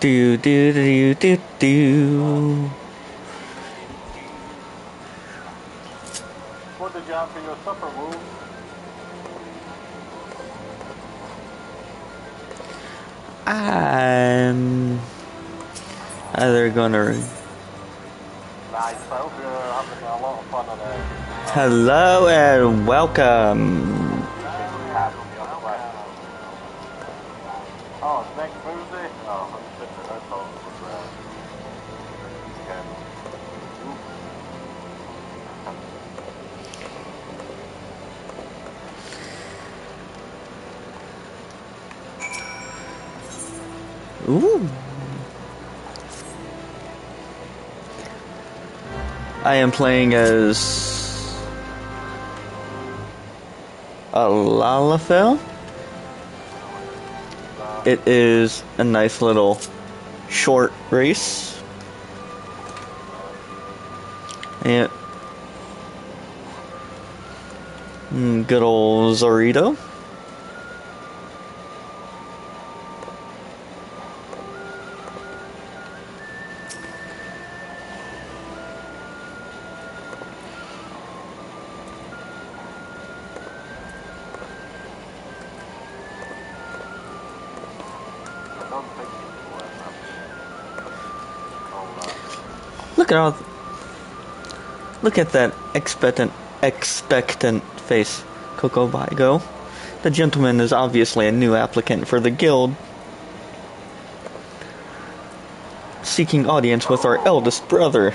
Do do do do do. What did you have for your supper, Wolf? I'm either gonna. Nice. I hope you're having a lot of fun on it. Hello and welcome. Oh, Nick Boozy? Oh, I'm sitting in that talk with Ken. Ooh. I am playing as a Lalafell. It is a nice little short race. And good old Zorito. Look at that expectant face, Coco Vigo. The gentleman is obviously a new applicant for the guild, seeking audience with our eldest brother.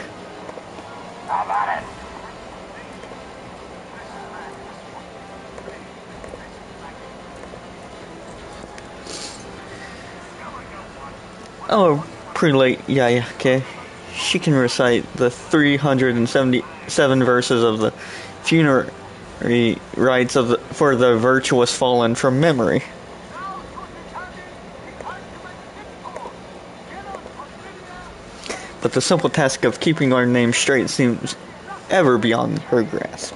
Oh, prelate Yayake. She can recite the 377 verses of the funerary rites for the virtuous fallen from memory. But the simple task of keeping our name straight seems ever beyond her grasp.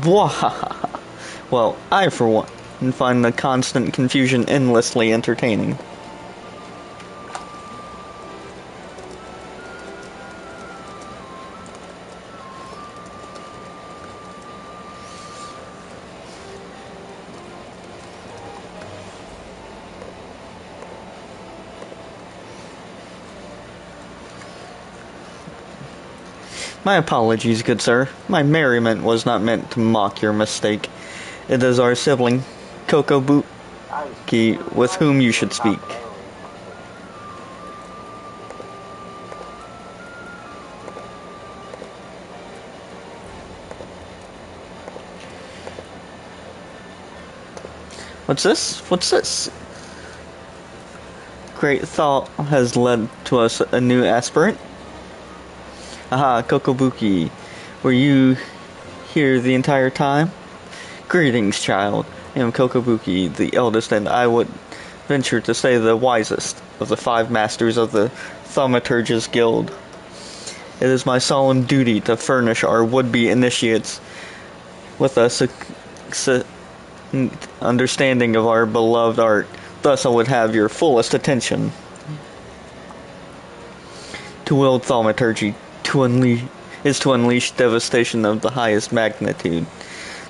Well, I, for one, find the constant confusion endlessly entertaining. My apologies, good sir. My merriment was not meant to mock your mistake. It is our sibling, Kokobuki, with whom you should speak. What's this? What's this? Great thought has led to us a new aspirant. Aha, Kokobuki. Were you here the entire time? Greetings, child. I am Kokobuki, the eldest, and I would venture to say the wisest of the 5 masters of the Thaumaturgus Guild. It is my solemn duty to furnish our would-be initiates with a understanding of our beloved art. Thus I would have your fullest attention. To wield thaumaturgy is to unleash devastation of the highest magnitude.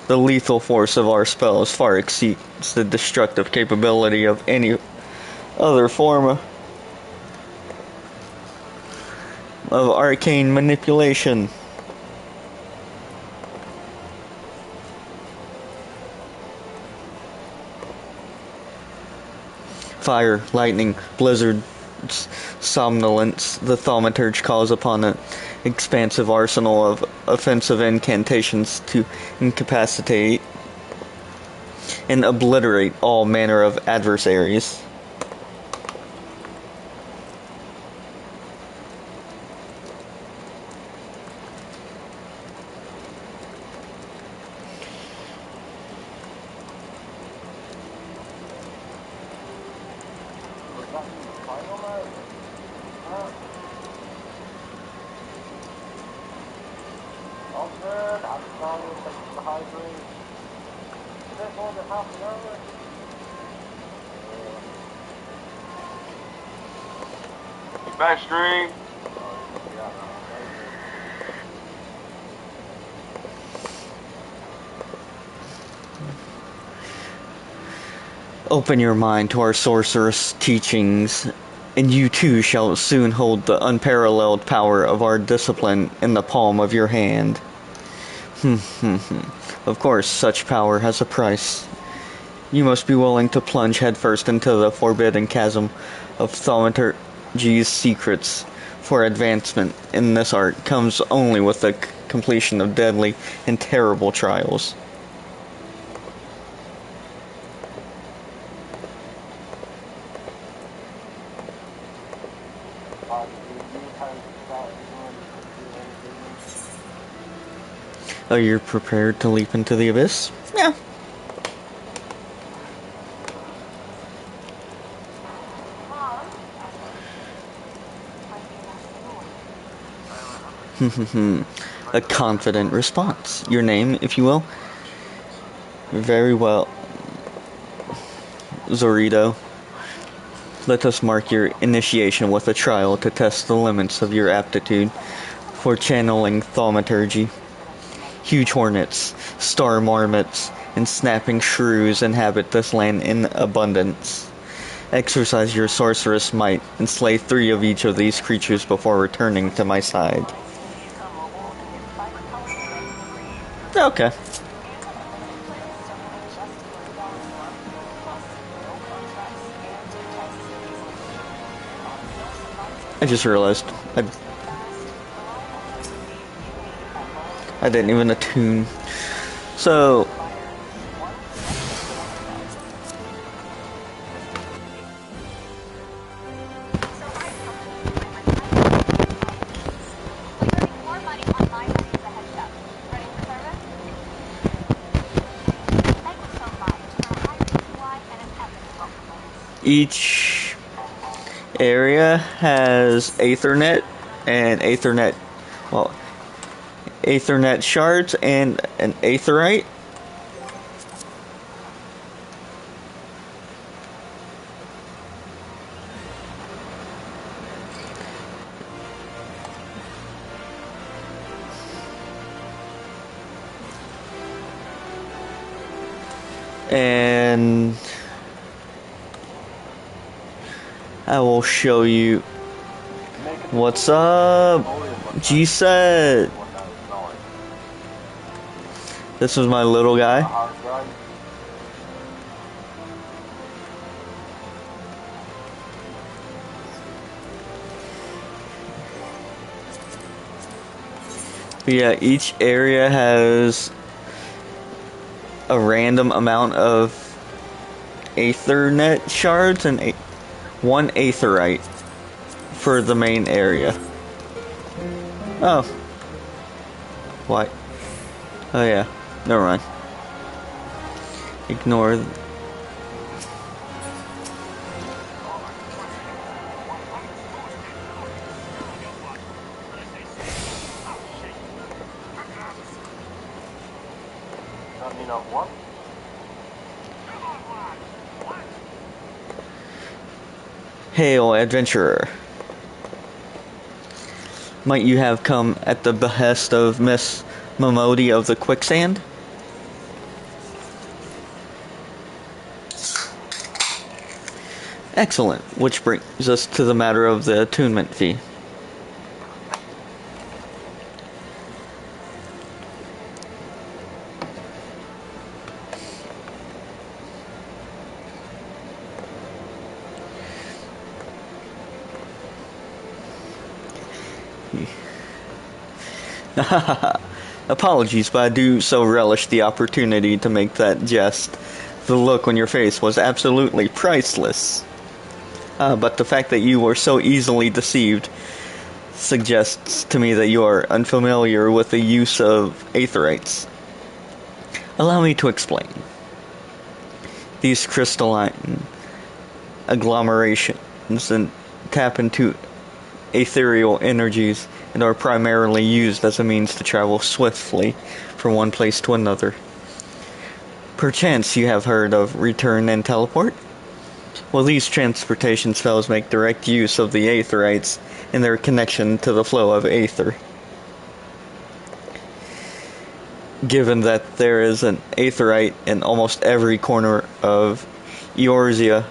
The lethal force of our spells far exceeds the destructive capability of any other form of arcane manipulation. Fire, lightning, blizzard, somnolence, the thaumaturge calls upon an expansive arsenal of offensive incantations to incapacitate and obliterate all manner of adversaries. All good. Happy Friday. Thanks for the hydrate. Is that more than half an hour? Backstream. Open your mind to our sorceress teachings, and you too shall soon hold the unparalleled power of our discipline in the palm of your hand. Of course, such power has a price. You must be willing to plunge headfirst into the forbidden chasm of thaumaturgy's secrets, for advancement in this art comes only with the completion of deadly and terrible trials. Are you prepared to leap into the abyss? Yeah. A confident response. Your name, if you will? Very well. Zorito. Let us mark your initiation with a trial to test the limits of your aptitude for channeling thaumaturgy. Huge hornets, star marmots, and snapping shrews inhabit this land in abundance. Exercise your sorceress might and slay 3 of each of these creatures before returning to my side. Okay. I just realized I didn't even attune. So each area has Aethernet and Aethernet, well, Aethernet shards and an Aetherite. And I will show you. What's up, G-Set? This is my little guy. But yeah, each area has a random amount of Aethernet shards and 1 Aetherite for the main area. Oh. What? Oh yeah. Never mind. Ignore. Hail, adventurer. Might you have come at the behest of Miss Momodi of the Quicksand? Excellent, which brings us to the matter of the attunement fee. Apologies, but I do so relish the opportunity to make that jest. The look on your face was absolutely priceless. But the fact that you were so easily deceived suggests to me that you are unfamiliar with the use of aetherites. Allow me to explain. These crystalline agglomerations and tap into ethereal energies and are primarily used as a means to travel swiftly from one place to another. Perchance you have heard of return and teleport? Well, these transportation spells make direct use of the Aetherites and their connection to the flow of Aether. Given that there is an Aetherite in almost every corner of Eorzea,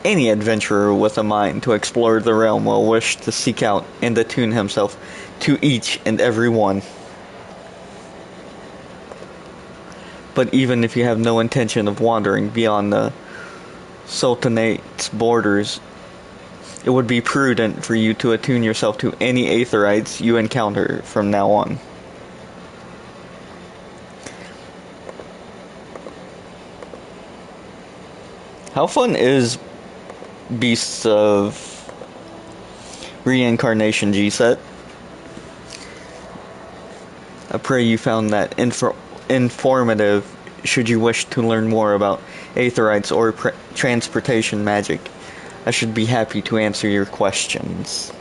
any adventurer with a mind to explore the realm will wish to seek out and attune himself to each and every one. But even if you have no intention of wandering beyond the Sultanate's borders, it would be prudent for you to attune yourself to any Aetherites you encounter from now on. How fun is Beasts of Reincarnation G-Set? I pray you found that informative should you wish to learn more about Aetherites or transportation magic. I should be happy to answer your questions.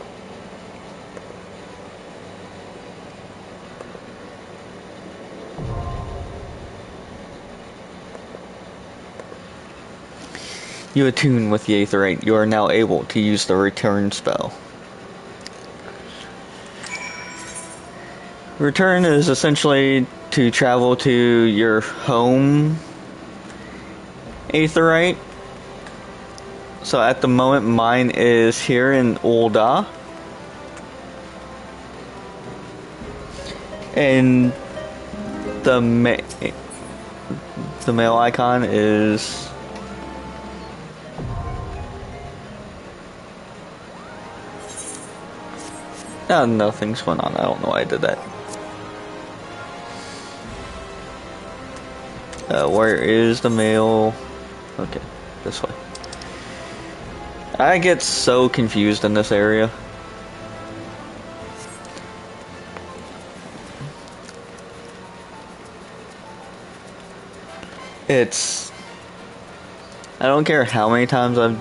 You attune with the Aetherite, you are now able to use the return spell. Return is essentially to travel to your home Aetherite. So at the moment mine is here in Ul'dah. And the male icon is nothing's going on. I don't know why I did that. Where is the male? Okay, this way. I get so confused in this area. I don't care how many times I've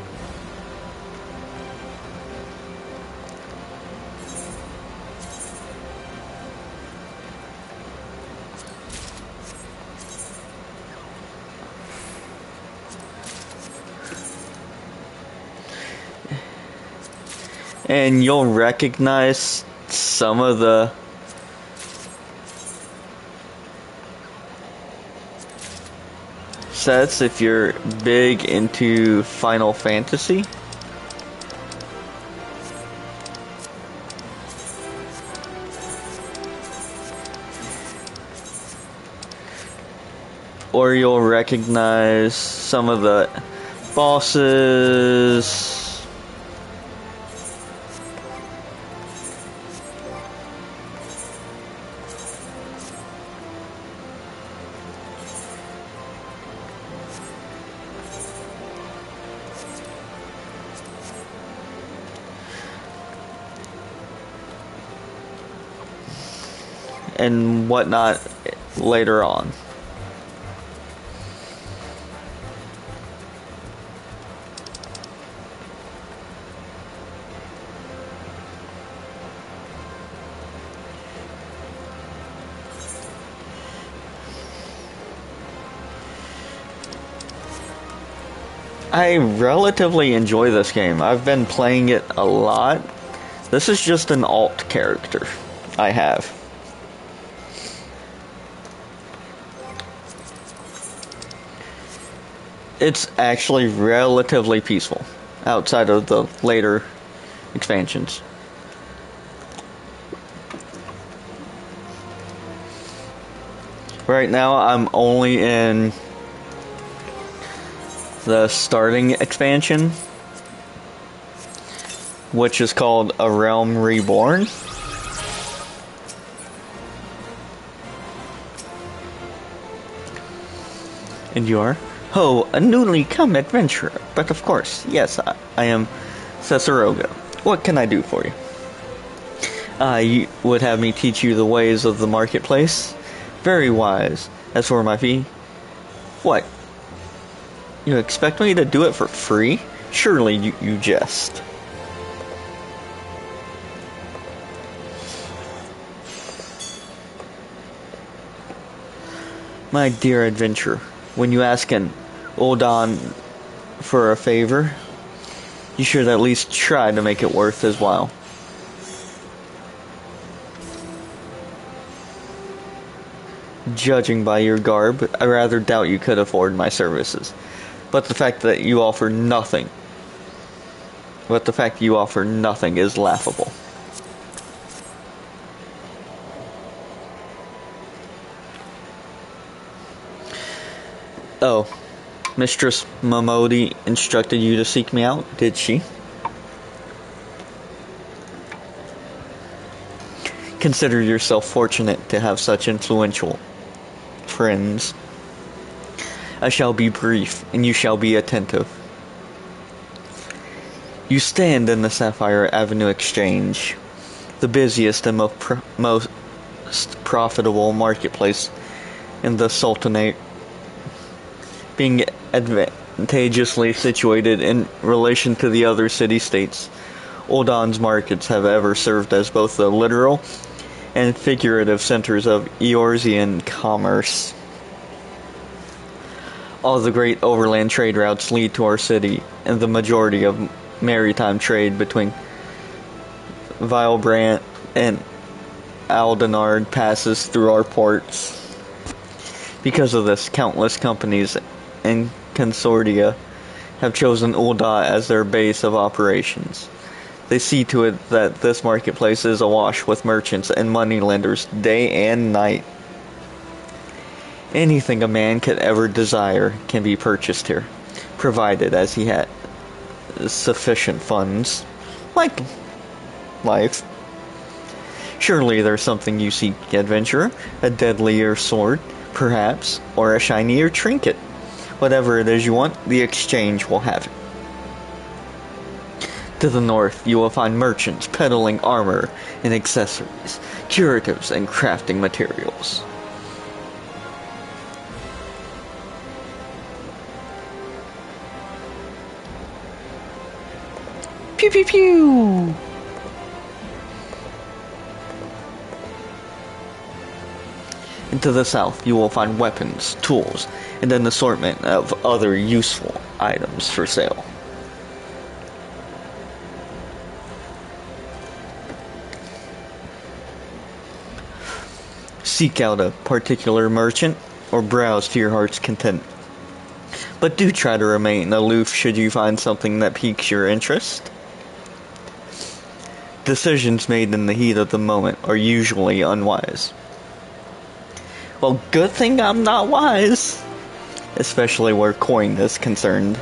and you'll recognize some of the sets if you're big into Final Fantasy. Or you'll recognize some of the bosses. And whatnot later on. I relatively enjoy this game. I've been playing it a lot. This is just an alt character I have. It's actually relatively peaceful outside of the later expansions. Right now I'm only in the starting expansion, which is called A Realm Reborn. And you are? Oh, a newly come adventurer. But of course, yes, I am Cesaroga. What can I do for you? You would have me teach you the ways of the marketplace? Very wise. As for my fee? What? You expect me to do it for free? Surely you jest. My dear adventurer, when you ask an Uldan for a favor, you should at least try to make it worth his while. Judging by your garb, I rather doubt you could afford my services. But the fact that you offer nothing is laughable. Oh, Mistress Momodi instructed you to seek me out, did she? Consider yourself fortunate to have such influential friends. I shall be brief, and you shall be attentive. You stand in the Sapphire Avenue Exchange, the busiest and most profitable marketplace in the Sultanate, being advantageously situated in relation to the other city-states. Uldan's markets have ever served as both the literal and figurative centers of Eorzean commerce. All the great overland trade routes lead to our city, and the majority of maritime trade between Vilebrant and Aldenard passes through our ports. Because of this, countless companies and consortia have chosen Ul'dah as their base of operations. They see to it that this marketplace is awash with merchants and moneylenders day and night. Anything a man could ever desire can be purchased here, provided as he had sufficient funds, like life. Surely there's something you seek, adventurer, a deadlier sword, perhaps, or a shinier trinket. Whatever it is you want, the exchange will have it. To the north, you will find merchants peddling armor and accessories, curatives and crafting materials. Pew pew pew! And to the south, you will find weapons, tools, and an assortment of other useful items for sale. Seek out a particular merchant, or browse to your heart's content. But do try to remain aloof should you find something that piques your interest. Decisions made in the heat of the moment are usually unwise. Well, good thing I'm not wise. Especially where coin is concerned.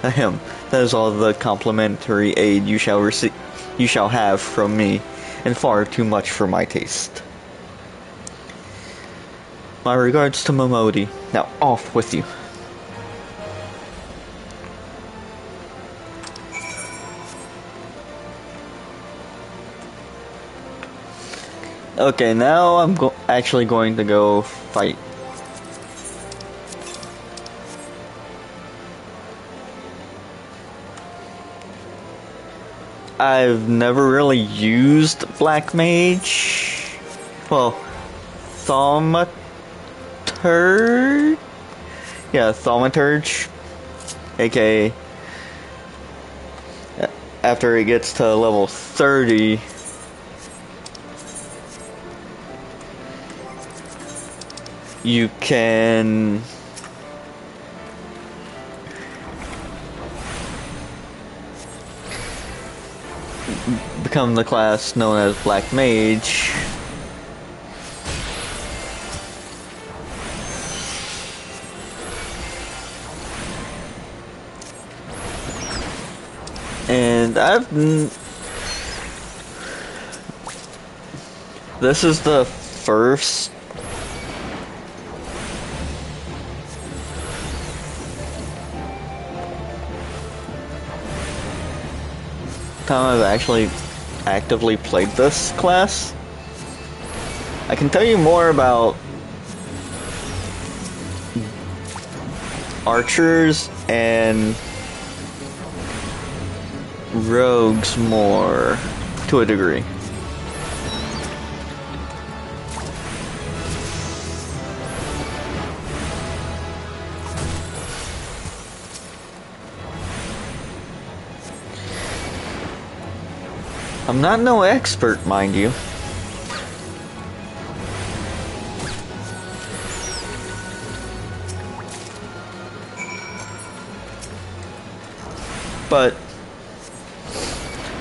Ahem, that is all the complimentary aid you shall have from me, and far too much for my taste. My regards to Momodi. Now off with you. Okay, now I'm actually going to go fight. I've never really used Black Mage. Well, Thaumaturge? Yeah, Thaumaturge. AKA, after it gets to level 30, you can become the class known as Black Mage. And this is the first time I've actually actively played this class. I can tell you more about archers and rogues more to a degree. I'm not no expert, mind you. But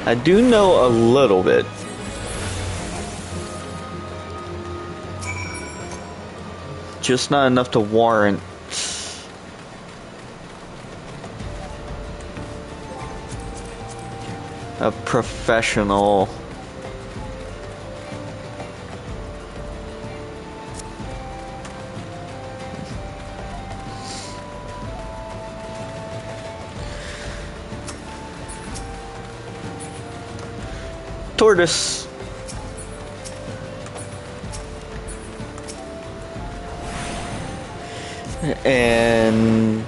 I do know a little bit. Just not enough to warrant a professional. Tortoise. And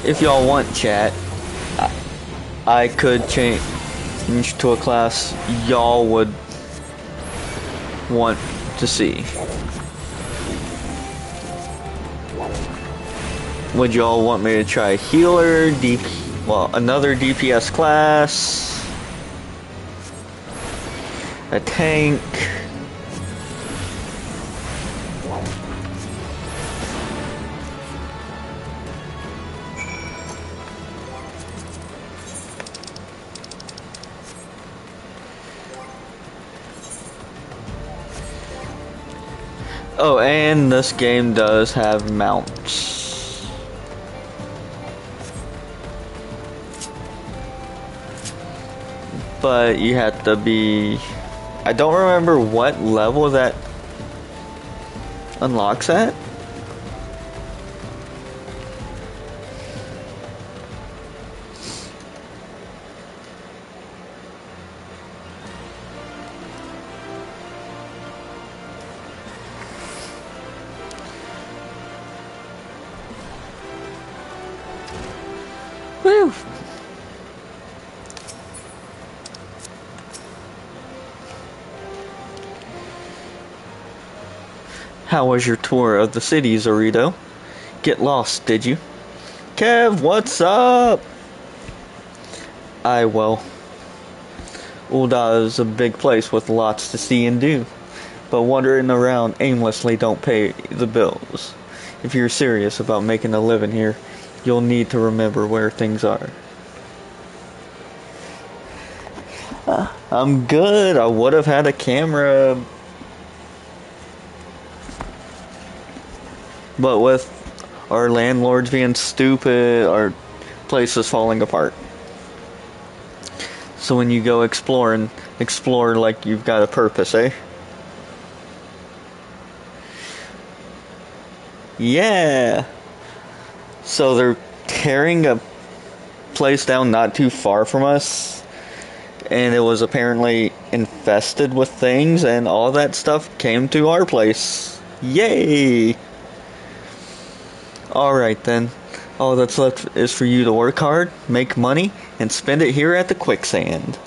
if y'all want, chat, I could change to a class y'all would want to see. Would y'all want me to try healer, another DPS class, a tank? Oh, and this game does have mounts. But you have to be... I don't remember what level that unlocks at. Woo! How was your tour of the city, Zorito? Get lost, did you? Kev, what's up? Well, Ul'dah is a big place with lots to see and do, but wandering around aimlessly don't pay the bills. If you're serious about making a living here, you'll need to remember where things are. I'm good. I would have had a camera, but with our landlords being stupid, our place is falling apart. So when you go explore like you've got a purpose, eh? Yeah. So they're tearing a place down not too far from us, and it was apparently infested with things, and all that stuff came to our place. Yay! Alright then. All that's left is for you to work hard, make money, and spend it here at the quicksand.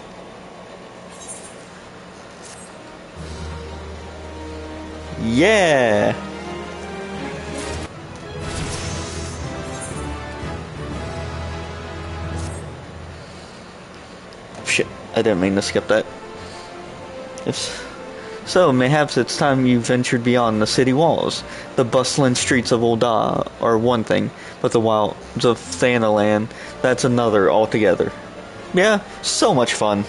Yeah! Shit, I didn't mean to skip that. So, mayhaps it's time you ventured beyond the city walls. The bustling streets of Ul'dah are one thing, but the wilds of Thanalan, that's another altogether. Yeah, so much fun.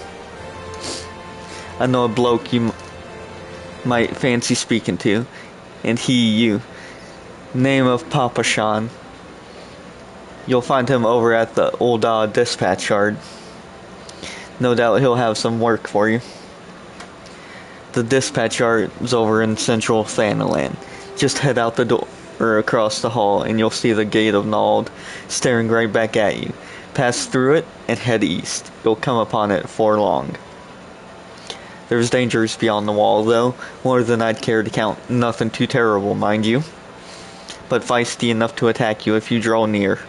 I know a bloke you might fancy speaking to, and you. Name of Papa Shan. You'll find him over at the Ul'dah dispatch yard. No doubt he'll have some work for you. The dispatch yard is over in central Thanalan. Just head out the door or across the hall and you'll see the Gate of Nald staring right back at you. Pass through it and head east. You'll come upon it before long. There's dangers beyond the wall though, more than I'd care to count. Nothing too terrible, mind you, but feisty enough to attack you if you draw near.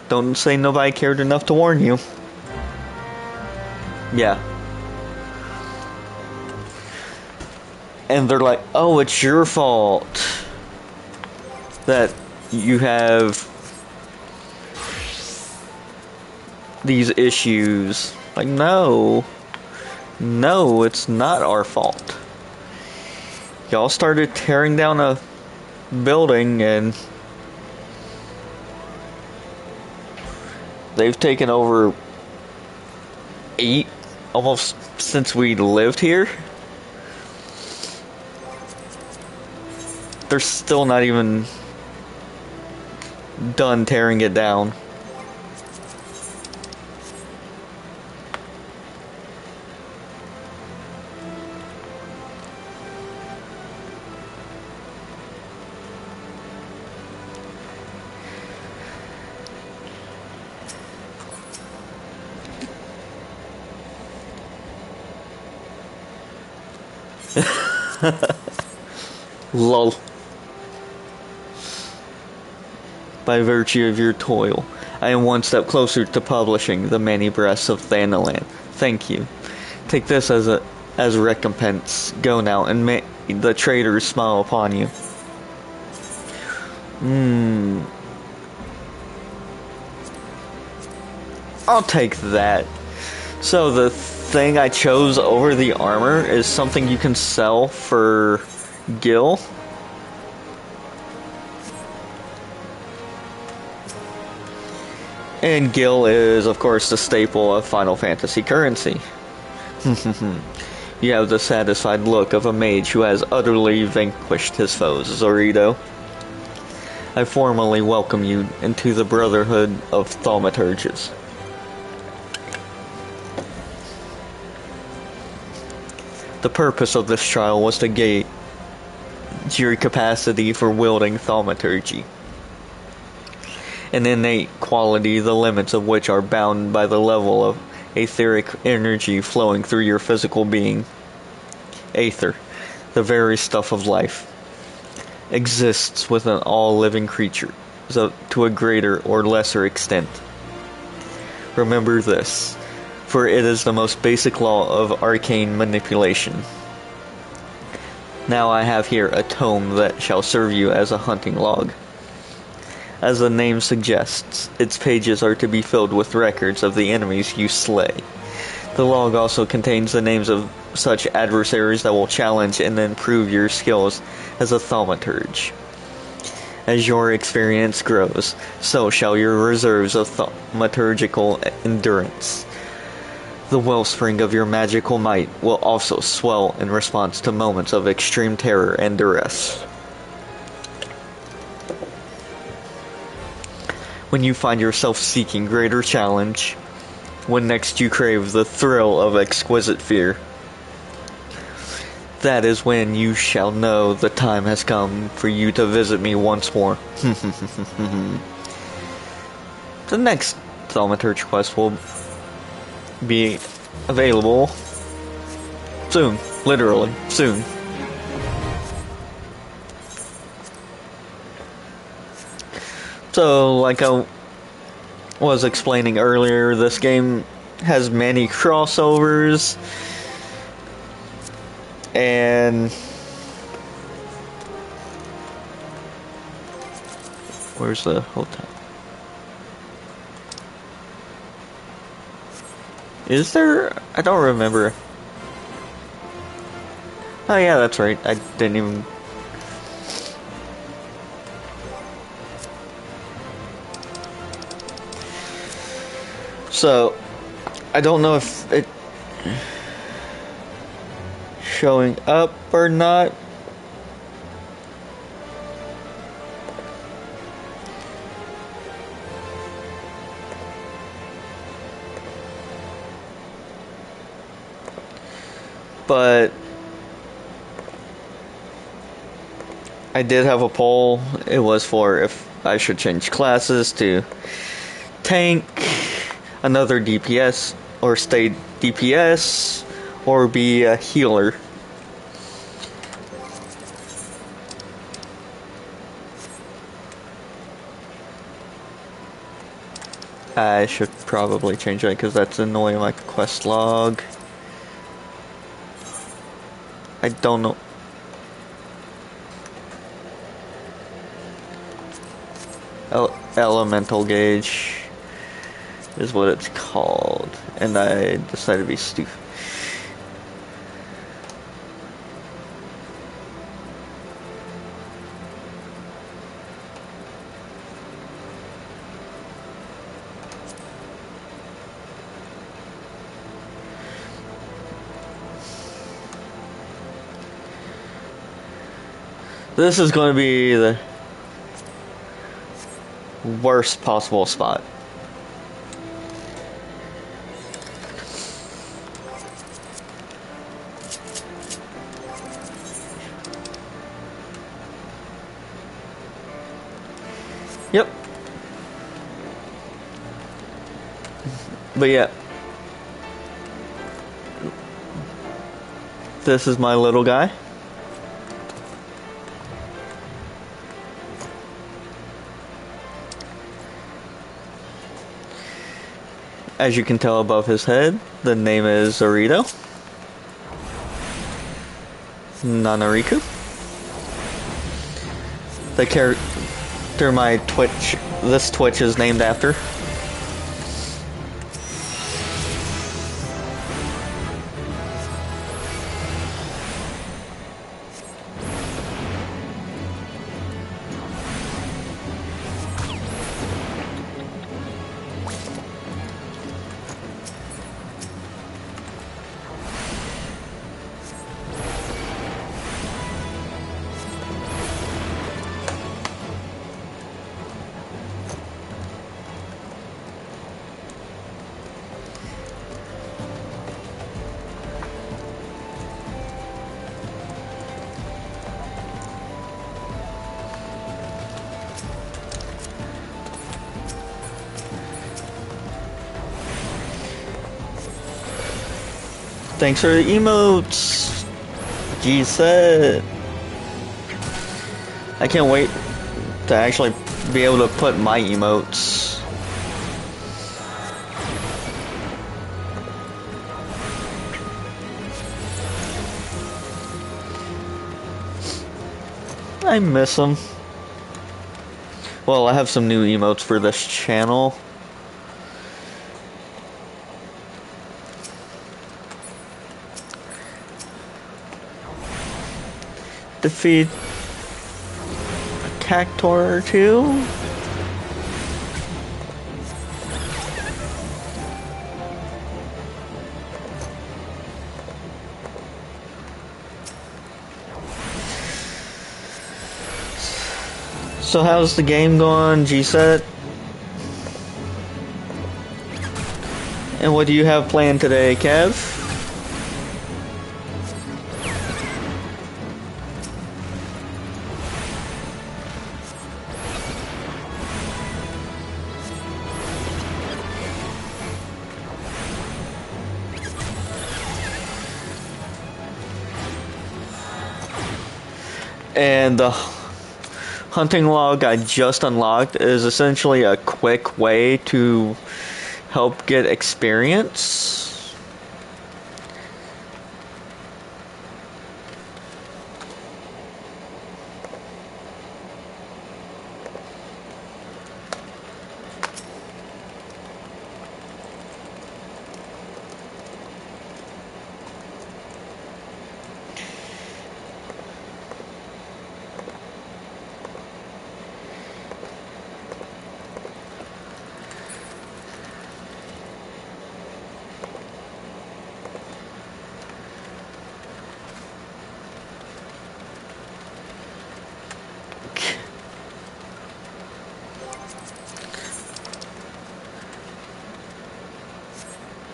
Don't say nobody cared enough to warn you. Yeah. And they're like, oh, it's your fault that you have these issues. Like, no. No, it's not our fault. Y'all started tearing down a building and they've taken over 8 almost since we lived here. They're still not even done tearing it down. Lol. By virtue of your toil, I am one step closer to publishing The Many Breaths of Thanalan. Thank you. Take this as a recompense. Go now and may the traitors smile upon you. I'll take that. So the thing I chose over the armor is something you can sell for Gil. And Gil is, of course, the staple of Final Fantasy currency. You have the satisfied look of a mage who has utterly vanquished his foes, Zorito. I formally welcome you into the Brotherhood of Thaumaturges. The purpose of this trial was to gauge your capacity for wielding thaumaturgy, an innate quality the limits of which are bound by the level of etheric energy flowing through your physical being. Aether, the very stuff of life, exists within all living creatures to a greater or lesser extent. Remember this, for it is the most basic law of arcane manipulation. Now I have here a tome that shall serve you as a hunting log. As the name suggests, its pages are to be filled with records of the enemies you slay. The log also contains the names of such adversaries that will challenge and improve your skills as a thaumaturge. As your experience grows, so shall your reserves of thaumaturgical endurance. The wellspring of your magical might will also swell in response to moments of extreme terror and duress. When you find yourself seeking greater challenge, when next you crave the thrill of exquisite fear, that is when you shall know the time has come for you to visit me once more. The next Thaumaturge quest will be available soon, literally soon. So, like I was explaining earlier, this game has many crossovers, and where's the hotel? Is there? I don't remember. Oh yeah, that's right. I didn't even... So, I don't know if it... showing up or not. But I did have a poll. It was for if I should change classes to tank, another DPS, or stay DPS, or be a healer. I should probably change that because that's annoying my quest log. I don't know. Elemental gauge is what it's called. and I decided to be stupid. This is going to be the worst possible spot. Yep. But yeah. This is my little guy. As you can tell above his head, the name is Zorito. Nanariku. The character this Twitch is named after. Thanks for the emotes, G-Set. I can't wait to actually be able to put my emotes. I miss them. Well, I have some new emotes for this channel. Defeat a Cactuar or two. So how's the game going, G-Set? And what do you have planned today, Kev? And the hunting log I just unlocked is essentially a quick way to help get experience.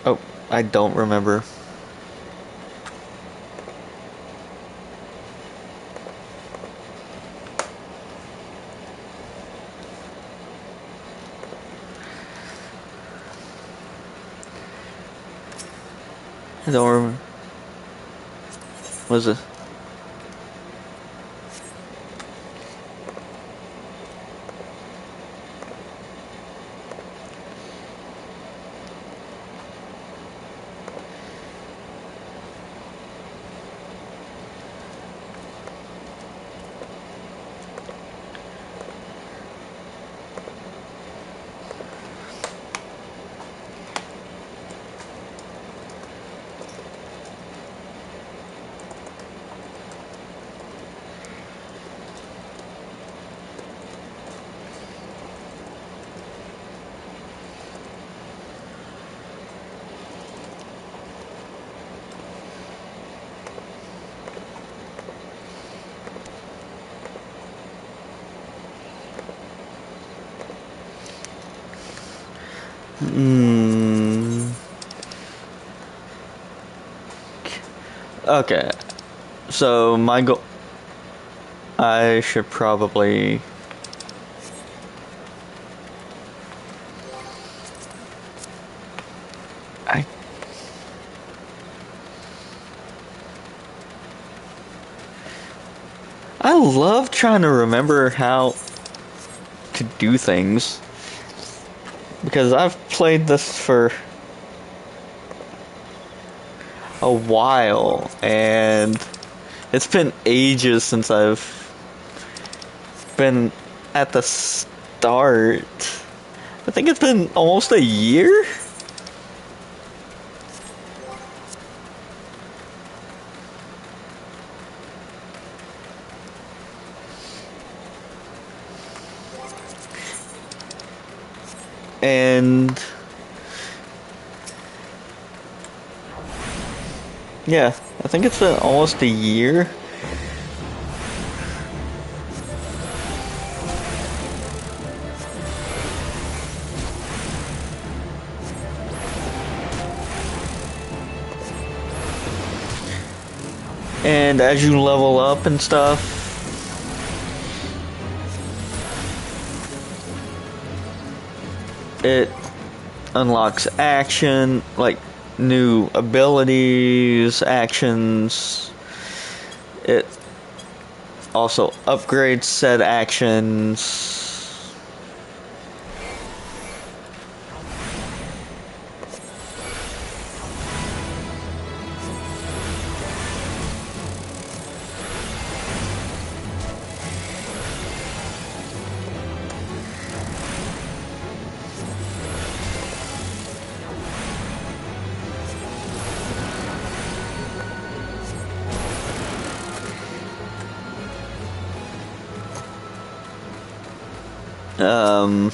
Oh, I don't remember. I don't remember. What is it? Hmm. Okay. So my goal. I should probably. I. I love trying to remember how to do things because I've played this for a while and it's been ages since I've been at the start. I think it's been almost a year. And yeah, I think it's been almost a year. And as you level up and stuff, it unlocks action, like new abilities, actions. It also upgrades said actions. Um,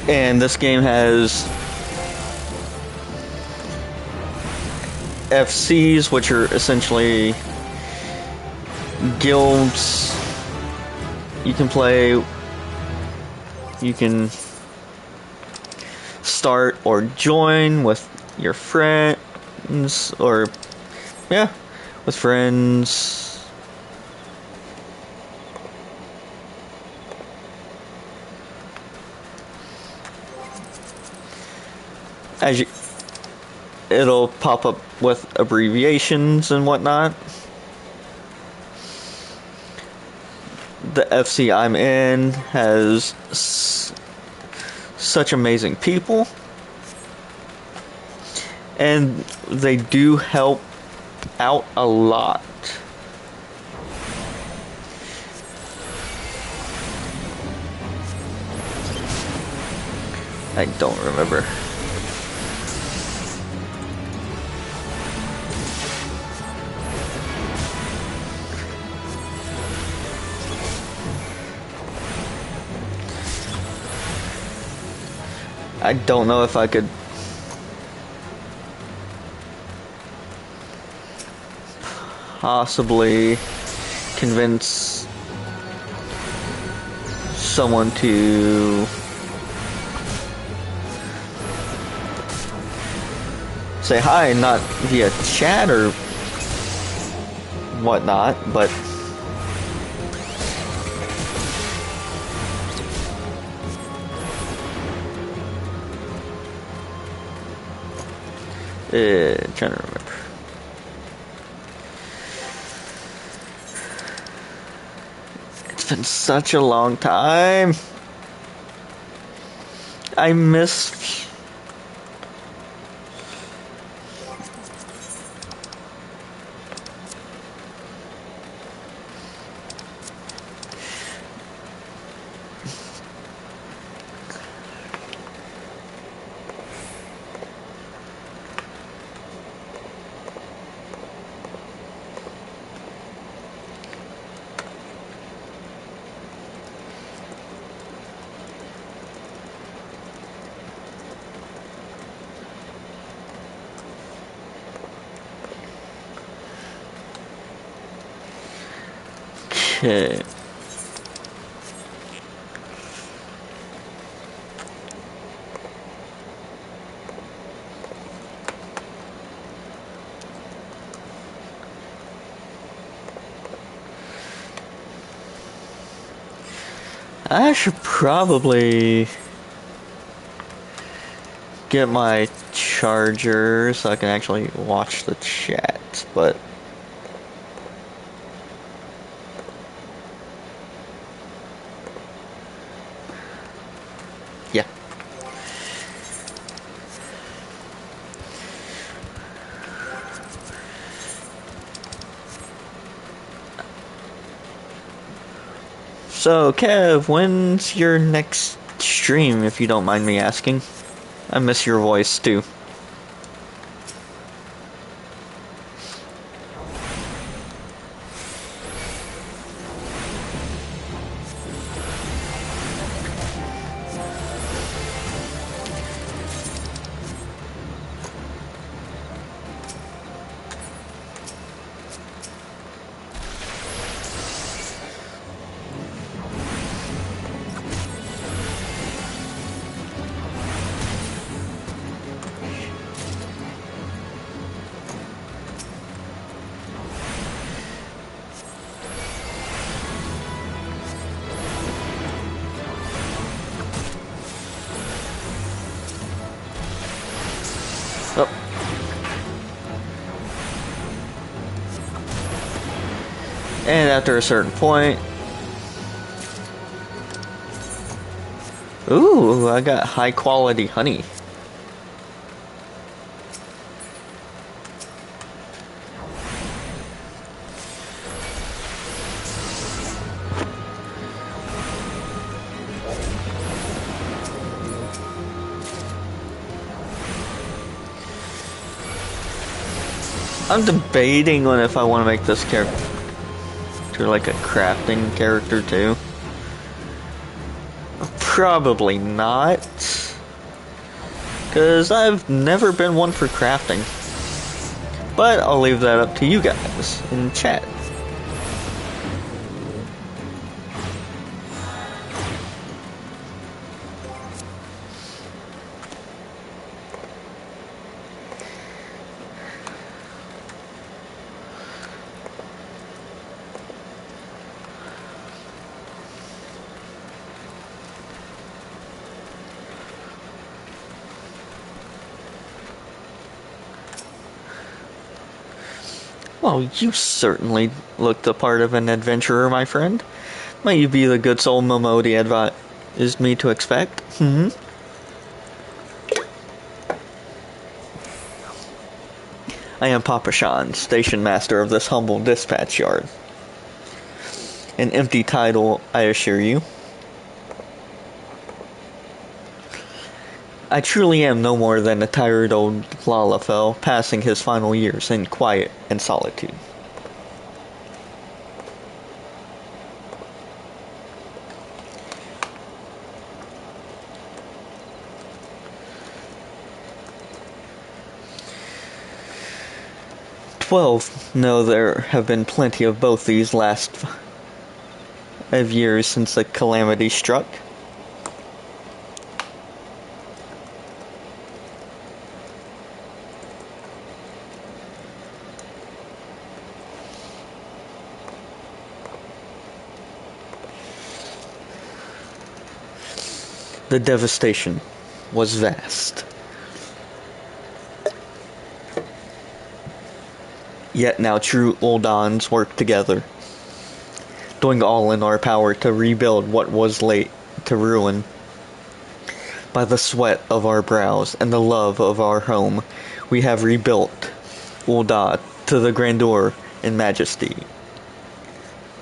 and this game has FCs, which are essentially guilds. You can play, you can start or join with your friends, or yeah, with friends. As you, it'll pop up with abbreviations and whatnot. The FC I'm in has such amazing people, and they do help out a lot. I don't remember. I don't know if I could possibly convince someone to say hi, not via chat or whatnot, but trying to remember. It's been such a long time. I miss Okay. I should probably get my charger so I can actually watch the chat, but yeah. So, Kev, when's your next stream, if you don't mind me asking? I miss your voice, too. Oh. And after a certain point... Ooh, I got high quality honey. I'm debating on if I want to make this character like a crafting character too. Probably not, because I've never been one for crafting. But I'll leave that up to you guys in chat. Well, you certainly look the part of an adventurer, my friend. Might you be the good soul Momodi advised me to expect? I am Papa Shan, station master of this humble dispatch yard. An empty title, I assure you. I truly am no more than a tired old Lalafell passing his final years in quiet and solitude. No, there have been plenty of both these last 5 years since the calamity struck. The devastation was vast. Yet now true Uldans work together, doing all in our power to rebuild what was laid to ruin. By the sweat of our brows and the love of our home, we have rebuilt Ul'dah to the grandeur and majesty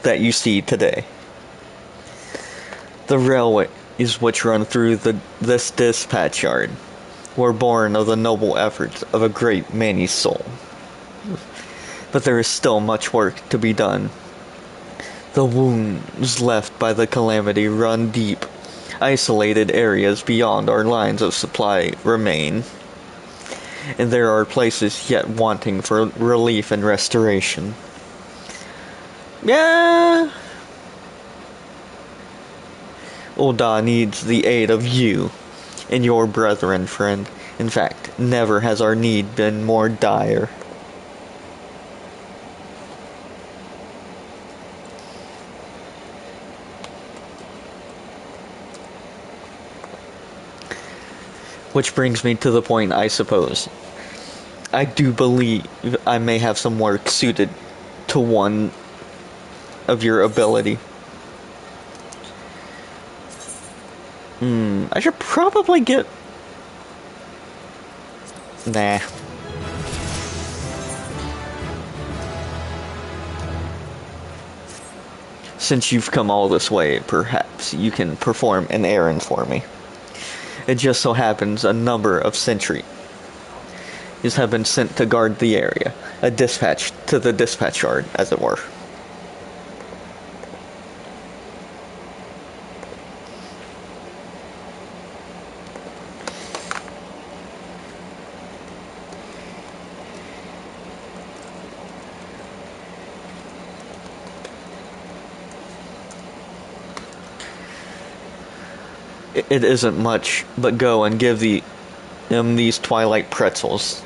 that you see today. The railways which run through this dispatch yard were born of the noble efforts of a great many souls. But there is still much work to be done. The wounds left by the calamity run deep. Isolated areas beyond our lines of supply remain, and there are places yet wanting for relief and restoration. Yeah, Ul'dah needs the aid of you and your brethren, friend. In fact, never has our need been more dire. Which brings me to the point, I suppose. I do believe I may have some work suited to one of your ability. I should probably get... Nah. Since you've come all this way, perhaps you can perform an errand for me. It just so happens a number of sentries have been sent to guard the area. A dispatch to the dispatch yard, as it were. It isn't much, but go and give them these twilight pretzels.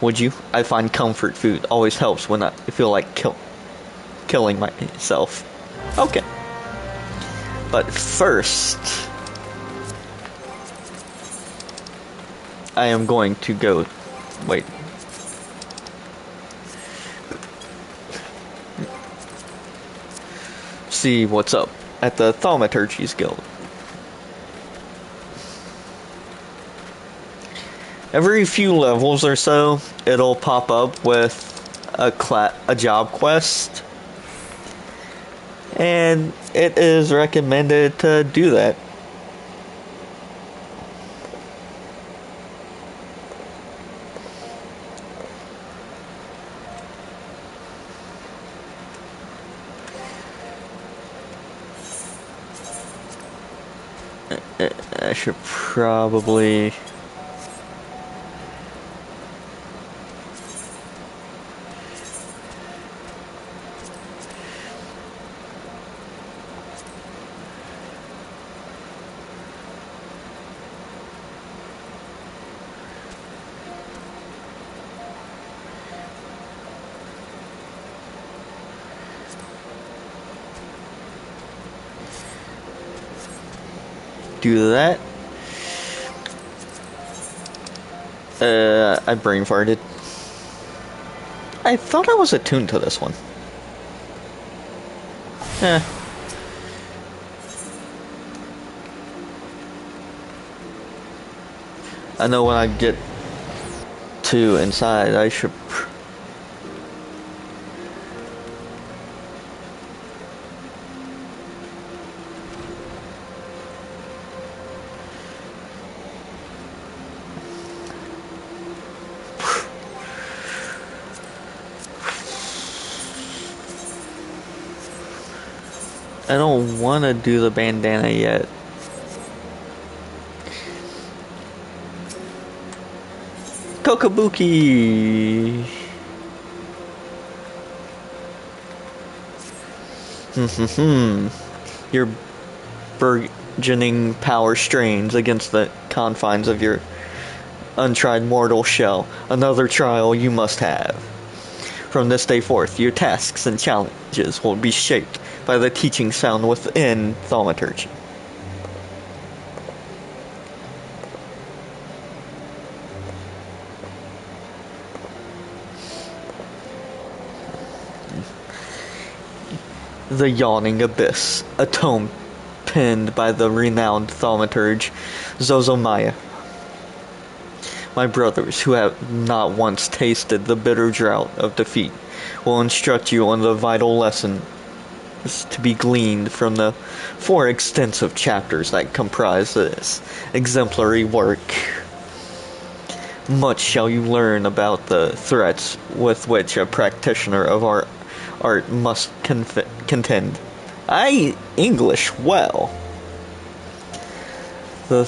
Would you? I find comfort food always helps when I feel like killing myself. Okay. But first, I am going to go... Wait. See what's up at the Thaumaturgy's Guild. Every few levels or so, it'll pop up with a job quest, and it is recommended to do that. I should probably... do that. I brain farted. I thought I was attuned to this one. I know when I get to inside, I should... I don't want to do the bandana yet. Kokobuki! Your burgeoning power strains against the confines of your untried mortal shell. Another trial you must have. From this day forth, your tasks and challenges will be shaped by the teachings found within Thaumaturgy. The Yawning Abyss, a tome penned by the renowned thaumaturge Zozomaia. My brothers, who have not once tasted the bitter drought of defeat, will instruct you on the vital lesson to be gleaned from the 4 extensive chapters that comprise this exemplary work. Much shall you learn about the threats with which a practitioner of our art must contend. I English well. The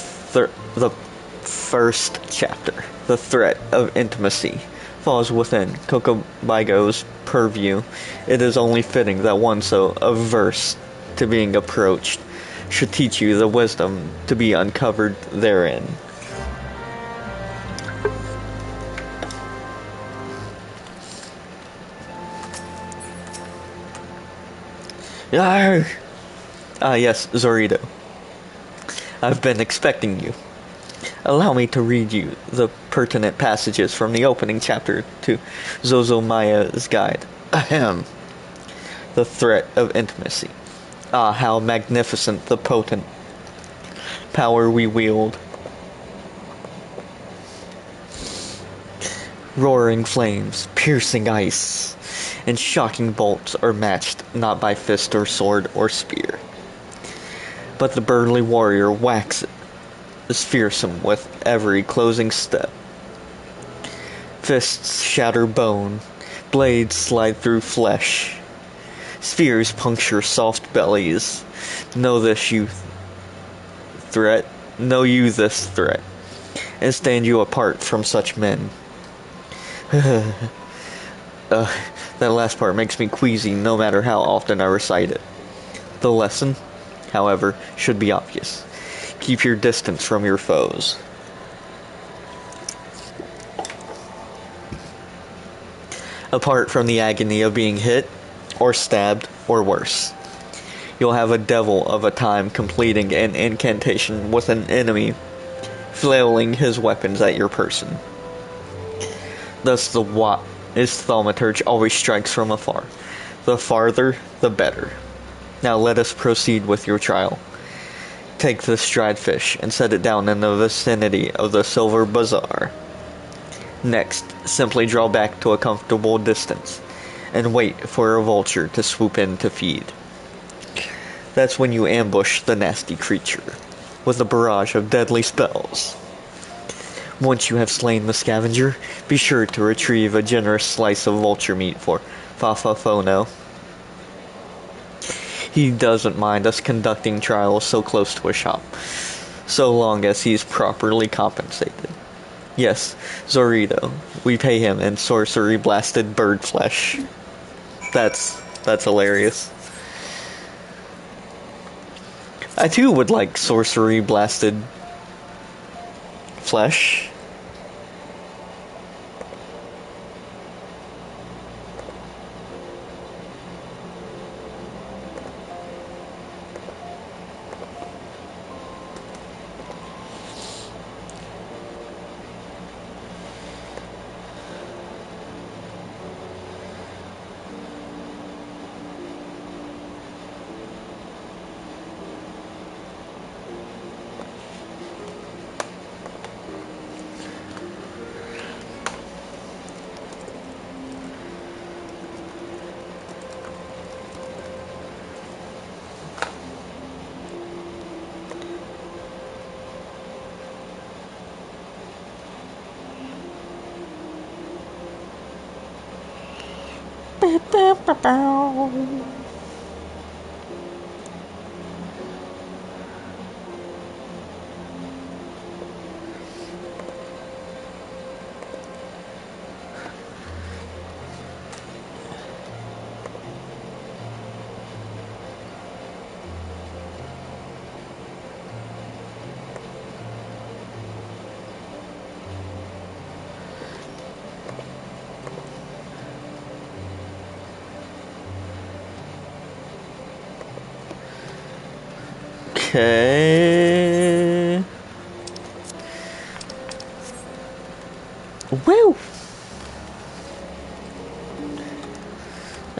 first chapter, the threat of intimacy, falls within Kokobigo's purview. It is only fitting that one so averse to being approached should teach you the wisdom to be uncovered therein. Yarr! Ah, yes, Zorito. I've been expecting you. Allow me to read you the pertinent passages from the opening chapter to Zozomaya's Guide. Ahem. The threat of intimacy. Ah, how magnificent the potent power we wield. Roaring flames, piercing ice, and shocking bolts are matched not by fist or sword or spear, but the burly warrior waxes fearsome with every closing step. Fists shatter bone, blades slide through flesh, spears puncture soft bellies. Know you this threat, and stand you apart from such men. That last part makes me queasy no matter how often I recite it. The lesson, however, should be obvious. Keep your distance from your foes. Apart from the agony of being hit, or stabbed, or worse, you'll have a devil of a time completing an incantation with an enemy flailing his weapons at your person. Thus the thaumaturge always strikes from afar. The farther, the better. Now let us proceed with your trial. Take this dried fish and set it down in the vicinity of the silver bazaar. Next, simply draw back to a comfortable distance and wait for a vulture to swoop in to feed. That's when you ambush the nasty creature with a barrage of deadly spells. Once you have slain the scavenger, be sure to retrieve a generous slice of vulture meat for Fafafono. He doesn't mind us conducting trials so close to a shop, so long as he's properly compensated. Yes, Zorito, we pay him in sorcery-blasted bird flesh. That's hilarious. I too would like sorcery-blasted flesh. Okay. Woo!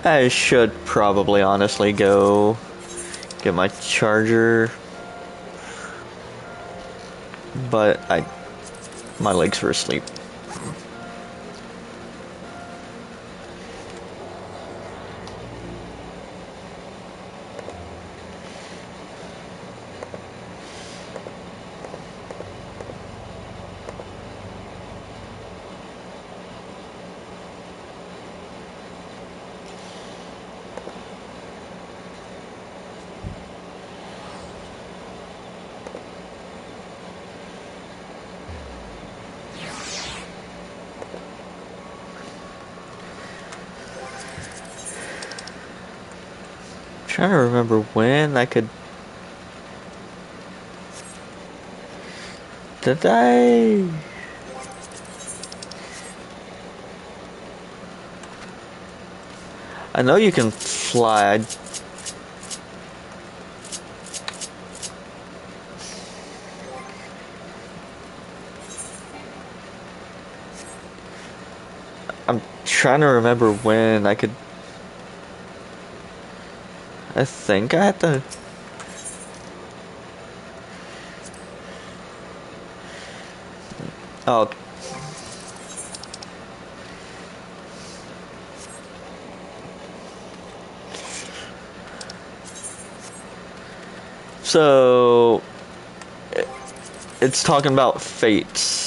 I should probably honestly go get my charger, but my legs were asleep. Trying to remember when I could. Did I? I know you can fly. I'm trying to remember when I could. I think I had to. Oh. So it's talking about fates.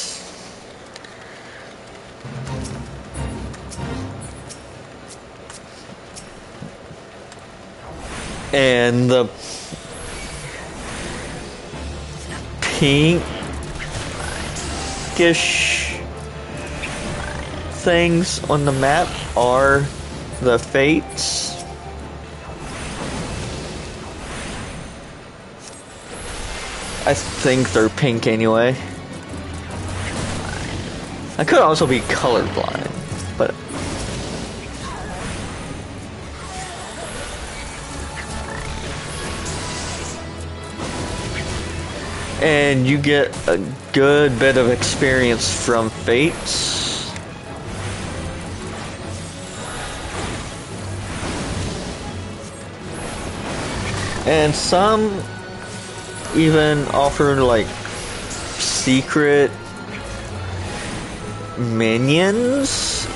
And the pinkish things on the map are the fates. I think they're pink anyway. I could also be colorblind, but and you get a good bit of experience from fates. And some even offer like secret minions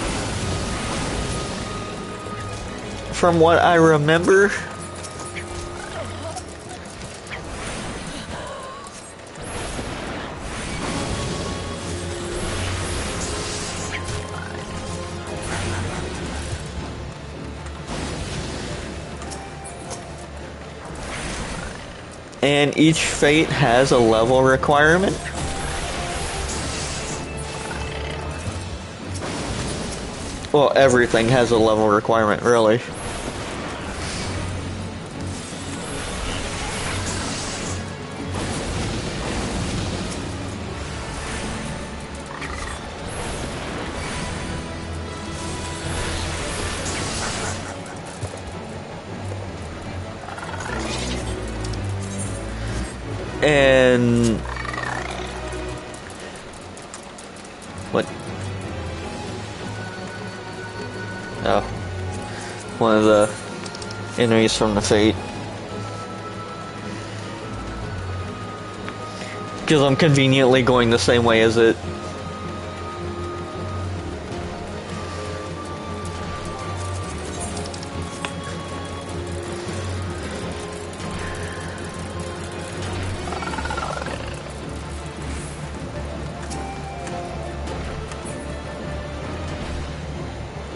from what I remember. And each fate has a level requirement. Well, everything has a level requirement, really. And what? Oh, one of the enemies from the Fate. Because I'm conveniently going the same way as it.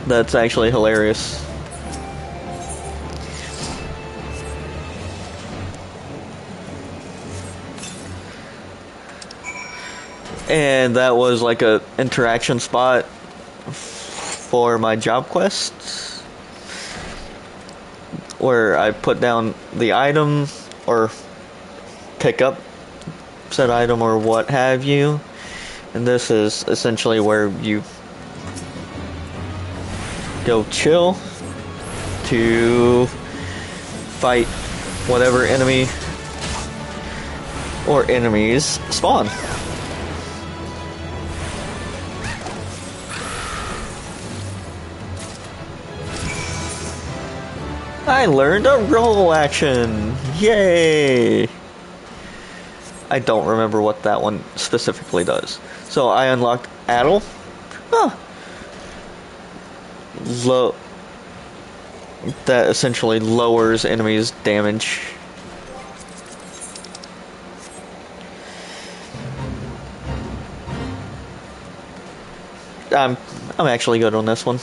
That's actually hilarious. And that was like a interaction spot for my job quests, where I put down the item or pick up said item or what have you. And this is essentially where you go chill to fight whatever enemy or enemies spawn. I learned a roll action! Yay! I don't remember what that one specifically does. So I unlocked Addle. Huh. That essentially lowers enemies' damage. I'm actually good on this one.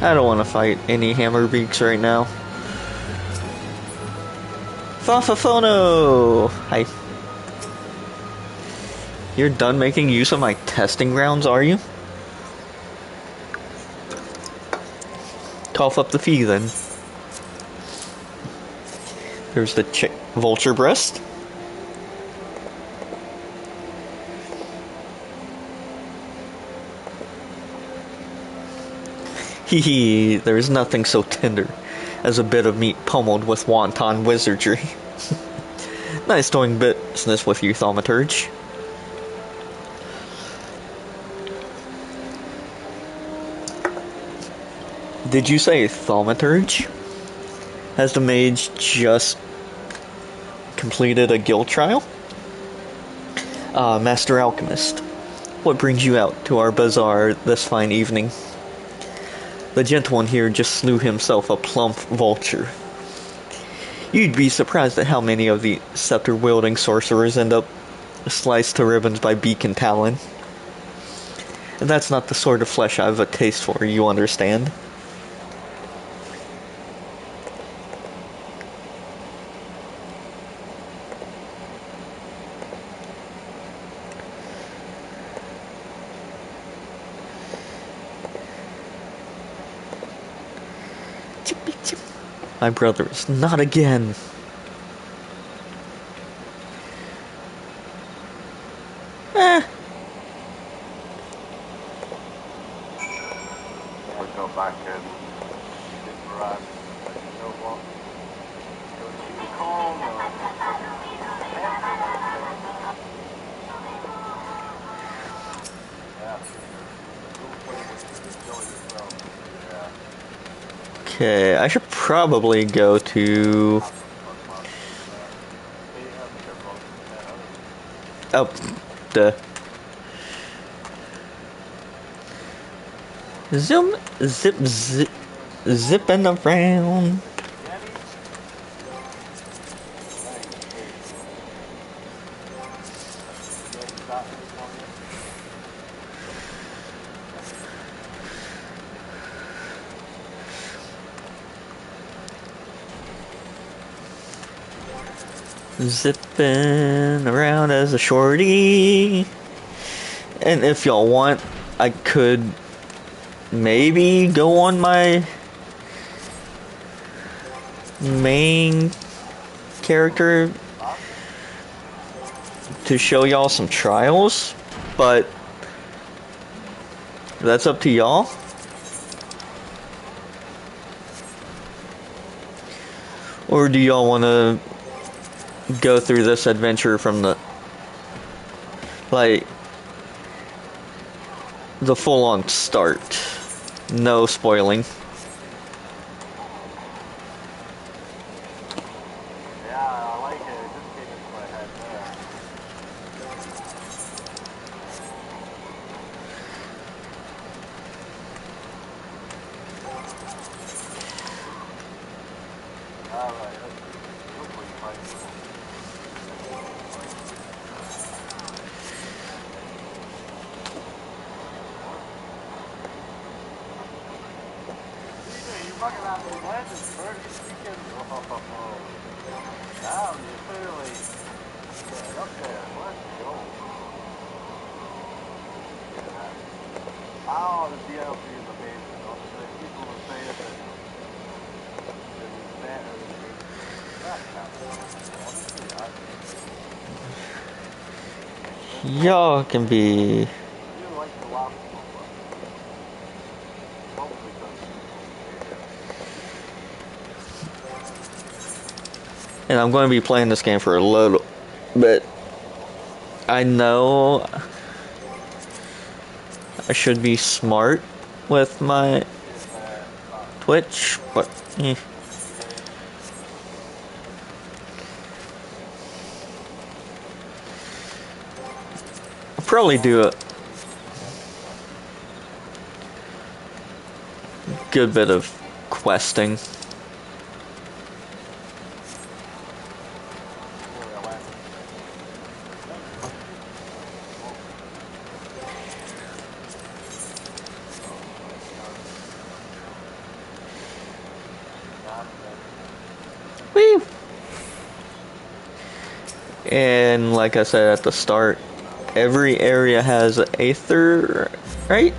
I don't want to fight any Hammerbeaks right now. Fafafono! Hi. You're done making use of my testing grounds, are you? Cough up the fee, then. There's the vulture breast. Hee hee, there is nothing so tender as a bit of meat pummeled with wanton wizardry. Nice doing business with you, Thaumaturge. Did you say Thaumaturge? Has the mage just completed a guild trial? Master Alchemist, what brings you out to our bazaar this fine evening? The gentle one here just slew himself a plump vulture. You'd be surprised at how many of the scepter-wielding sorcerers end up sliced to ribbons by beak and talon. And that's not the sort of flesh I have a taste for, you understand? My brothers, not again. We'll go back and get Brad. You know what? Go to the corner. Okay, I should probably go to... Oh, the... Zoom, zipping around. Zipping around as a shorty. And if y'all want, I could maybe go on my main character to show y'all some trials, but that's up to y'all. Or do y'all want to go through this adventure from the, like, the full-on start? No spoiling. Yeah, I like it. It just came into my head there. Alright, let's see. Hopefully you find it. You fucking out those legends, Bert. You speaking. Oh. Now you're clearly up there. Let's go. Oh, the DLC is amazing. Honestly, people were saying that it was better than the game. That honestly, Y'all can be... I really like the last one, but hopefully And I'm going to be playing this game for a little bit. I know I should be smart with my Twitch, but I'll probably do a good bit of questing. Woo! And like I said at the start, every area has Aether, right?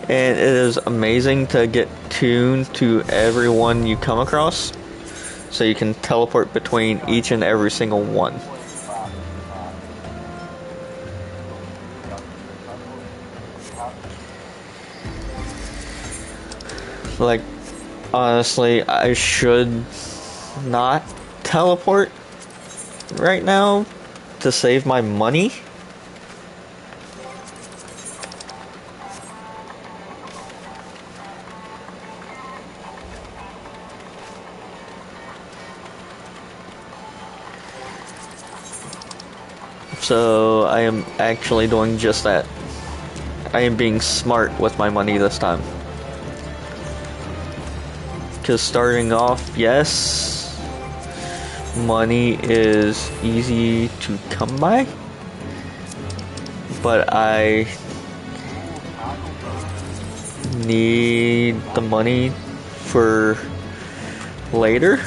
And it is amazing to get tuned to everyone you come across, so you can teleport between each and every single one. Like, honestly, I should not teleport right now to save my money. So I am actually doing just that. I am being smart with my money this time. Because starting off, yes, money is easy to come by, but I need the money for later.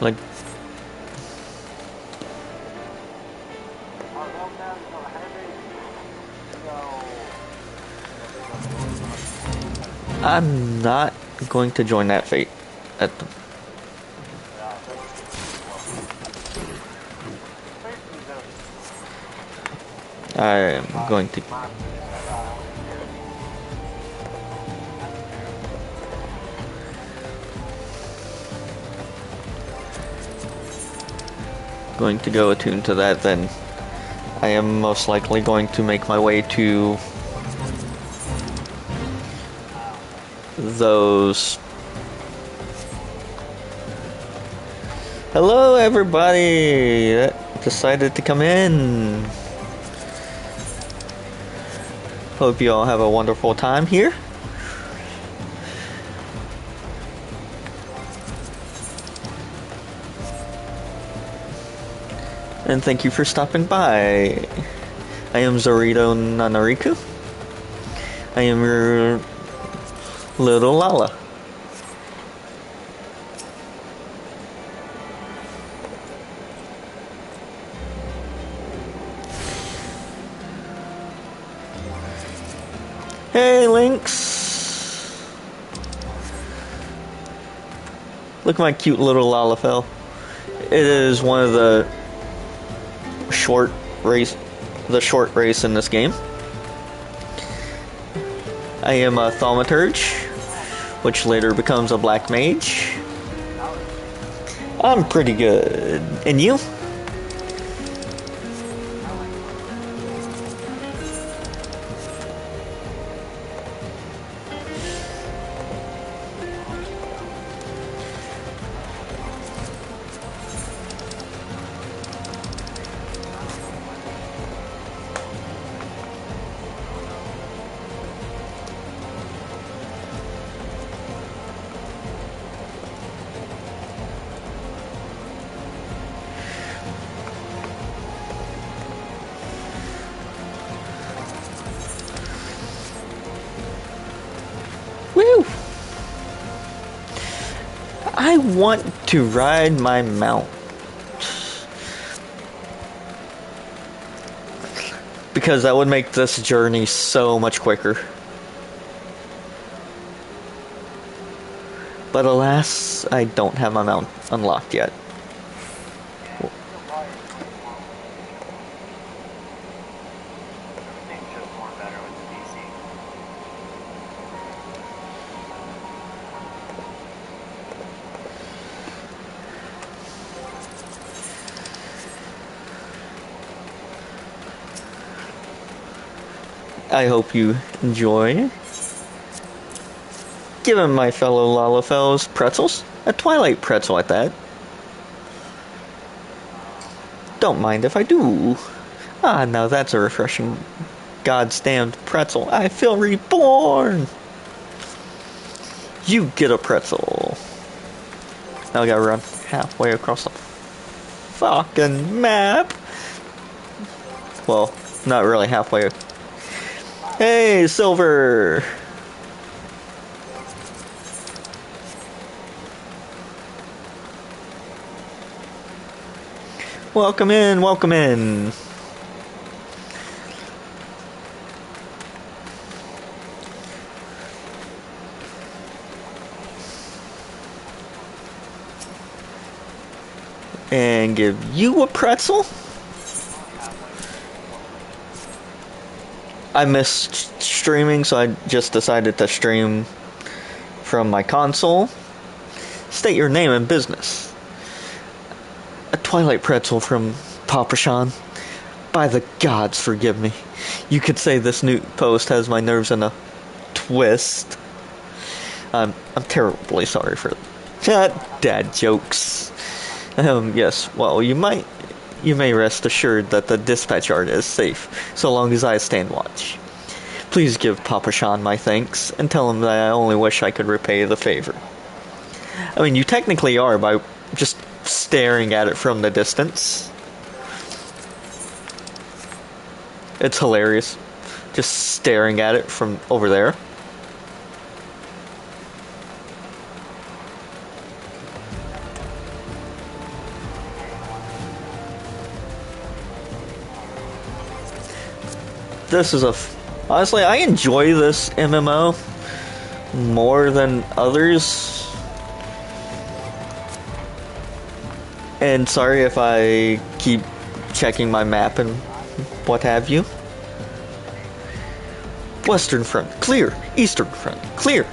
Like, I'm not going to join that fate at the I am going to go attune to that, then I am most likely going to make my way to those. Hello everybody that decided to come in. Hope you all have a wonderful time here. And thank you for stopping by. I am Zorito Nanariku. I am your little Lala. Hey, Lynx. Look at my cute little Lalafell. It is one of the short race in this game. I am a Thaumaturge, which later becomes a Black Mage. I'm pretty good. And you? Woo! I want to ride my mount. Because that would make this journey so much quicker. But alas, I don't have my mount unlocked yet. I hope you enjoy. Giving my fellow Lalafels pretzels, a Twilight pretzel at that. Don't mind if I do. Ah, now that's a refreshing goddamned pretzel. I feel reborn. You get a pretzel. Now I gotta run halfway across the fucking map. Well, not really halfway. Hey, Silver! Welcome in, welcome in. And give you a pretzel? I missed streaming, so I just decided to stream from my console. State your name and business. A Twilight pretzel from Paprashan. By the gods, forgive me. You could say this new post has my nerves in a twist. I'm terribly sorry for that. Dad jokes. Yes, well, you may rest assured that the dispatch yard is safe, so long as I stand watch. Please give Papa Sean my thanks, and tell him that I only wish I could repay the favor. I mean, you technically are by just staring at it from the distance. It's hilarious. Just staring at it from over there. This is honestly, I enjoy this MMO more than others. And sorry if I keep checking my map and what have you. Western front, clear. Eastern front, clear.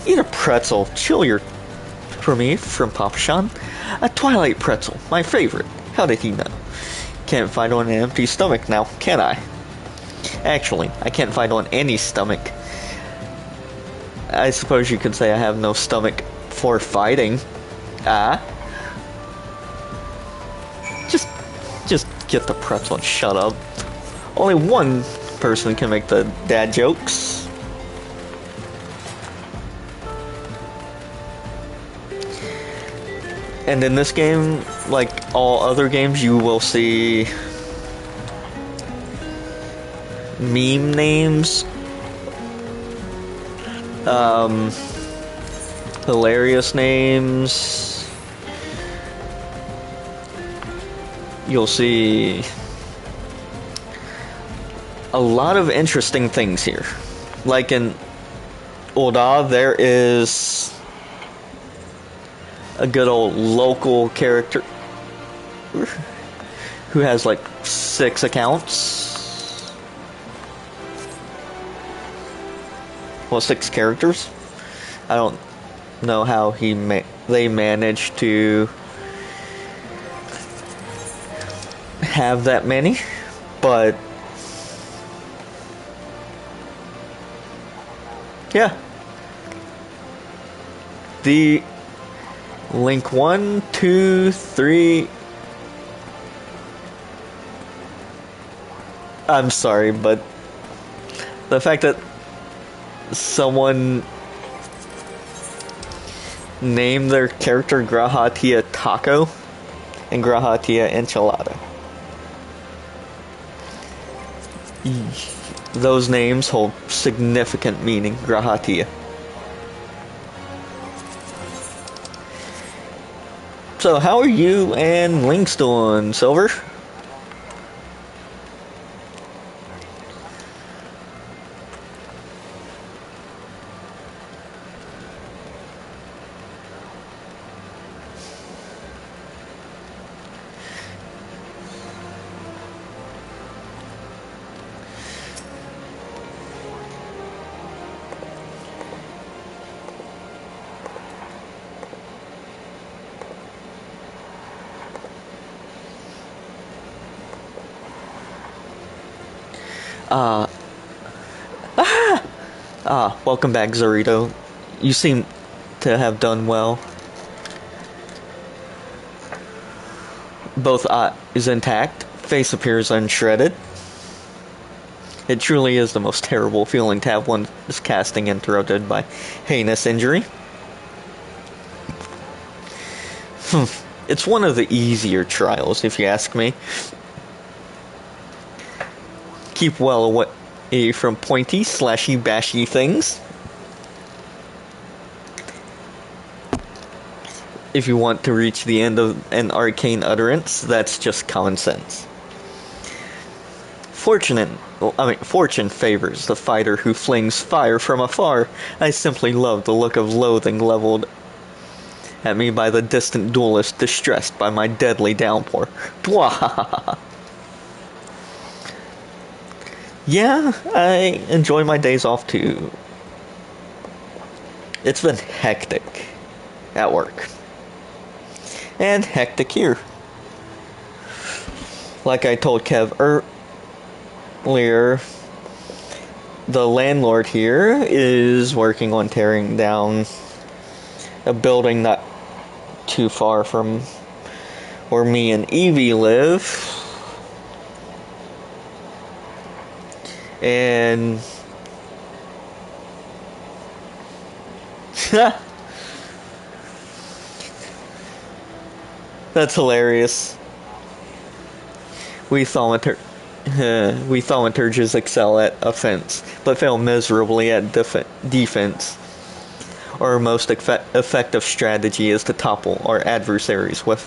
Eat a pretzel, chill your... For me, from Papa Sean. A Twilight pretzel, my favorite. How did he know? Can't find on an empty stomach now, can I? Actually, I can't find on any stomach. I suppose you could say I have no stomach for fighting. Just get the pretzel and shut up. Only one person can make the dad jokes. And in this game, like all other games, you will see meme names, hilarious names. You'll see a lot of interesting things here. Like in Ul'dah, there is a good old local character who has like 6 accounts. Well, 6 characters. I don't know how they managed to have that many, but yeah. The link 1, 2, 3. I'm sorry, but the fact that someone named their character Grahatia Taco and Grahatia Enchilada. Those names hold significant meaning. Grahatia. So, how are you and Link's doing, Silver? Welcome back, Zorito. You seem to have done well. Both eye is intact, face appears unshredded. It truly is the most terrible feeling to have one's casting interrupted by heinous injury. It's one of the easier trials, if you ask me. Keep well away from pointy, slashy, bashy things. If you want to reach the end of an arcane utterance, that's just common sense. Fortune favors the fighter who flings fire from afar. I simply love the look of loathing leveled at me by the distant duelist distressed by my deadly downpour. Bwah! Yeah, I enjoy my days off too. It's been hectic at work. And hectic here. Like I told Kev earlier, the landlord here is working on tearing down a building not too far from where me and Evie live. And that's hilarious. We thaumaturges excel at offense, but fail miserably at defense. Our most effective strategy is to topple our adversaries with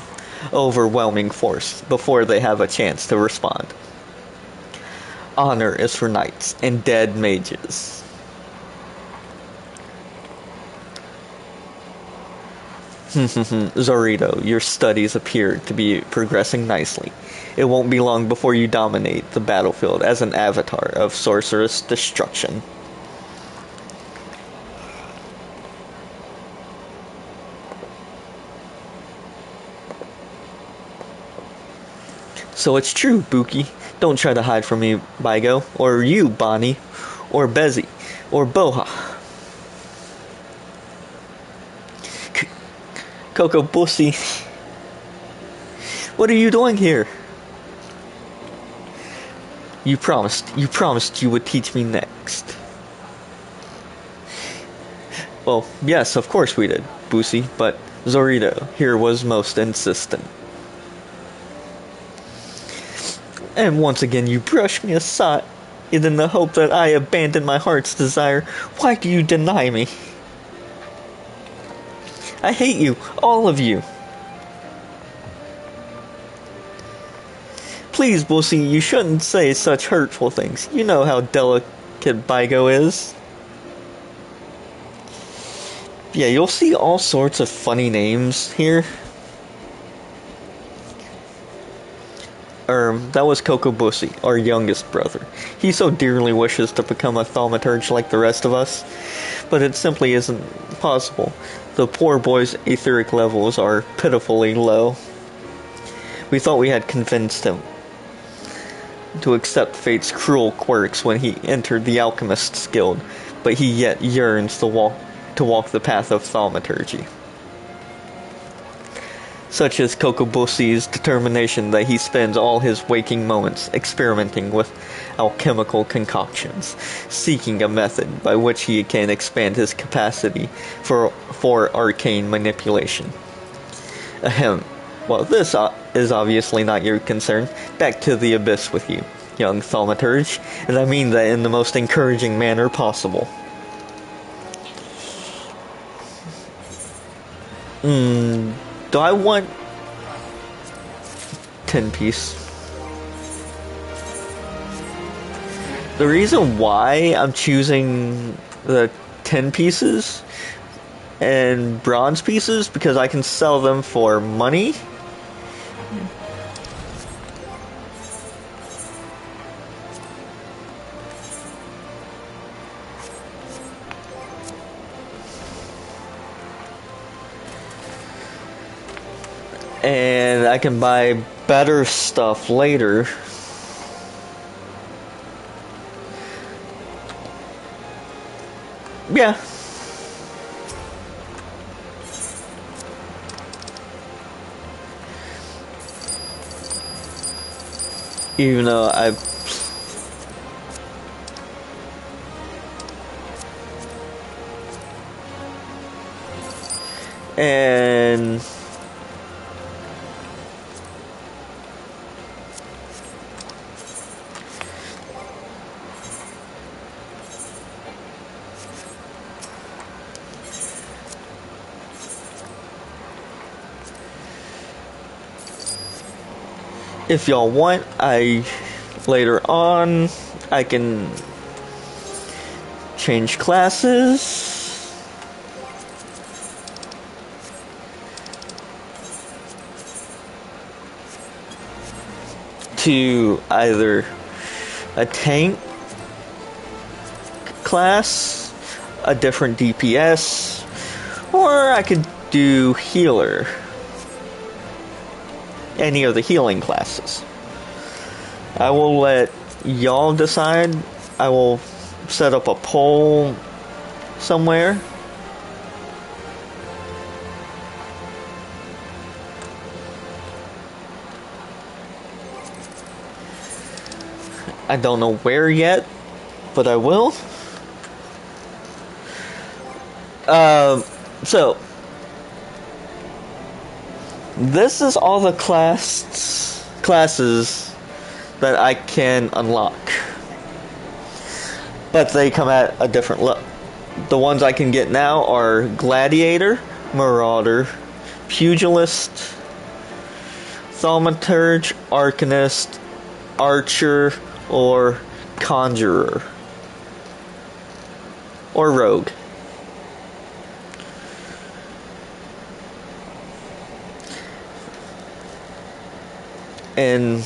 overwhelming force before they have a chance to respond. Honor is for knights and dead mages. Zorito, your studies appear to be progressing nicely. It won't be long before you dominate the battlefield as an avatar of sorcerous destruction. So it's true, Buki. Don't try to hide from me, Baigo, or you, Bonnie, or Bezzy, or Boha. Coco Bussy, what are you doing here? You promised you would teach me next. Well, yes, of course we did, Bussy, but Zorito here was most insistent. And once again you brush me aside in the hope that I abandon my heart's desire. Why do you deny me? I hate you, all of you. Please, Bussy, you shouldn't say such hurtful things. You know how delicate Baigo is. Yeah, you'll see all sorts of funny names here. That was Coco Bussy, our youngest brother. He so dearly wishes to become a thaumaturge like the rest of us, but it simply isn't possible. The poor boy's etheric levels are pitifully low. We thought we had convinced him to accept fate's cruel quirks when he entered the Alchemist's Guild, but he yet yearns to walk the path of thaumaturgy. Such is Coco Bussy's determination that he spends all his waking moments experimenting with alchemical concoctions, seeking a method by which he can expand his capacity for arcane manipulation. Ahem. Well, this is obviously not your concern. Back to the abyss with you, young thaumaturge, and I mean that in the most encouraging manner possible. Do I want 10 piece? The reason why I'm choosing the 10 pieces and bronze pieces because I can sell them for money. And I can buy better stuff later. Yeah. Even though I and if y'all want, later on I can change classes to either a tank class, a different DPS, or I could do healer. Any of the healing classes. I will let y'all decide. I will set up a poll somewhere. I don't know where yet, but I will. So this is all the classes that I can unlock, but they come at a different level. The ones I can get now are Gladiator, Marauder, Pugilist, Thaumaturge, Arcanist, Archer, or Conjurer, or Rogue. And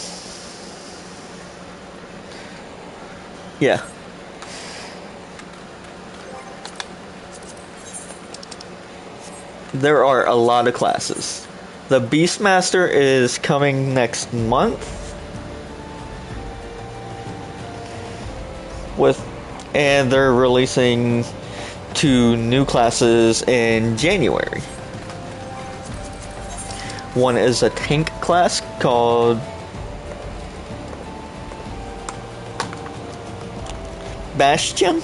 yeah. There are a lot of classes. The Beastmaster is coming next month. And they're releasing 2 new classes in January. One is a tank class called Bastion,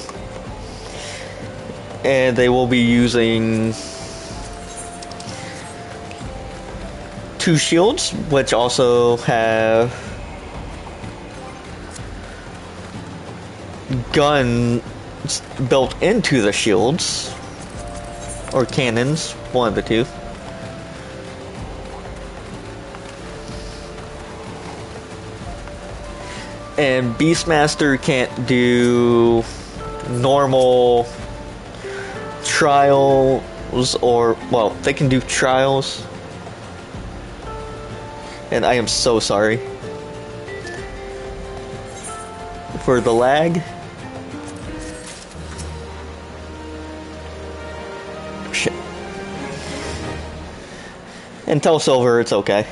and they will be using 2 shields, which also have guns built into the shields, or cannons, one of the two. And Beastmaster can't do normal trials, or, well, they can do trials. And I am so sorry for the lag. Shit. Until silver, it's okay.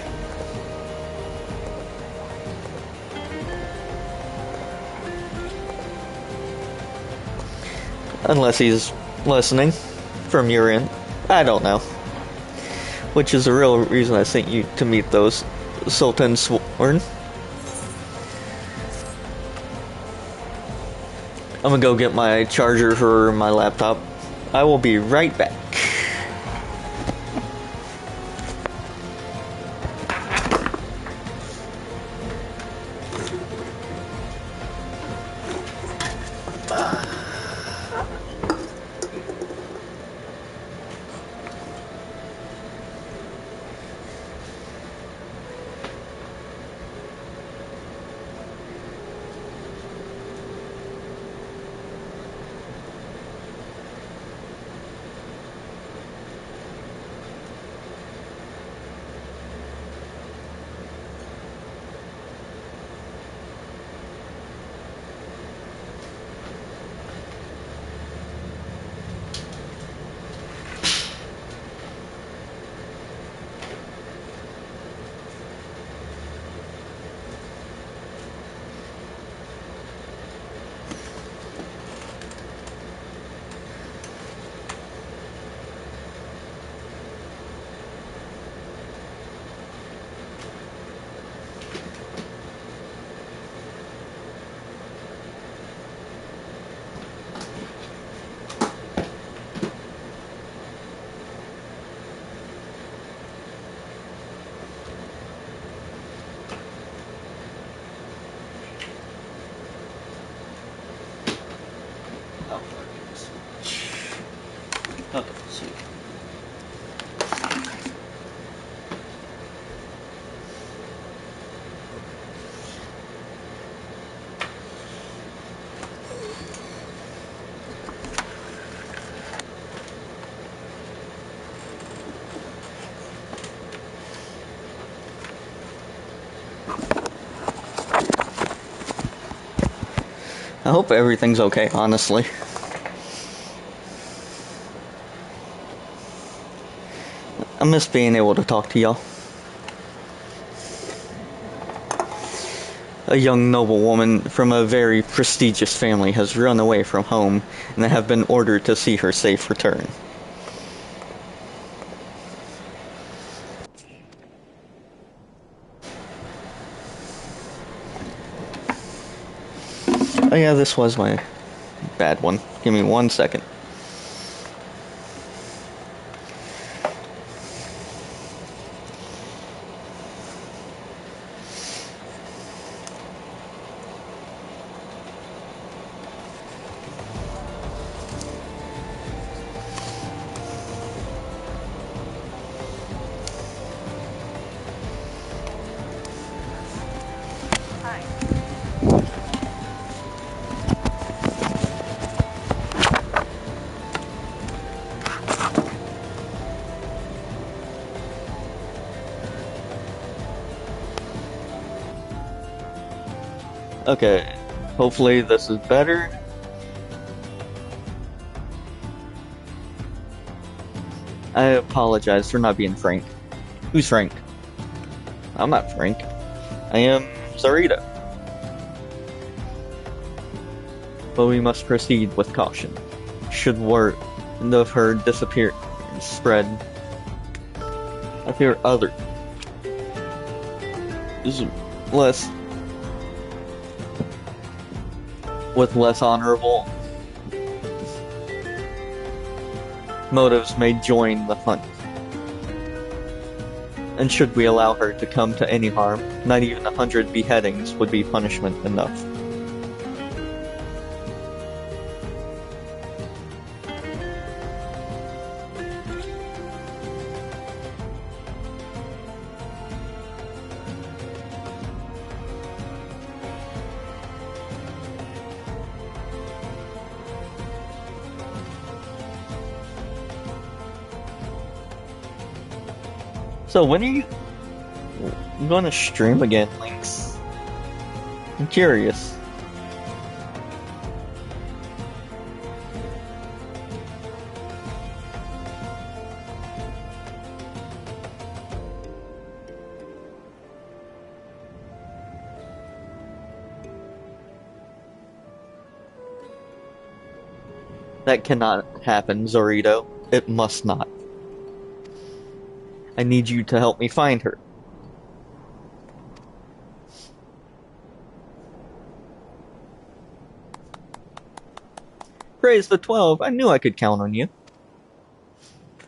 Unless he's listening from your end. I don't know. Which is the real reason I sent you to meet those Sultan Sworn. I'm gonna go get my charger for my laptop. I will be right back. I hope everything's okay, honestly. I miss being able to talk to y'all. A young noblewoman from a very prestigious family has run away from home, and I have been ordered to see her safe return. Oh yeah, this was my bad one. Give me 1 second. Okay, hopefully this is better. I apologize for not being Frank. Who's Frank? I'm not Frank. I am Zarita. But we must proceed with caution. Should word of her disappearance spread, I fear other is less with less honorable motives may join the hunt. And should we allow her to come to any harm, not even 100 beheadings would be punishment enough. So when are you going to stream again, Lynx? I'm curious. That cannot happen, Zorito. It must not. I need you to help me find her. Praise the 12, I knew I could count on you.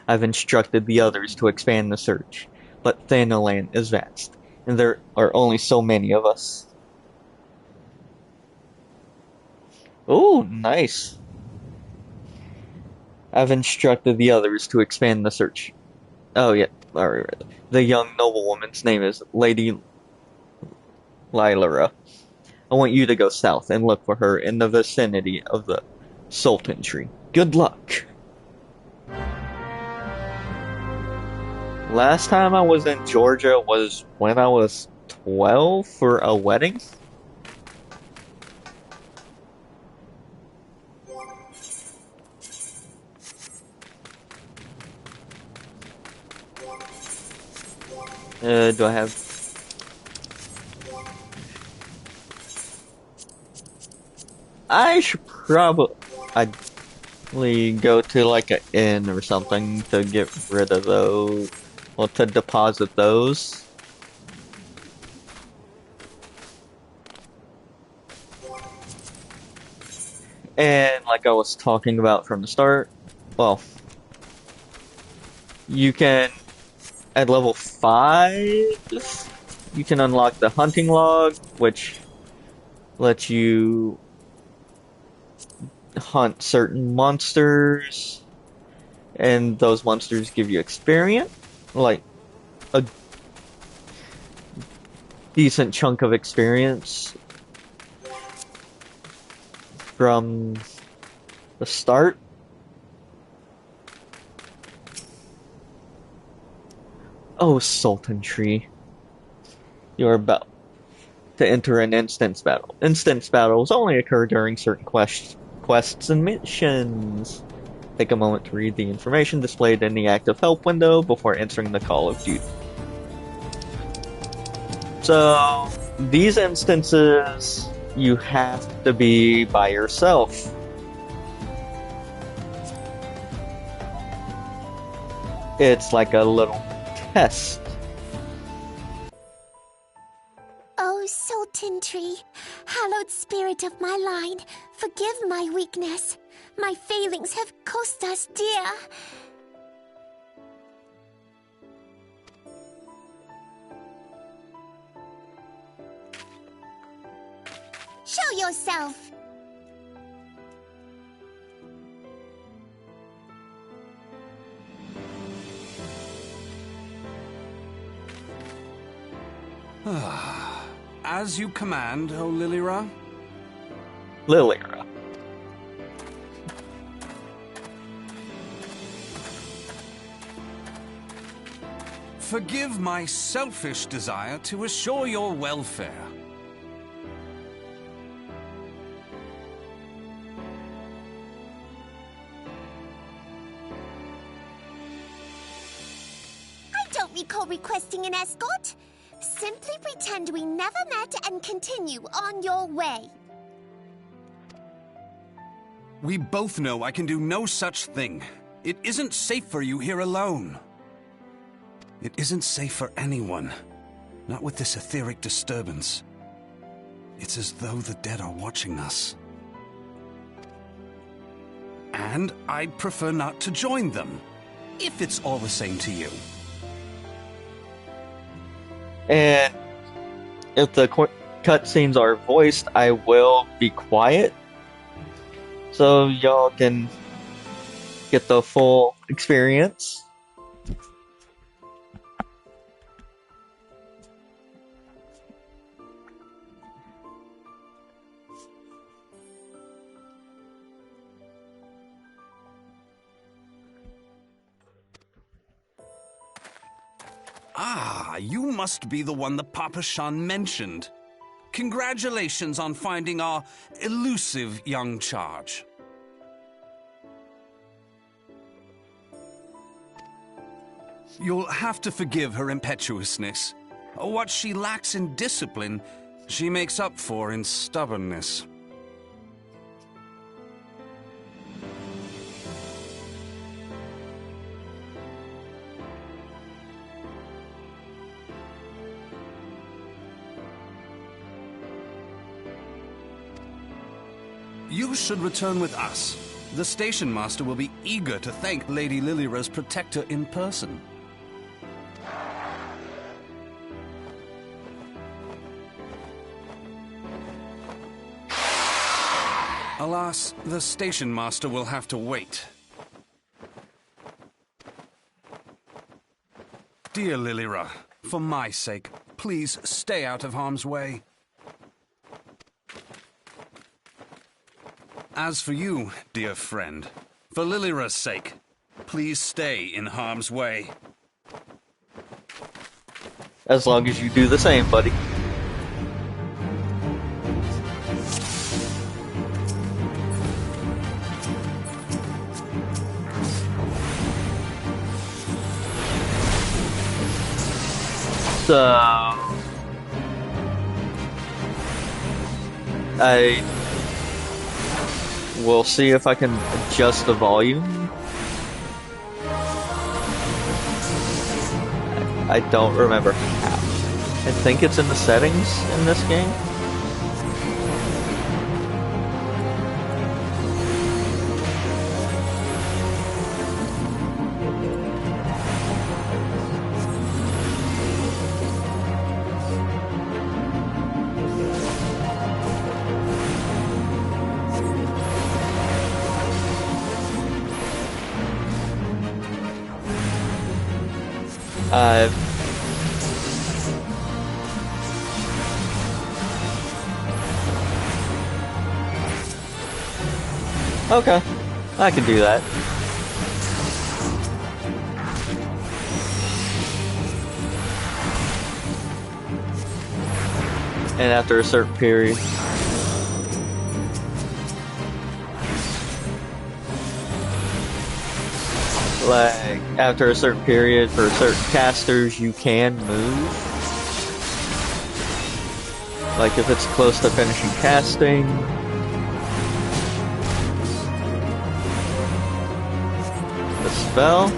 I've instructed the others to expand the search, but Thanalan is vast, and there are only so many of us. Oh, nice. I've instructed the others to expand the search. Oh, yeah. Alright. The young noblewoman's name is Lady Lylara. I want you to go south and look for her in the vicinity of the Sultan Tree. Good luck! Last time I was in Georgia was when I was 12 for a wedding. Do I have... I should probably go to like an inn or something to get rid of those, well, to deposit those. And like I was talking about from the start, well, you can, at level 5, you can unlock the hunting log, which lets you hunt certain monsters, and those monsters give you experience, like a decent chunk of experience from the start. Oh, Sultan Tree. You're about to enter an instance battle. Instance battles only occur during certain quests and missions. Take a moment to read the information displayed in the active help window before entering the Call of Duty. So, these instances, you have to be by yourself. It's like a little test. Oh, Sultan Tree, hallowed spirit of my line, forgive my weakness. My failings have cost us dear. Show yourself! As you command, O Lilira. Lilira. Forgive my selfish desire to assure your welfare. I don't recall requesting an escort. Simply pretend we never met and continue on your way. We both know I can do no such thing. It isn't safe for you here alone. It isn't safe for anyone. Not with this etheric disturbance. It's as though the dead are watching us. And I'd prefer not to join them, if it's all the same to you. And if the cutscenes are voiced, I will be quiet, so y'all can get the full experience. Ah, you must be the one the Papa Shan mentioned. Congratulations on finding our elusive young charge. You'll have to forgive her impetuousness. What she lacks in discipline, she makes up for in stubbornness. You should return with us. The station master will be eager to thank Lady Lilira's protector in person. Alas, the station master will have to wait. Dear Lilira, for my sake, please stay out of harm's way. As for you, dear friend, for Lilira's sake, please stay in harm's way. As long as you do the same, buddy. So, I will see if I can adjust the volume. I don't remember how. I think it's in the settings in this game. Okay, I can do that. And after a certain period. Like, after a certain period, for certain casters, you can move. Like, if it's close to finishing casting. The spell.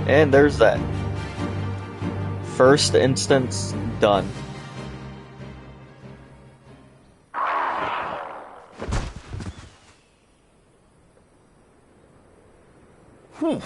And there's that. First instance done. Whew.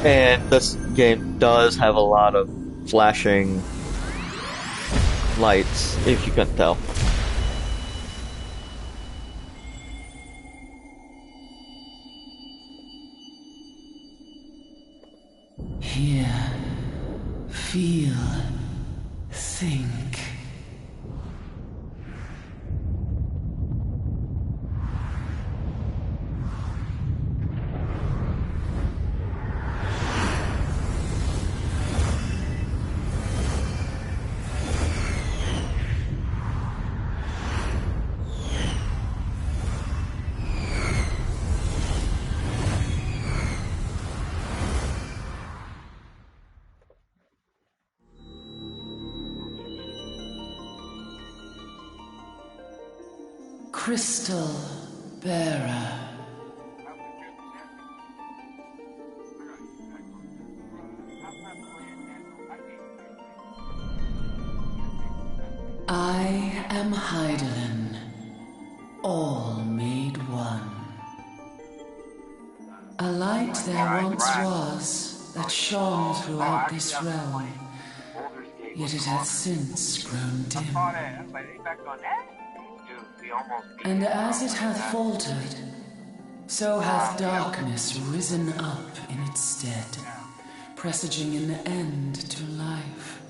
And this game does have a lot of flashing lights, if you couldn't tell. Hear, feel, think. Crystal Bearer. I am Hydaelyn, all made one. A light there once was that shone throughout this realm, yet it hath since grown dim. And as it hath faltered, so hath darkness risen up in its stead, presaging an end to life.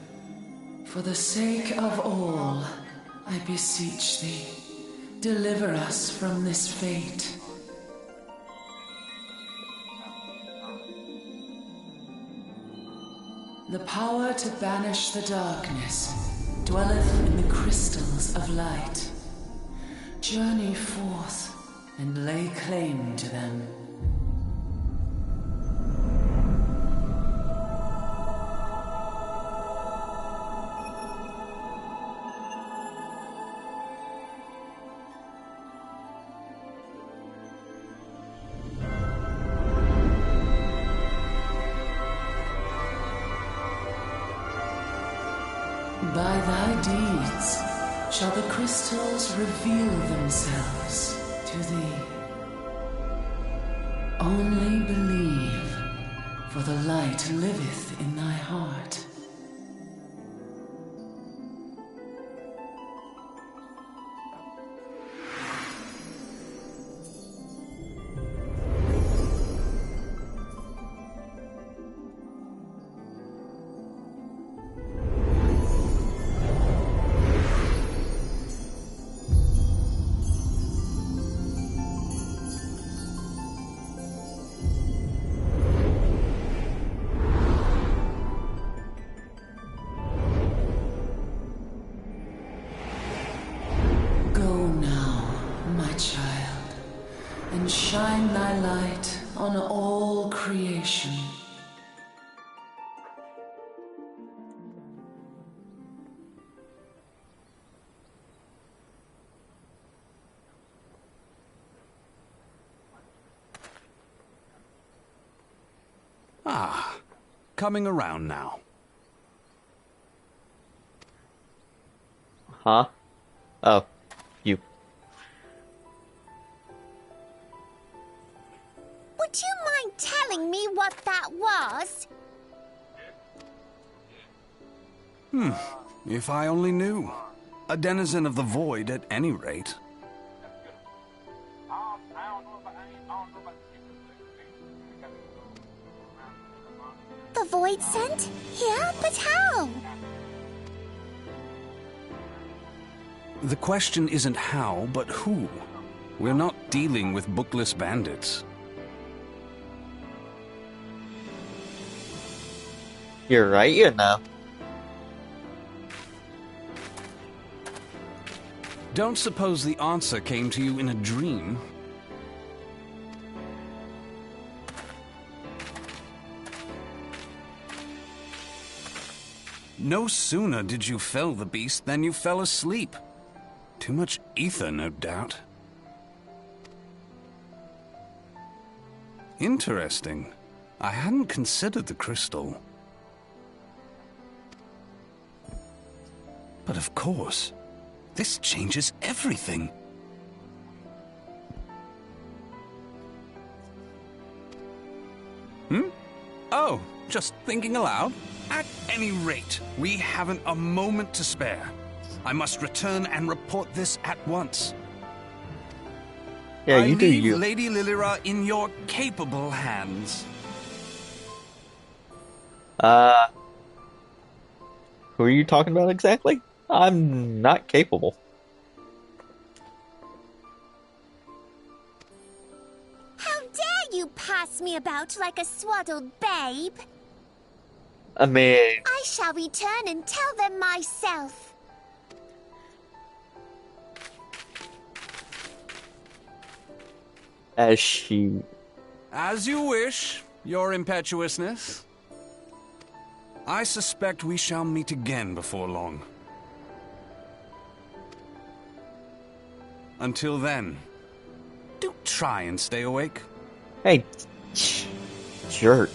For the sake of all, I beseech thee, deliver us from this fate. The power to banish the darkness dwelleth in the crystals of light. Journey forth and lay claim to them. By thy deeds shall the crystals reveal themselves to thee. Only believe, for the light liveth in thy heart. creation. Ah, coming around now. Huh? Oh, you. Would you mind telling me what that was? If I only knew. A denizen of the void at any rate. The void sent? Here? But how? The question isn't how, but who. We're not dealing with bookless bandits. You're right, you know. Don't suppose the answer came to you in a dream? No sooner did you fell the beast than you fell asleep. Too much ether, no doubt. Interesting. I hadn't considered the crystal. But of course, this changes everything. Oh, just thinking aloud. At any rate, we haven't a moment to spare. I must return and report this at once. Yeah, you do I leave you. Lady Lilira in your capable hands. Who are you talking about exactly? I'm not capable. How dare you pass me about like a swaddled babe? I mean, I shall return and tell them myself. as she... As you wish, your impetuousness. I suspect we shall meet again before long. Until then, do try and stay awake. Hey, jerk.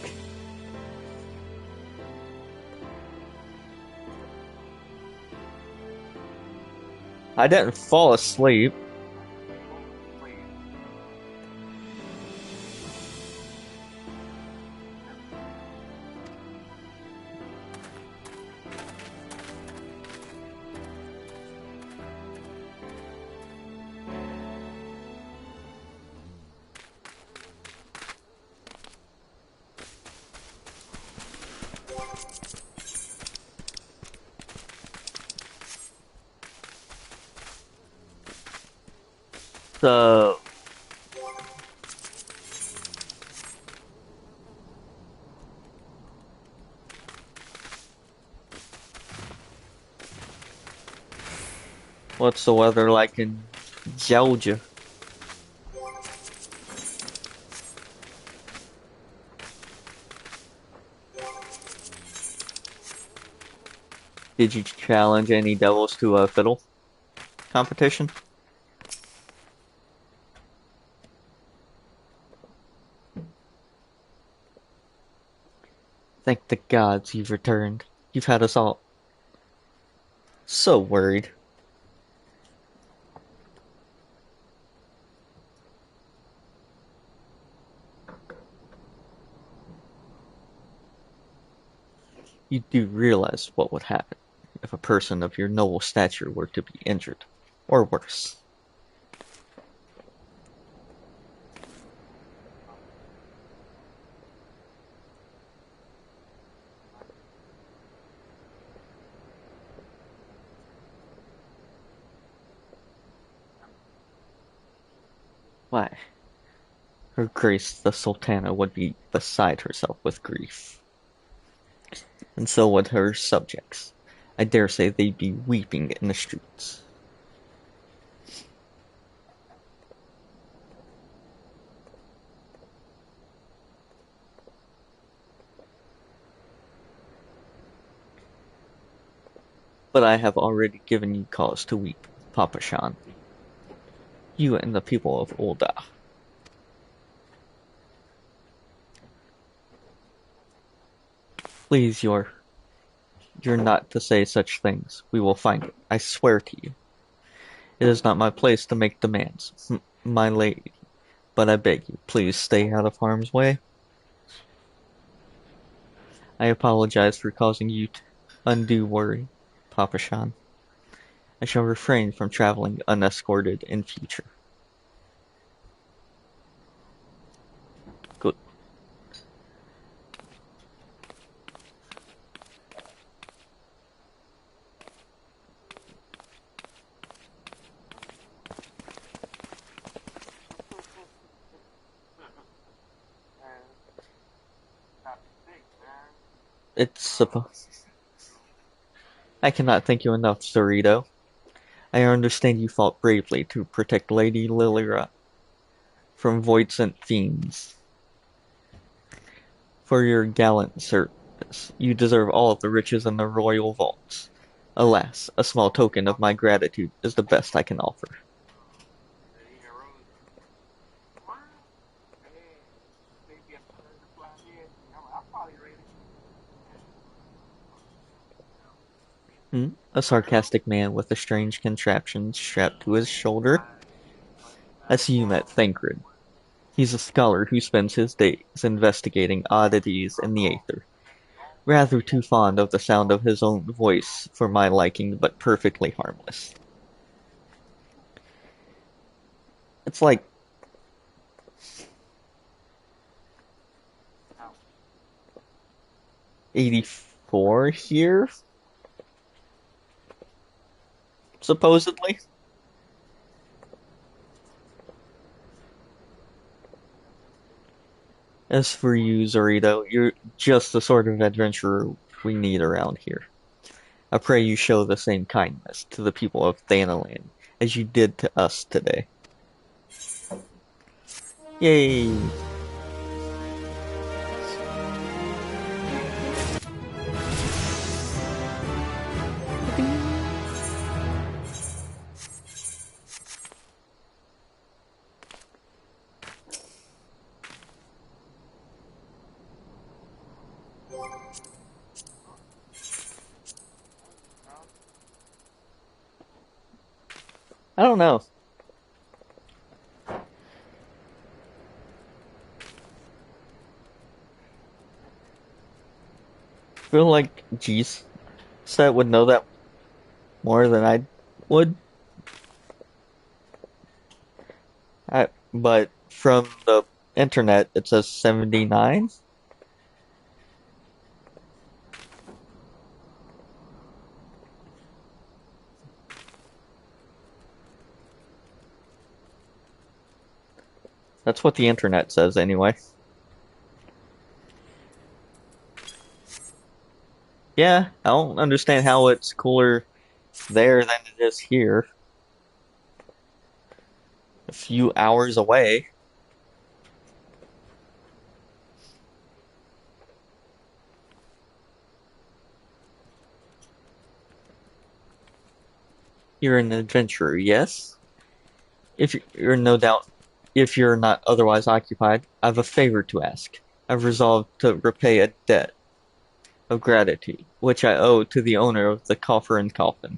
I didn't fall asleep. So... what's the weather like in Georgia? Did you challenge any devils to a fiddle competition? Thank the gods you've returned. You've had us all so worried. You do realize what would happen if a person of your noble stature were to be injured, or worse. Why, Her Grace the Sultana would be beside herself with grief. And so would her subjects. I dare say they'd be weeping in the streets. but I have already given you cause to weep, Papa Shan. You and the people of Ul'dah. Please, you're not to say such things. We will find it. I swear to you. It is not my place to make demands, my lady. But I beg you, please stay out of harm's way. I apologize for causing you undue worry, Papa Shan. I shall refrain from traveling unescorted in future. Good. It's supposed. I cannot thank you enough, Cerrito. I understand you fought bravely to protect Lady Lilira from Voidsent fiends. For your gallant service, you deserve all of the riches in the royal vaults. Alas, a small token of my gratitude is the best I can offer. A sarcastic man with a strange contraption strapped to his shoulder. I see you met Thancred. He's a scholar who spends his days investigating oddities in the aether. Rather too fond of the sound of his own voice for my liking, but perfectly harmless. It's like... '84 here? Supposedly? As for you, Zorito, you're just the sort of adventurer we need around here. I pray you show the same kindness to the people of Thanalan as you did to us today. Yay! I don't know. I feel like G-Set would know that more than I would. But from the internet, it says 79. That's what the internet says anyway. Yeah, I don't understand how it's cooler there than it is here. A few hours away. You're an adventurer, yes? If you're no doubt, if you're not otherwise occupied, I've a favor to ask. I've resolved to repay a debt of gratitude, which I owe to the owner of the Coffer and Coffin.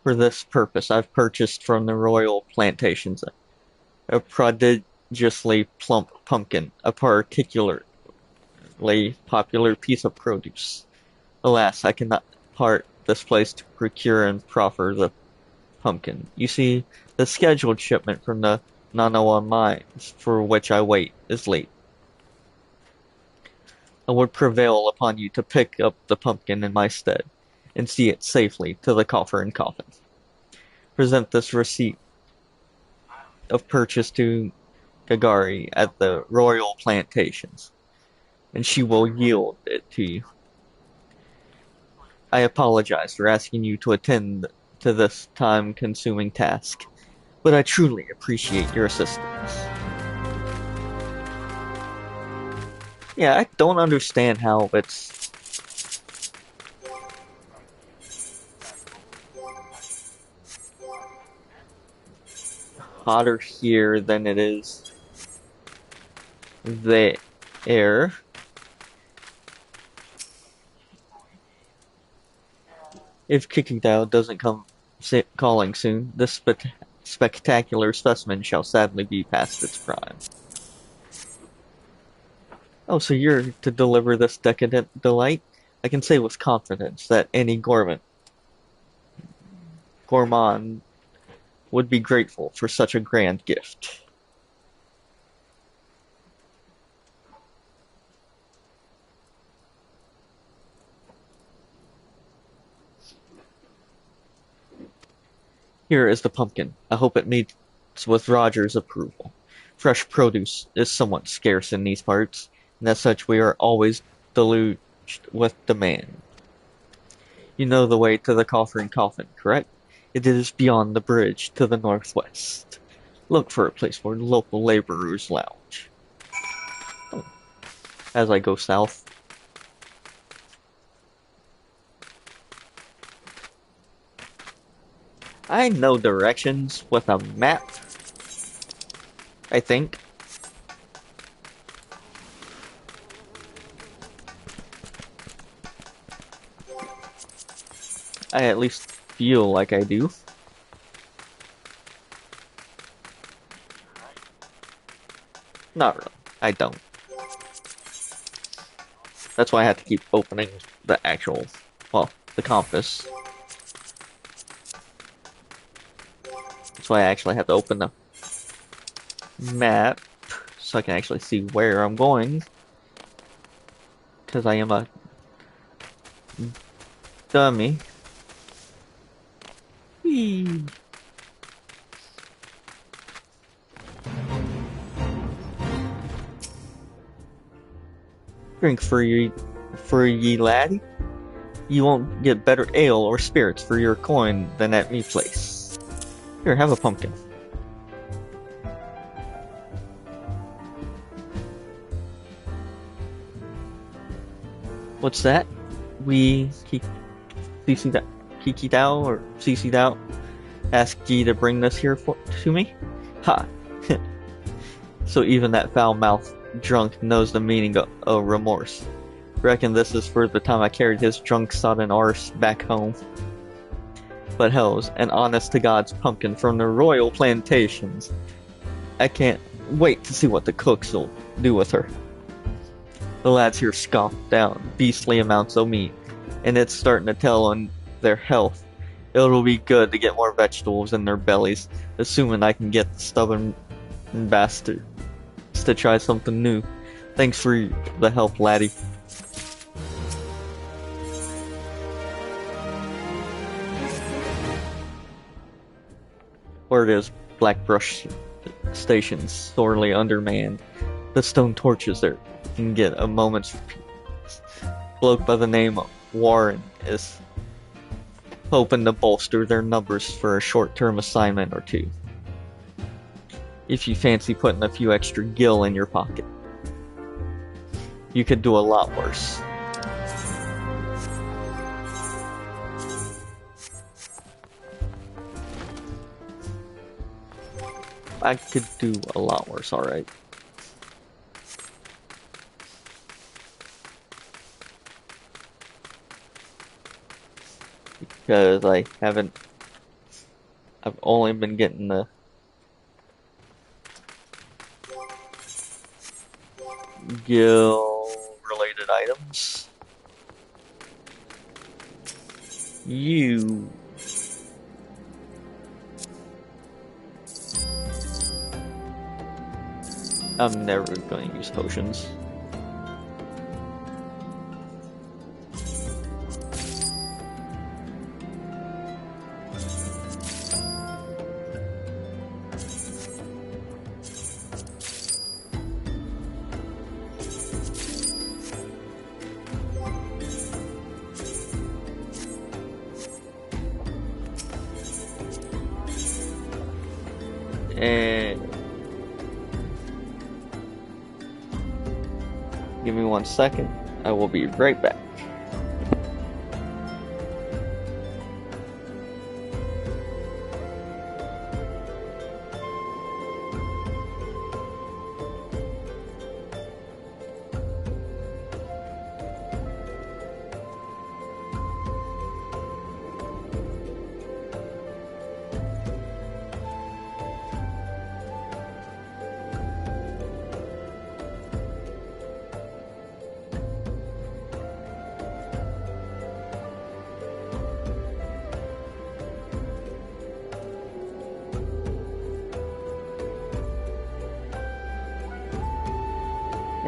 For this purpose, I've purchased from the royal plantations a prodigiously plump pumpkin, a particularly popular piece of produce. Alas, I cannot part this place to procure and proffer the pumpkin. You see, the scheduled shipment from the Nanawa mines, for which I wait, is late. I would prevail upon you to pick up the pumpkin in my stead, and see it safely to the Coffer and Coffin. Present this receipt of purchase to Gagari at the royal plantations, and she will yield it to you. I apologize for asking you to attend to this time-consuming task, but I truly appreciate your assistance. Yeah, I don't understand how it's... hotter here than it is there. If Kikidao doesn't come calling soon, this spectacular specimen shall sadly be past its prime. Oh, so you're to deliver this decadent delight? I can say with confidence that any gourmand would be grateful for such a grand gift. Here is the pumpkin. I hope it meets with Roger's approval. Fresh produce is somewhat scarce in these parts, and as such we are always deluged with demand. You know the way to the Coffin Coffin, correct? It is beyond the bridge to the northwest. Look for a place for local laborers lounge. Oh. As I go south. I know directions with a map, I think. I at least feel like I do. Not really. I don't. That's why I have to keep opening the actual, well, the compass. That's why I actually have to open the map so I can actually see where I'm going. Because I am a dummy. Whee. Drink for ye laddie. You won't get better ale or spirits for your coin than at me place. Here, have a pumpkin. What's that? Kikidao or Cicidao asked ye to bring this here to me? Ha! So even that foul-mouthed drunk knows the meaning of remorse. Reckon this is for the time I carried his drunk sodden arse back home. But hells, an honest-to-God's pumpkin from the royal plantations. I can't wait to see what the cooks will do with her. The lads here scoffed down beastly amounts of meat, and it's starting to tell on their health. It'll be good to get more vegetables in their bellies, assuming I can get the stubborn bastards to try something new. Thanks for the help, laddie. Word is Blackbrush Station sorely undermanned. The stone torches there can get a moment's peace. Bloke by the name of Warren is hoping to bolster their numbers for a short-term assignment or two. If you fancy putting a few extra gil in your pocket. You could do a lot worse. I could do a lot worse, alright. Because I've only been getting the gil-related items. I'm never going to use potions. And give me 1 second. I will be right back.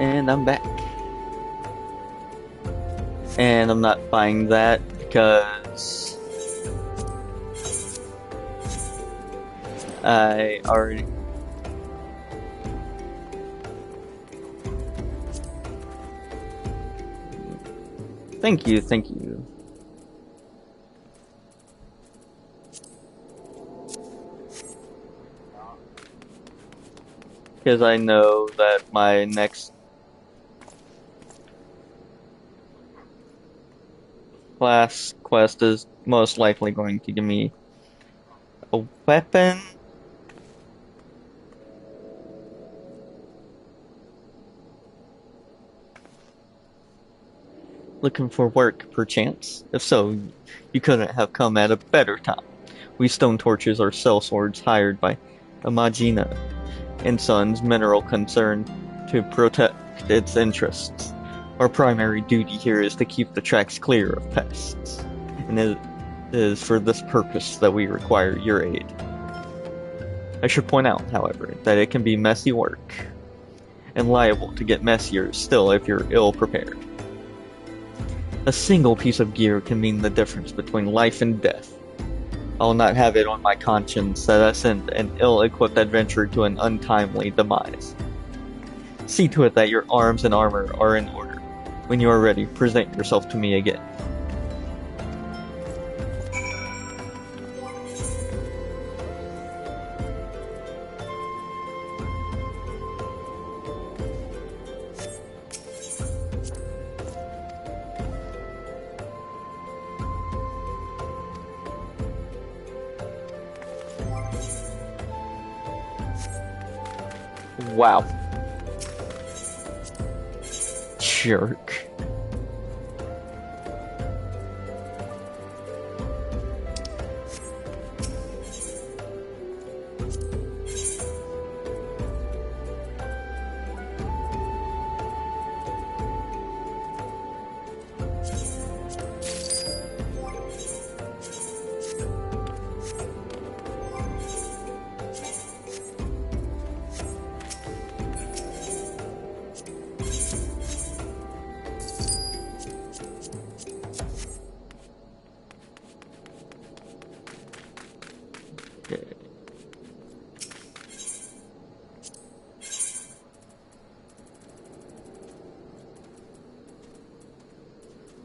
And I'm back. And I'm not buying that because I already... Thank you, thank you. Because I know that my next class quest is most likely going to give me a weapon. Looking for work, perchance? If so, you couldn't have come at a better time. We stone torches are sellswords hired by Imagina and Sons Mineral Concern to protect its interests. Our primary duty here is to keep the tracks clear of pests, and it is for this purpose that we require your aid. I should point out, however, that it can be messy work, and liable to get messier still if you're ill-prepared. A single piece of gear can mean the difference between life and death. I'll not have it on my conscience that I sent an ill-equipped adventurer to an untimely demise. See to it that your arms and armor are in order. When you are ready, present yourself to me again. Wow. Jerk.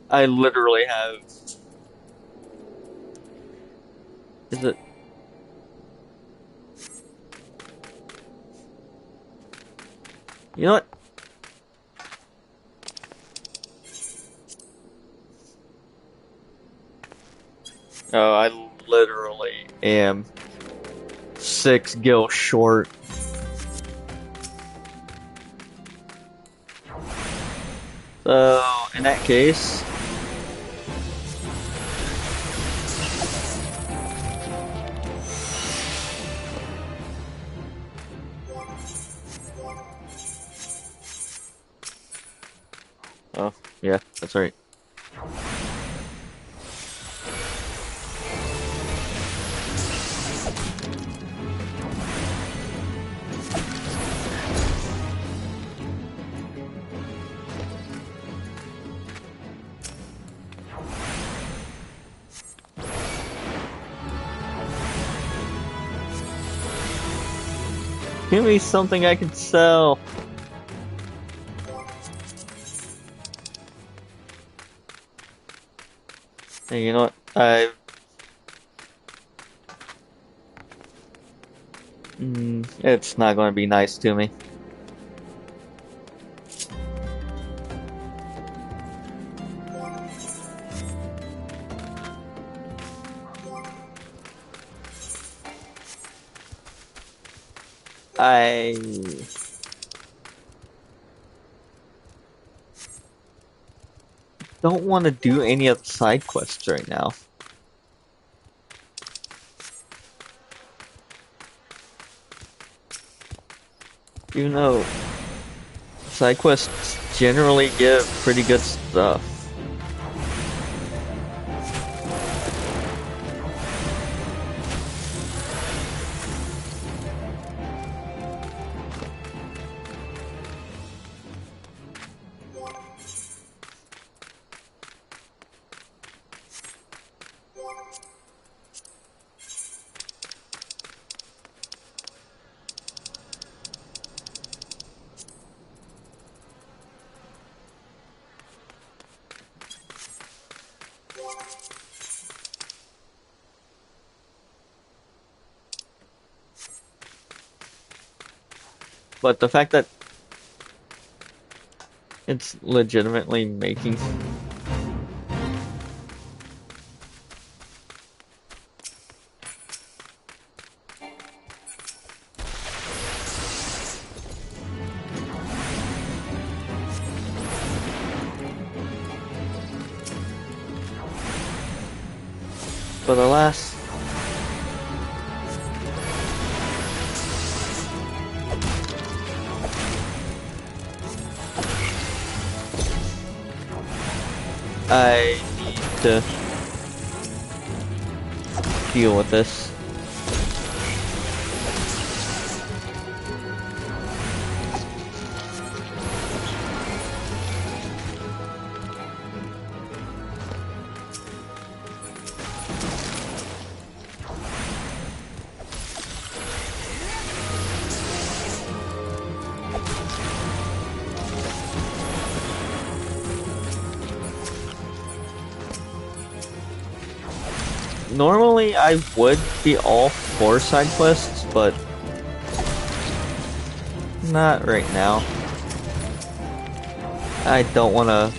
I literally have... Is it... You know what? Oh, I literally am 6 gil short. So, in that case... Oh, yeah, that's right. Give me something I can sell. Hey, you know what? It's not going to be nice to me. I don't want to do any of the side quests right now. You know, side quests generally give pretty good stuff. But the fact that it's legitimately making but alas, I need to deal with this. Normally, I would be all for side quests, but not right now. I don't want to.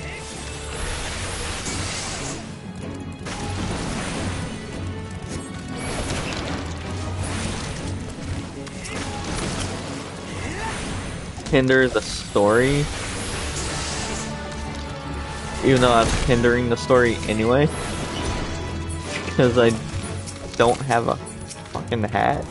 Hinder the story, even though I'm hindering the story anyway. Because I don't have a fucking hat.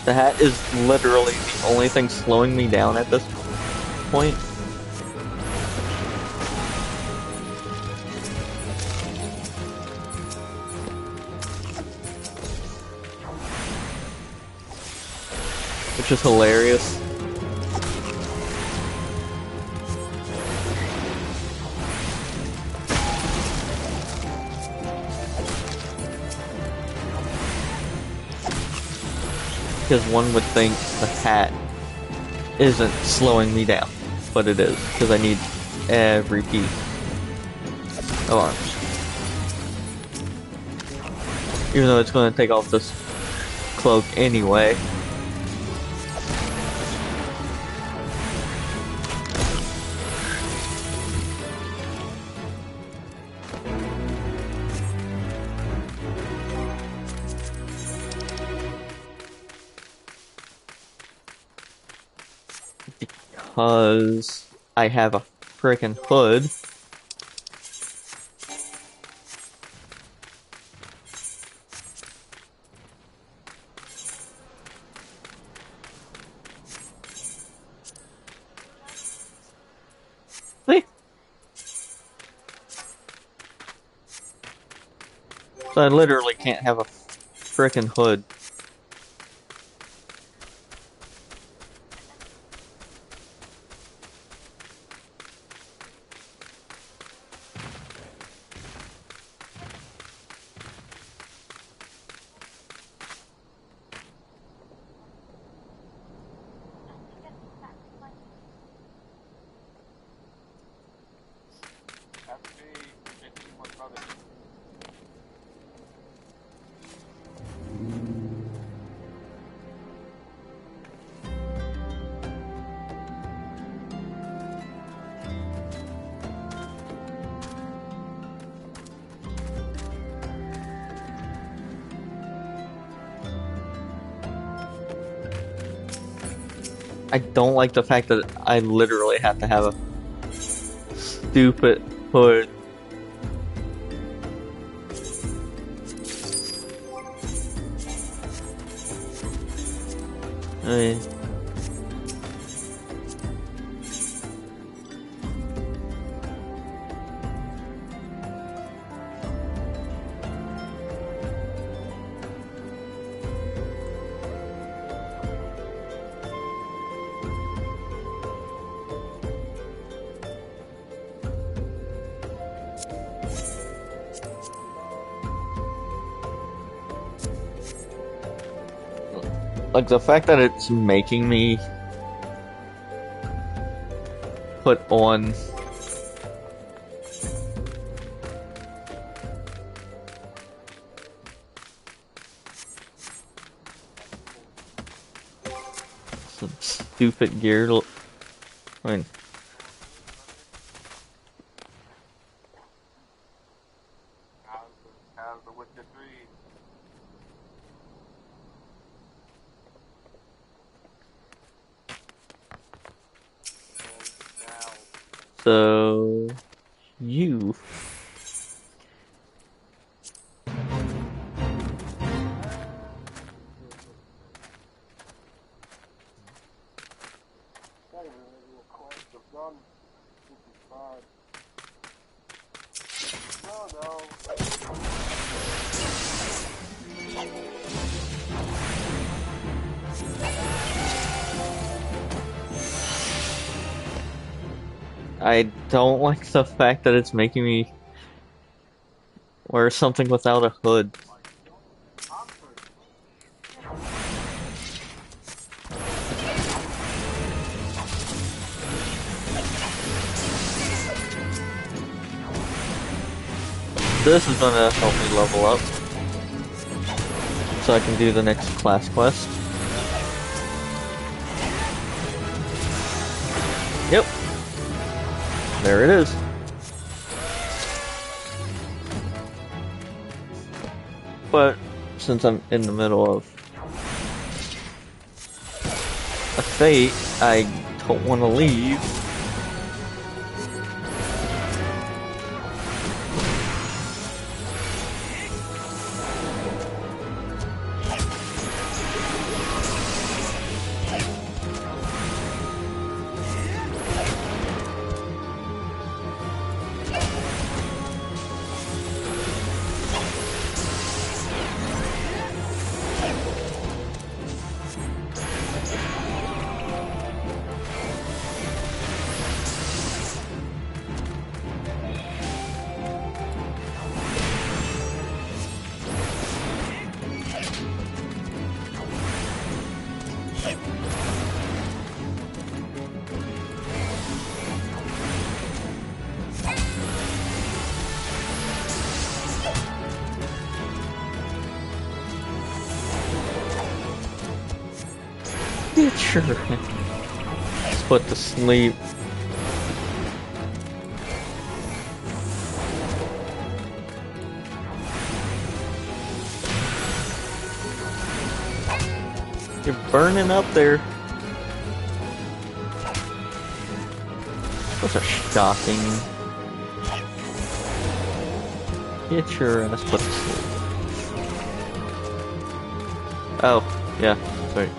The hat is literally the only thing slowing me down at this point. Which is hilarious. Because one would think the hat isn't slowing me down, but it is, because I need every piece of arms. Even though it's going to take off this cloak anyway. Because I have a frickin' hood. See? So I literally can't have a frickin' hood. I don't like the fact that I literally have to have a stupid hood. I mean, Like, the fact that it's making me put on some stupid gear. I mean, How's the Witcher 3? Now, so you. the gun. This is fine. No. I don't like the fact that it's making me wear something without a hood. This is gonna help me level up, so I can do the next class quest. Yep. There it is. But since I'm in the middle of a fate, I don't want to leave. Sure. Let's put to sleep. You're burning up there. Those are shocking. Get your ass put to sleep. Oh, yeah, sorry.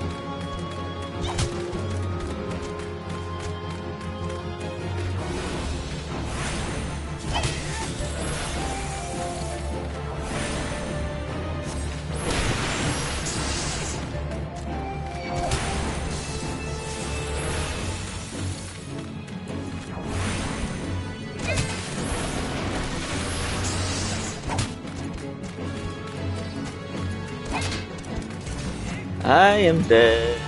I am dead.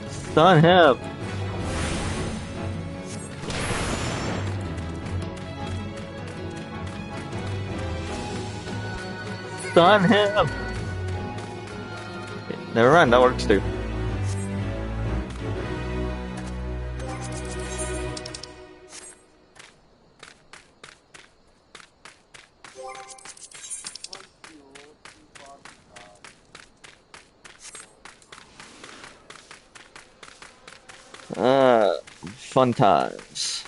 Stun him. Stun him. Never mind, that works too. Fun times.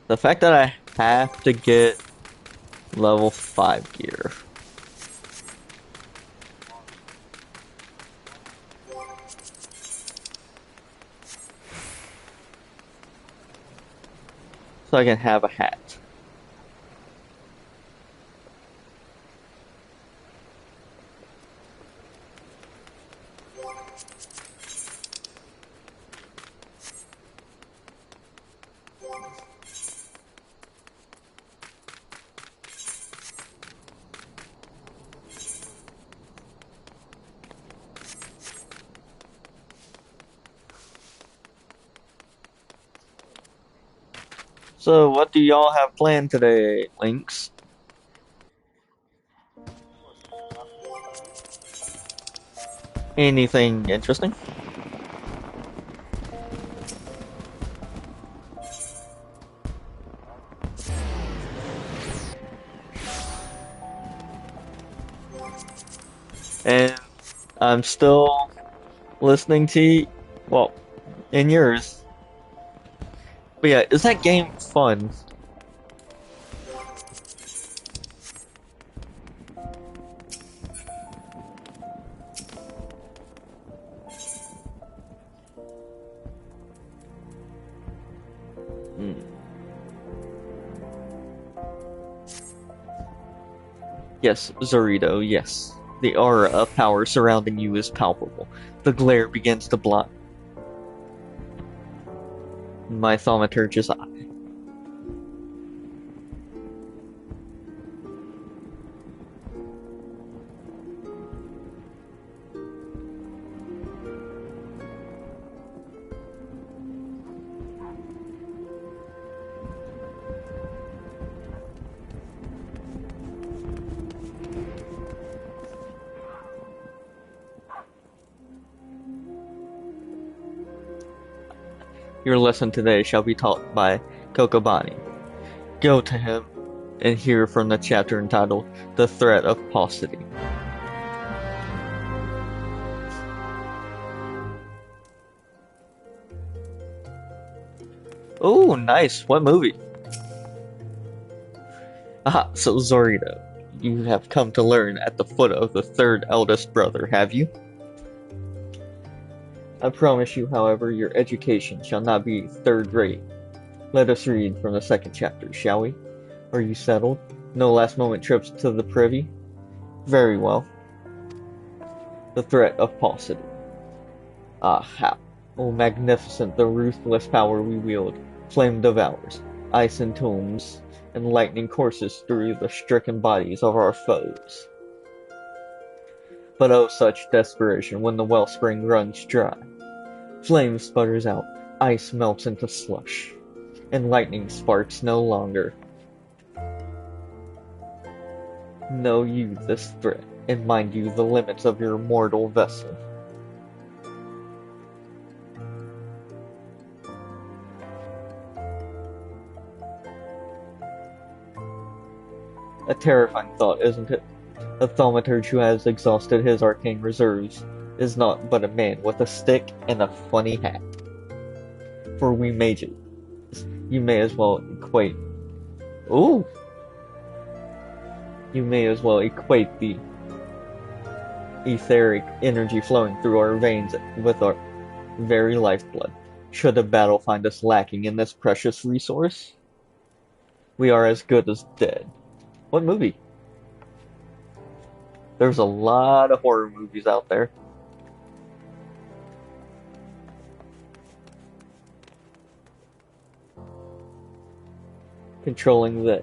The fact that I have to get level 5 gear. So I can have a hat. So, what do y'all have planned today, Lynx? Anything interesting? And I'm still listening to, well, in yours. But yeah, is that game fun? Hmm. Yes, Zorito, yes. The aura of power surrounding you is palpable. The glare begins to blind my thaumaturge's eye. Your lesson today shall be taught by Kokobani. Go to him and hear from the chapter entitled The Threat of Paucity. Oh, nice. What movie? Aha, so Zorito, you have come to learn at the foot of the third eldest brother, have you? I promise you, however, your education shall not be third-rate. Let us read from the second chapter, shall we? Are you settled? No last-moment trips to the privy? Very well. The threat of paucity. Ah, how magnificent the ruthless power we wield. Flame devours, ice entombs, and lightning courses through the stricken bodies of our foes. But oh, such desperation when the wellspring runs dry. Flame sputters out, ice melts into slush, and lightning sparks no longer. Know you this threat, and mind you the limits of your mortal vessel. A terrifying thought, isn't it? A thaumaturge who has exhausted his arcane reserves is not but a man with a stick and a funny hat. For we mages, you may as well equate... Ooh! You may as well equate the etheric energy flowing through our veins with our very lifeblood. Should the battle find us lacking in this precious resource, we are as good as dead. What movie? There's a lot of horror movies out there. Controlling the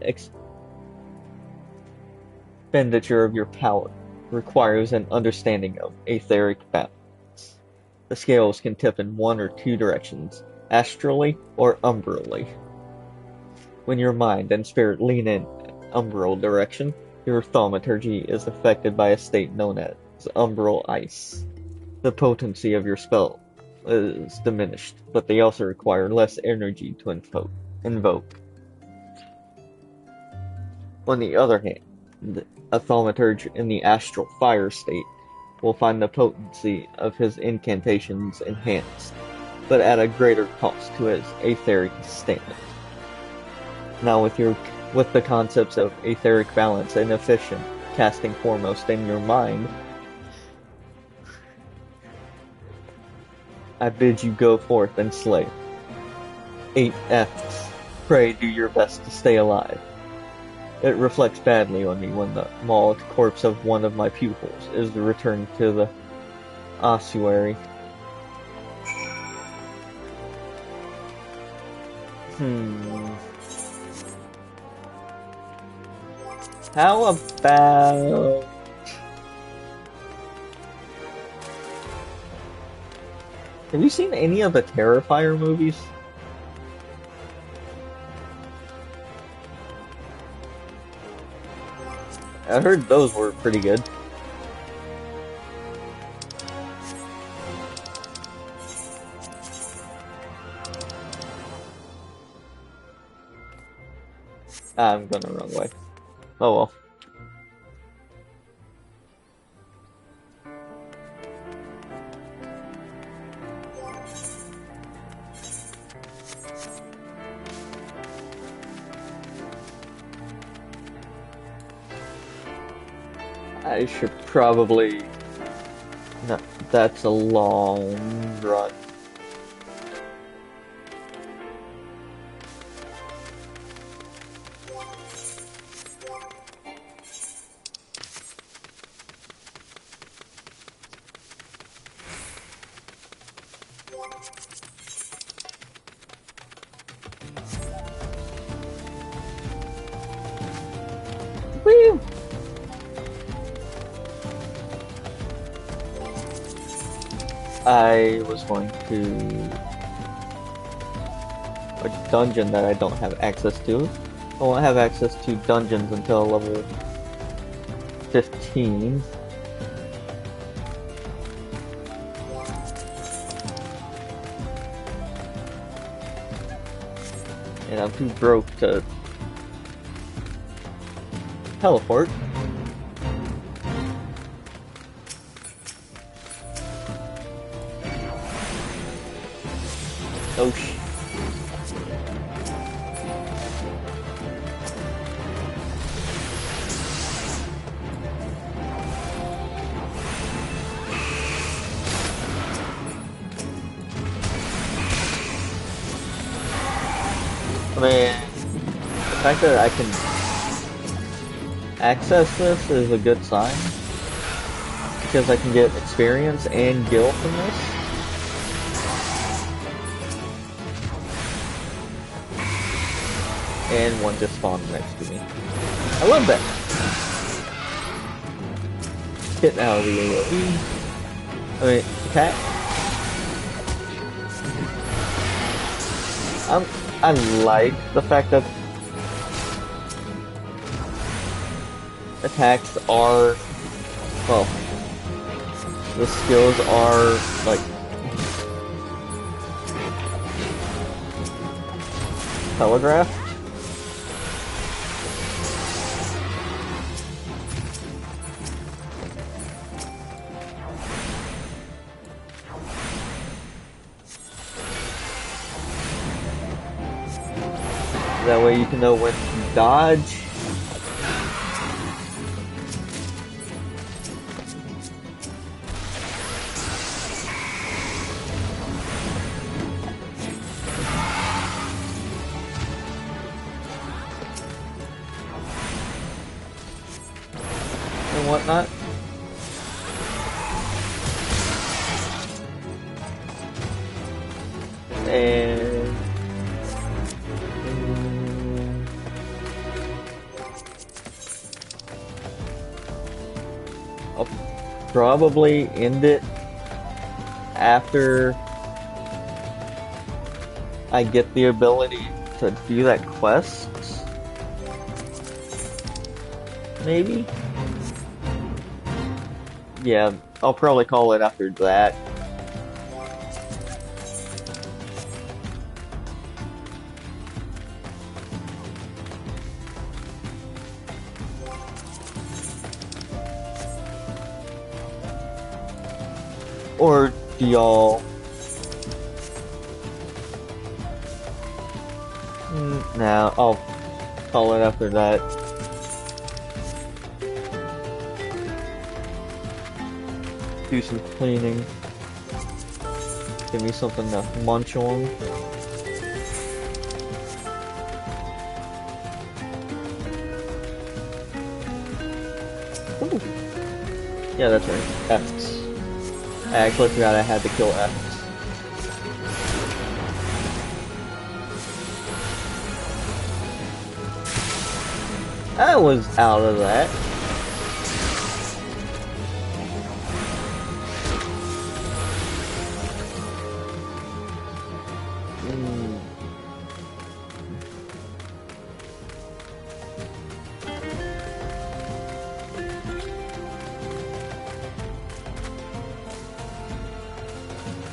expenditure of your power requires an understanding of etheric balance. The scales can tip in one or two directions, astrally or umbrally. When your mind and spirit lean in umbral direction, your thaumaturgy is affected by a state known as umbral ice. The potency of your spell is diminished, but they also require less energy to invoke. On the other hand, a thaumaturge in the astral fire state will find the potency of his incantations enhanced, but at a greater cost to his etheric stamina. Now with the concepts of etheric balance and efficient casting foremost in your mind, I bid you go forth and slay. 8 F's. Pray do your best to stay alive. It reflects badly on me when the mauled corpse of one of my pupils is returned to the ossuary. Hmm. How about... Have you seen any of the Terrifier movies? I heard those were pretty good. I'm going the wrong way. Oh well. I should probably... No, that's a long run. Woo! I was going to a dungeon that I don't have access to. I won't have access to dungeons until level 15. And I'm too broke to teleport. Oh sh... I mean, the fact that I can access this is a good sign, because I can get experience and gil from this. And one just spawned next to me. I love that. Getting out of the AoE. I mean, attack. I like the fact that attacks are, well, the skills are like telegraphed. That way you can know when to dodge. And whatnot. And I'll probably end it after I get the ability to do that quest. Maybe? Yeah, I'll probably call it after that. Or do y'all... Nah, I'll call it after that. Do some cleaning. Give me something to munch on. Ooh. Yeah, that's right. Efts. I actually forgot I had to kill Efts. I was out of that.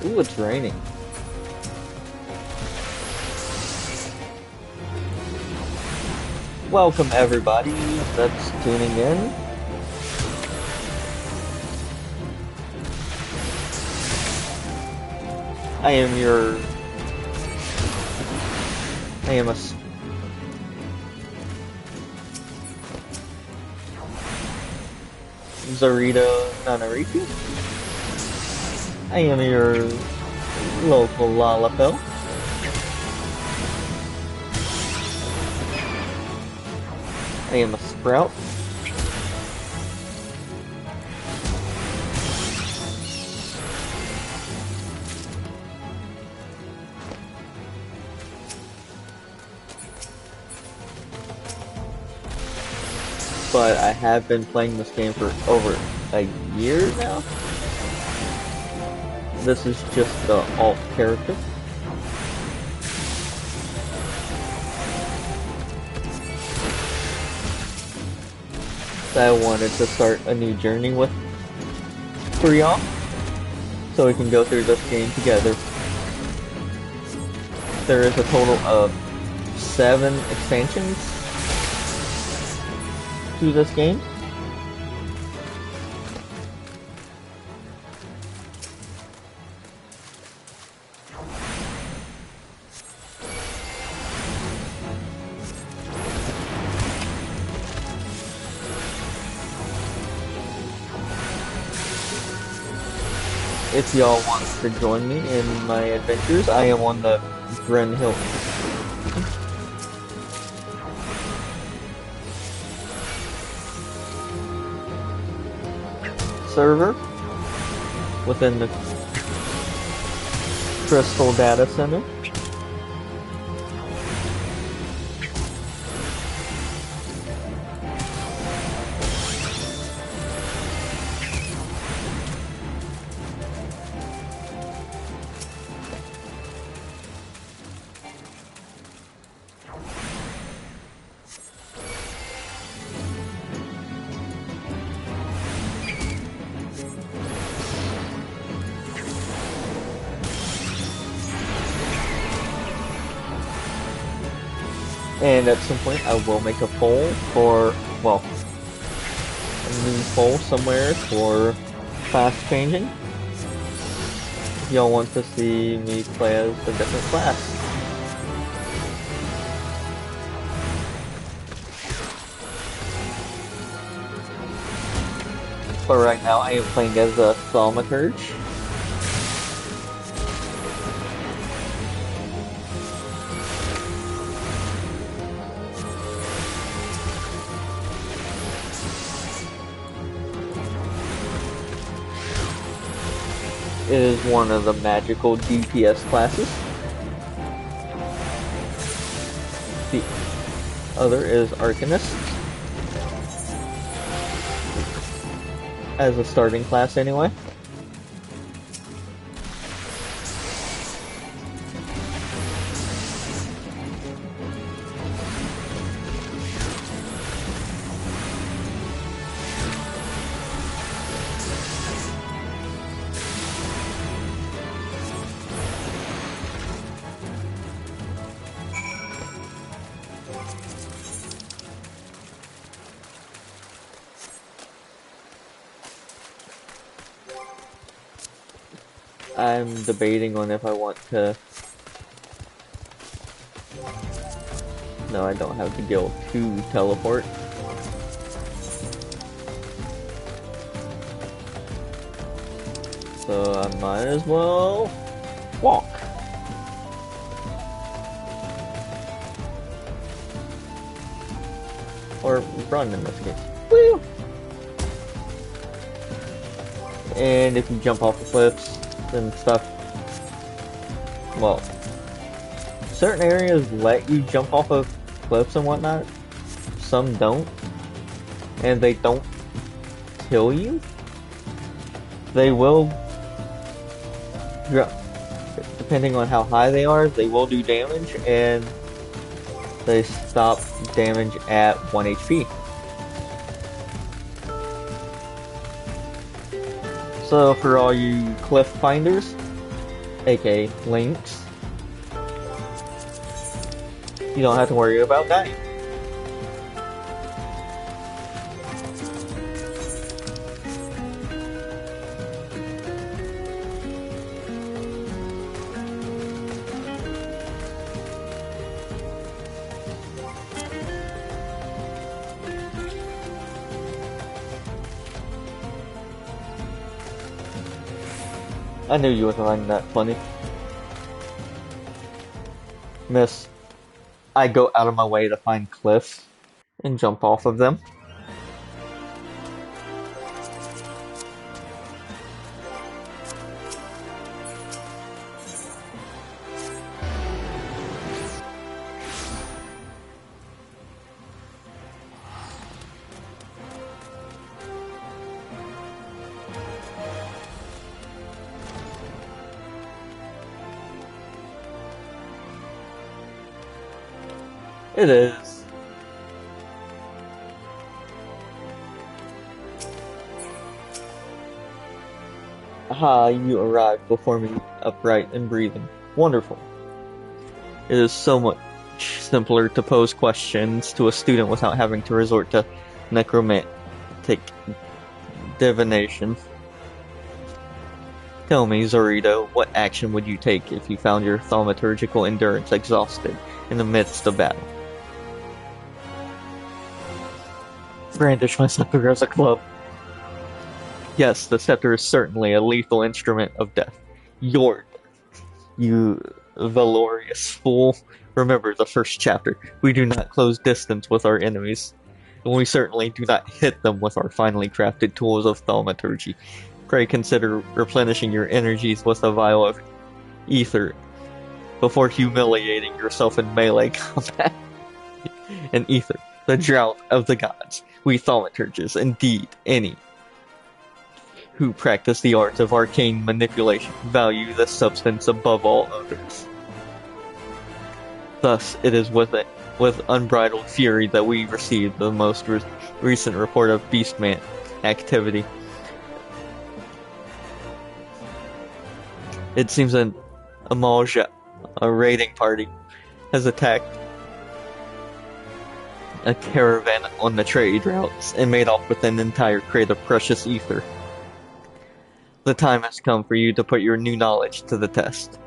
Ooh, it's raining. Welcome everybody that's tuning in. I am a Zarito Nanariki. I am your local Lalafell. I am a Sprout. But I have been playing this game for over a year now. This is just the alt character. That I wanted to start a new journey with for y'all, so we can go through this game together. There is a total of 7 expansions to this game. If y'all want to join me in my adventures, I am on the Brenhill server within the Crystal Data Center. And at some point I will make a poll for, well, a new poll somewhere for class changing. If y'all want to see me play as a different class. But right now I am playing as a Thaumaturge. It is one of the magical DPS classes. The other is Arcanist, as a starting class anyway. I'm debating on if I want to... No, I don't have the guild to teleport. So I might as well walk. Or run in this case. Woo! And if you jump off the cliffs and stuff, well, certain areas let you jump off of cliffs and whatnot. some don't, and they don't kill you, they will, depending on how high they are, they will do damage, and they stop damage at 1 HP. So for all you cliff finders, aka Lynx, you don't have to worry about dying. I knew you would find that funny. Miss, I go out of my way to find cliffs and jump off of them. It is. Aha, you arrived before me, upright and breathing. Wonderful. It is so much simpler to pose questions to a student without having to resort to necromantic divination. Tell me, Zorito, what action would you take if you found your thaumaturgical endurance exhausted in the midst of battle? Brandish my scepter as a club. Yes, the scepter is certainly a lethal instrument of death. Your death. You valorous fool. Remember the first chapter. We do not close distance with our enemies. And we certainly do not hit them with our finely crafted tools of thaumaturgy. Pray consider replenishing your energies with a vial of ether before humiliating yourself in melee combat. And ether, the drought of the gods. We thaumaturgists, indeed, any who practice the arts of arcane manipulation, value this substance above all others. Thus, it is with unbridled fury that we received the most recent report of Beastman activity. It seems an Amalja, a raiding party, has attacked a caravan on the trade routes and made off with an entire crate of precious ether. The time has come for you to put your new knowledge to the test.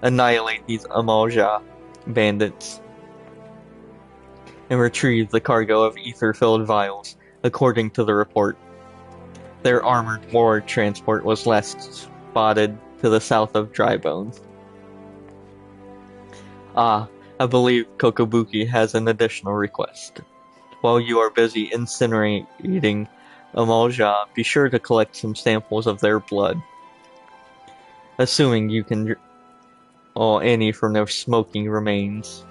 Annihilate these Amalja bandits and retrieve the cargo of ether-filled vials, according to the report. Their armored war transport was last spotted to the south of Drybone. Ah, I believe Kokobuki has an additional request. While you are busy incinerating Amalja, be sure to collect some samples of their blood. Assuming you can draw any from their smoking remains.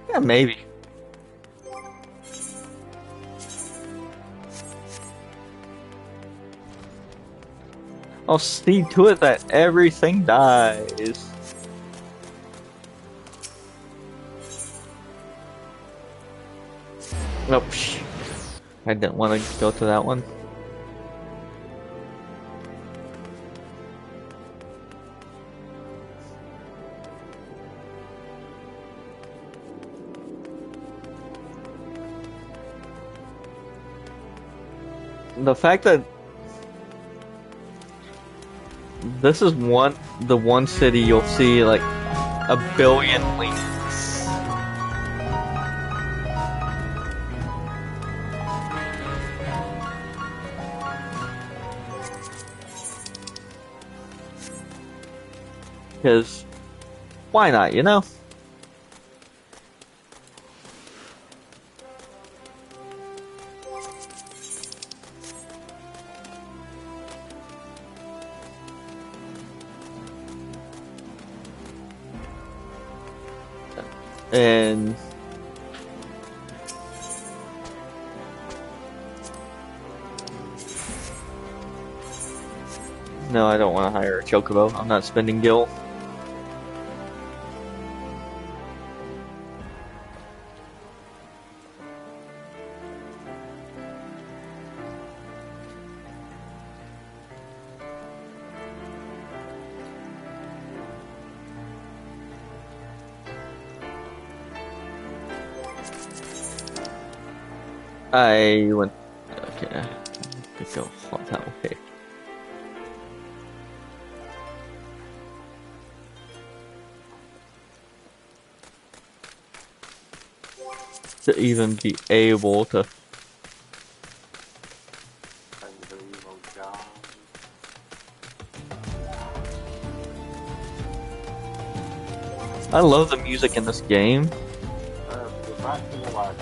Yeah, maybe. I'll see to it that everything dies. Nope. I didn't want to go to that one. The fact that this is the one city you'll see like a billion links. Because why not, you know? And no, I don't want to hire a Chocobo. I'm not spending Gil. I went. Okay, I could go all that way. To even be able to. Unbelievable job. I love the music in this game. The back to the light.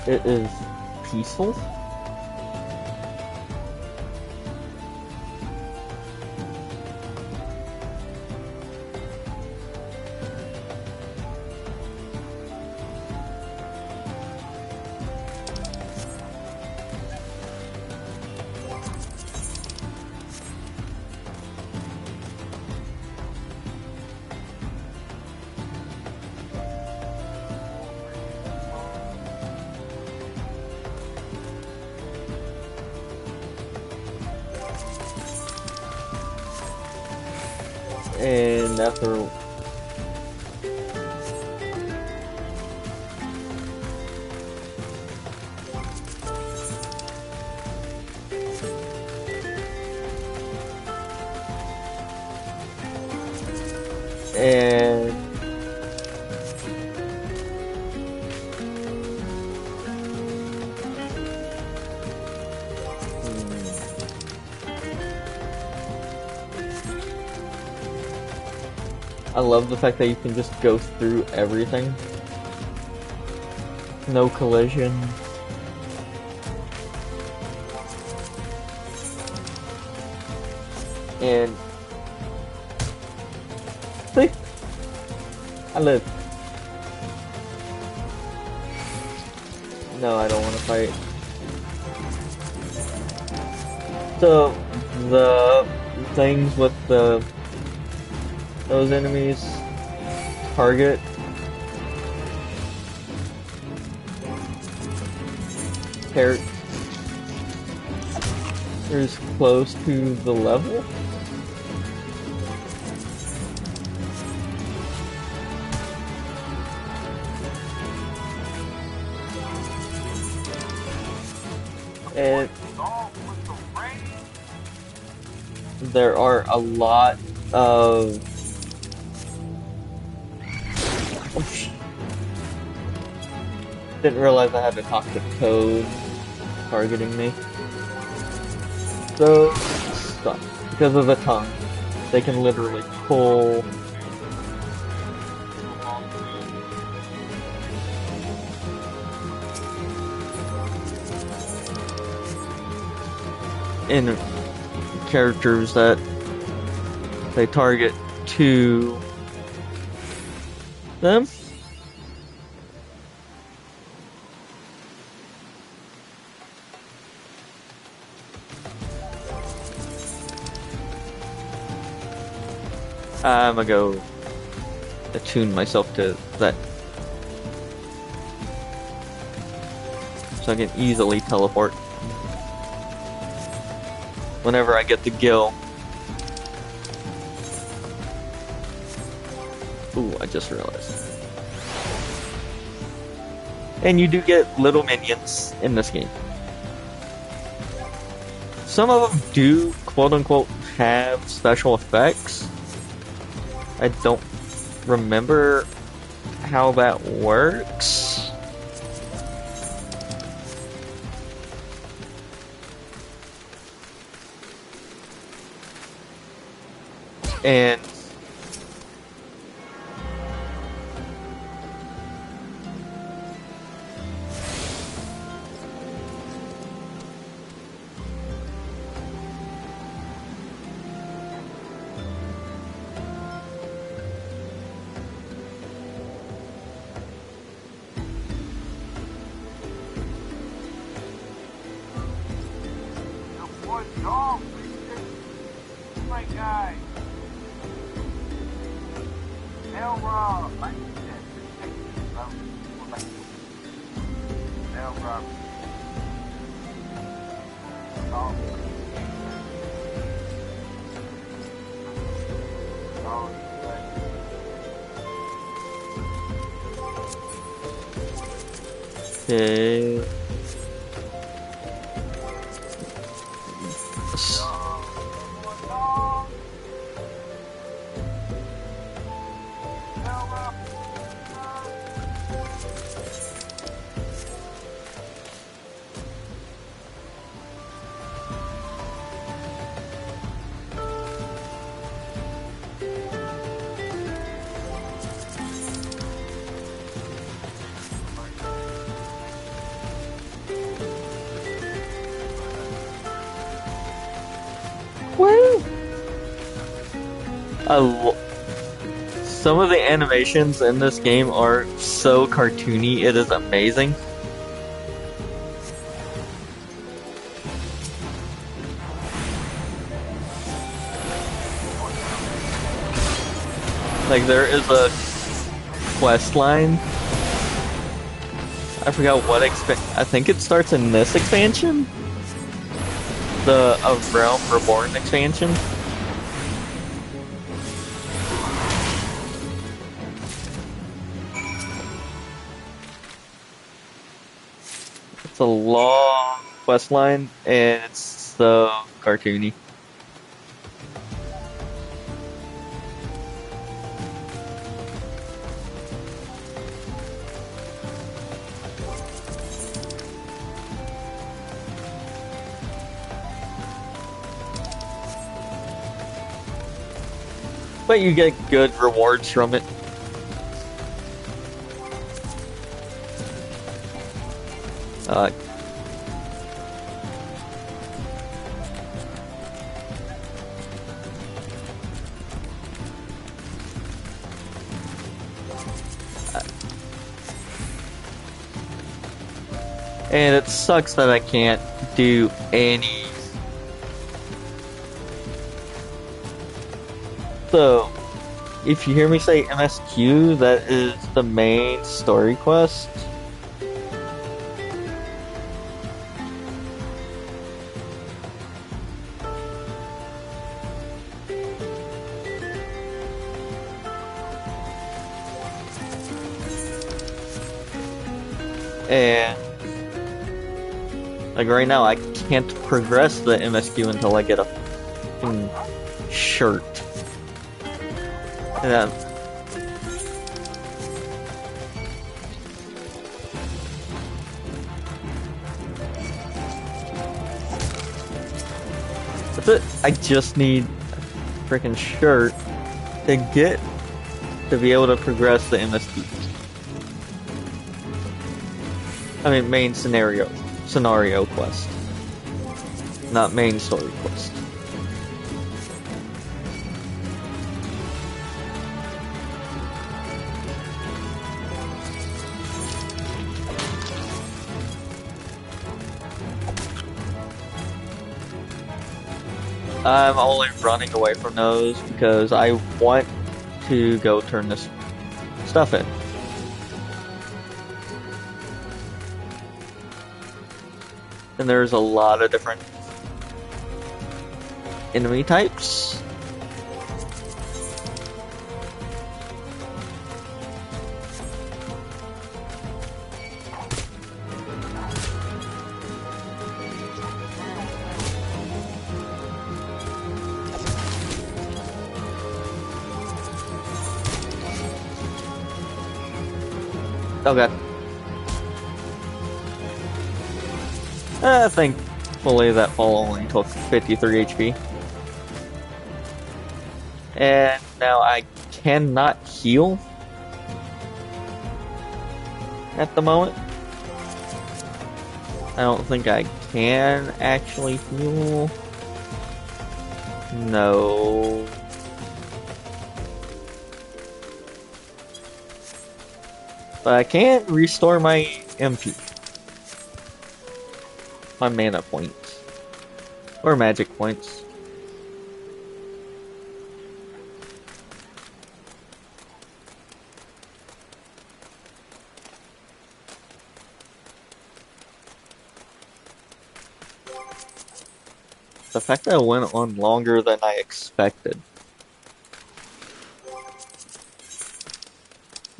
It is peaceful. And after and I love the fact that you can just go through everything. No collision. And see? I live. No, I don't want to fight. So, the things with those enemies target characters close to the level. And there are a lot of didn't realize I had a toxic toad targeting me. So stop. Because of the tongue. They can literally pull in characters that they target to them. I'm gonna go attune myself to that so I can easily teleport whenever I get the Gil. Ooh, I just realized. And you do get little minions in this game. Some of them do, quote-unquote, have special effects. I don't remember how that works. And What's wrong? My guy. Elrob. Elrob. Okay. Woo! Some of the animations in this game are so cartoony, it is amazing. Like, there is a quest line. I forgot what I think it starts in this expansion? The Realm Reborn expansion. It's a long quest line, and it's so cartoony. But you get good rewards from it. And it sucks that I can't do any. So, if you hear me say MSQ, that is the main story quest. And like right now, I can't progress the MSQ until I get a fucking shirt. And that's it. I just need a freaking shirt to be able to progress the MSQ. I mean, main scenario quest, not main story quest. I'm only running away from those because I want to go turn this stuff in. And there's a lot of different enemy types. Okay. Thankfully that fall only took 53 HP. And now I cannot heal at the moment. I don't think I can actually heal. No. But I can restore my MP. My mana points. Or magic points. The fact that it went on longer than I expected.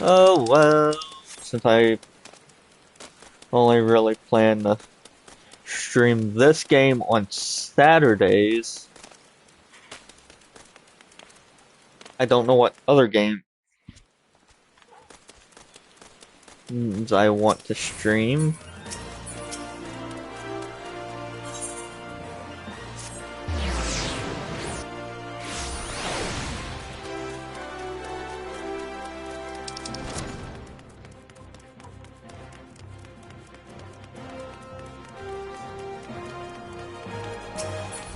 Oh well, since I only really plan to stream this game on Saturdays, I don't know what other games I want to stream.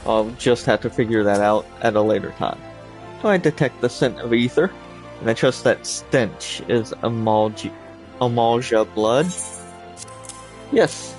I'll just have to figure that out at a later time. So I detect the scent of ether, and I trust that stench is Amalja blood. Yes.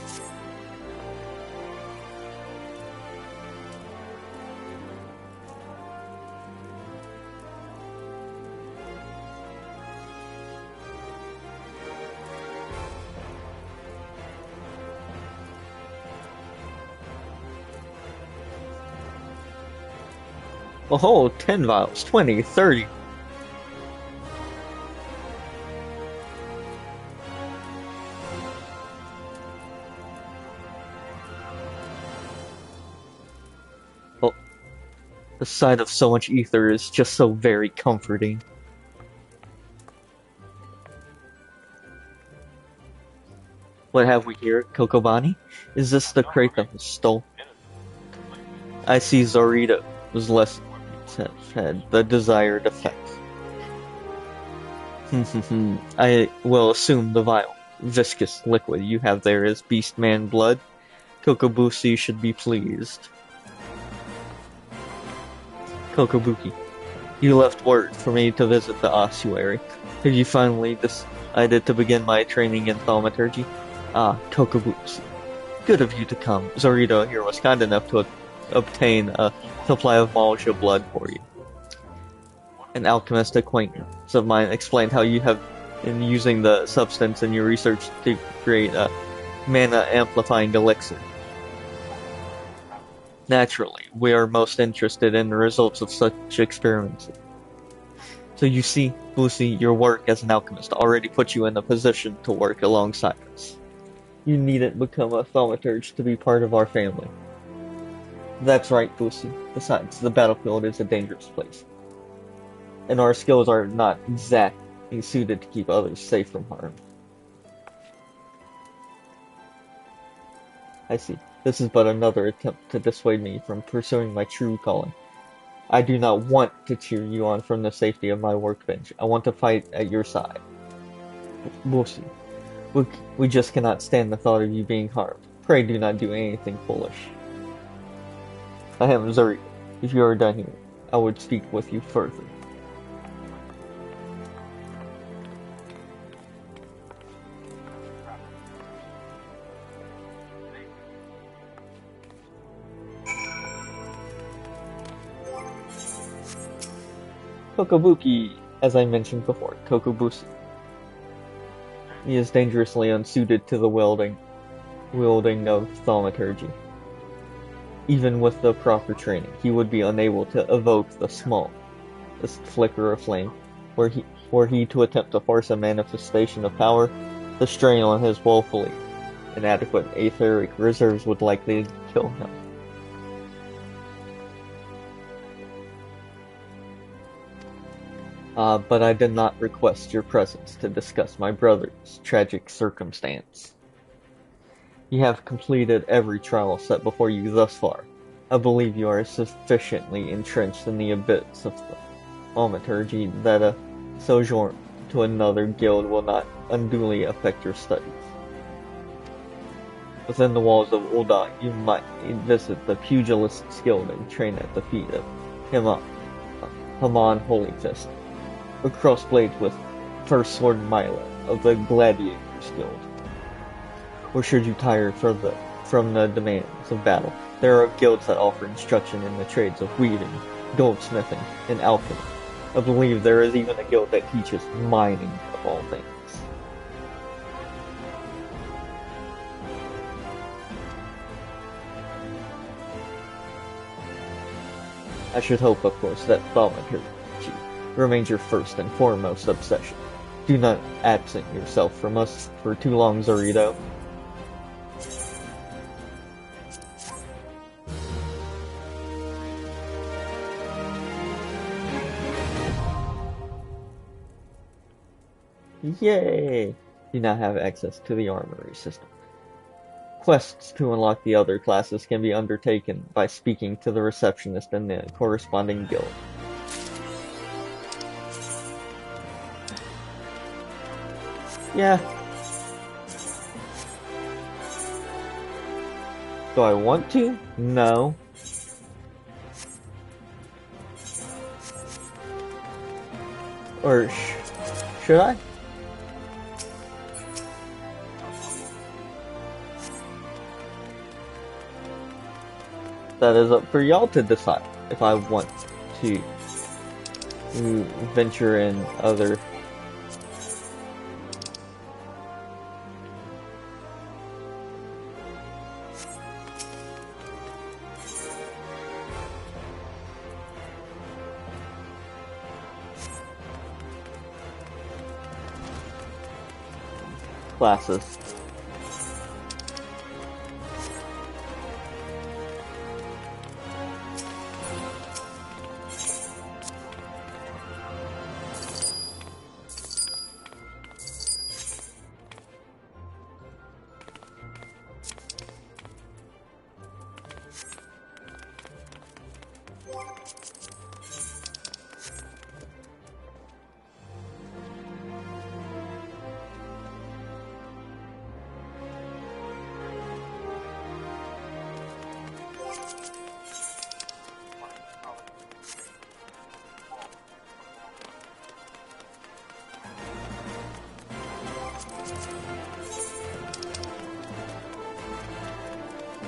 Oh, 10 vials, 20, 30. Oh, the sight of so much ether is just so very comforting. What have we here, Kokobani? Is this the crate that was stolen? I see Zorita was less had the desired effect. I will assume the vile, viscous liquid you have there is Beastman blood. Kokobushi should be pleased. Kokobuki, you left word for me to visit the ossuary. Have you finally decided to begin my training in thaumaturgy? Ah, Kokobushi. Good of you to come. Zorito here was kind enough to obtain a supply of Malja blood for you. An alchemist acquaintance of mine explained how you have been using the substance in your research to create a mana-amplifying elixir. Naturally, we are most interested in the results of such experiments. So you see, Lucy, your work as an alchemist already puts you in a position to work alongside us. You needn't become a thaumaturge to be part of our family. That's right, Lucy. Besides, the battlefield is a dangerous place. And our skills are not exactly suited to keep others safe from harm. I see. This is but another attempt to dissuade me from pursuing my true calling. I do not want to cheer you on from the safety of my workbench. I want to fight at your side. Lucy, we just cannot stand the thought of you being harmed. Pray do not do anything foolish. I am Zuri. If you are done here, I would speak with you further. Kokobuki, as I mentioned before, Kokobushi. He is dangerously unsuited to the wielding of thaumaturgy. Even with the proper training, he would be unable to evoke the smallest flicker of flame. Were he to attempt to force a manifestation of power, the strain on his woefully inadequate etheric reserves would likely kill him. But I did not request your presence to discuss my brother's tragic circumstance. You have completed every trial set before you thus far. I believe you are sufficiently entrenched in the abyss of thaumaturgy that a sojourn to another guild will not unduly affect your studies. Within the walls of Ul'dah, you might visit the Pugilist Guild and train at the feet of Haman Holyfist, or cross blades with First Sword Milo of the Gladiators Guild. Or should you tire for the from the demands of battle. There are guilds that offer instruction in the trades of weaving, goldsmithing, and alchemy. I believe there is even a guild that teaches mining, of all things. I should hope, of course, that thaumaturgy remains your first and foremost obsession. Do not absent yourself from us for too long, Zorito. Yay! You now have access to the armory system. Quests to unlock the other classes can be undertaken by speaking to the receptionist in the corresponding guild. Yeah. Do I want to? No. Or should I? That is up for y'all to decide if I want to venture in other classes.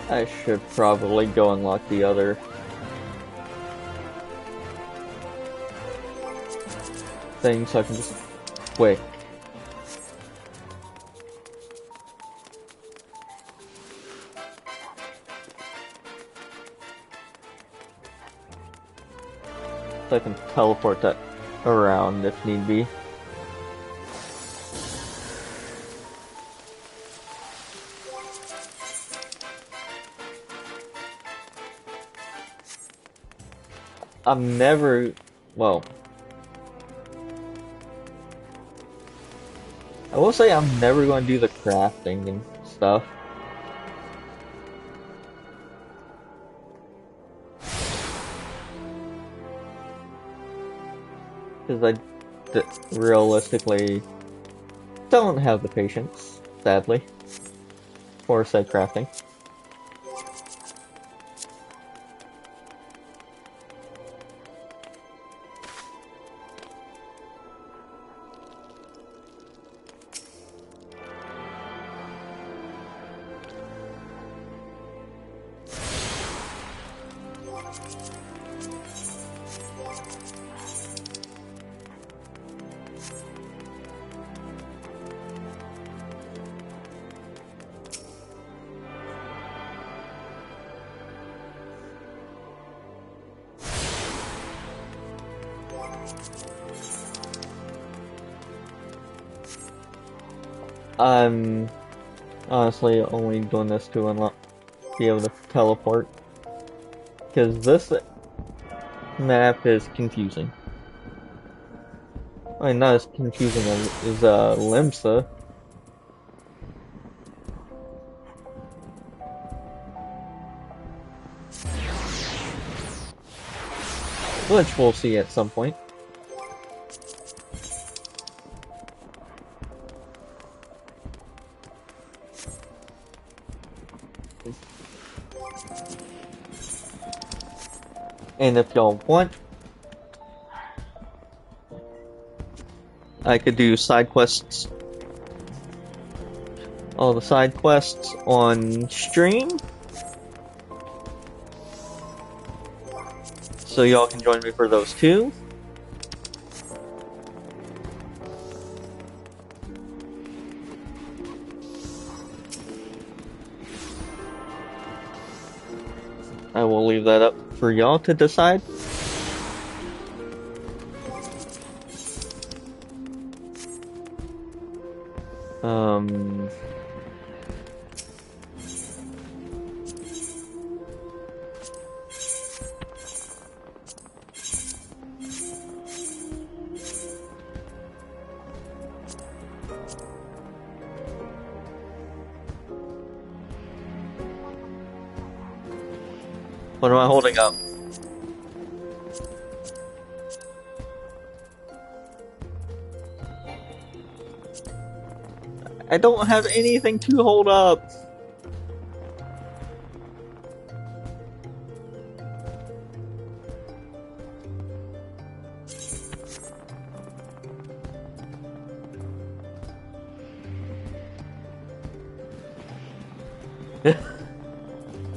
I should probably go unlock the other thing so I can just wait. So I can teleport that around if need be. I'm never, well, I will say I'm never going to do the crafting and stuff. Because I realistically don't have the patience, sadly, for said crafting. I'm honestly only doing this to unlock, be able to teleport, because this map is confusing. I mean, not as confusing as Limsa. Which we'll see at some point. And if y'all want, I could do side quests all the side quests on stream. So y'all can join me for those too. I will leave that up for y'all to decide. What am I holding up? I don't have anything to hold up.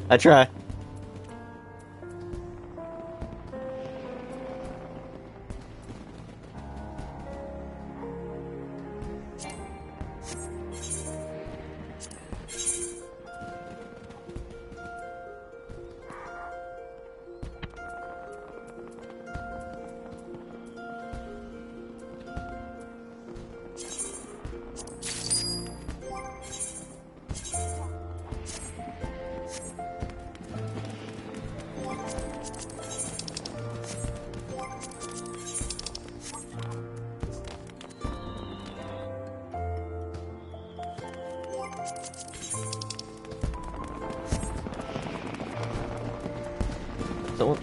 I try. So,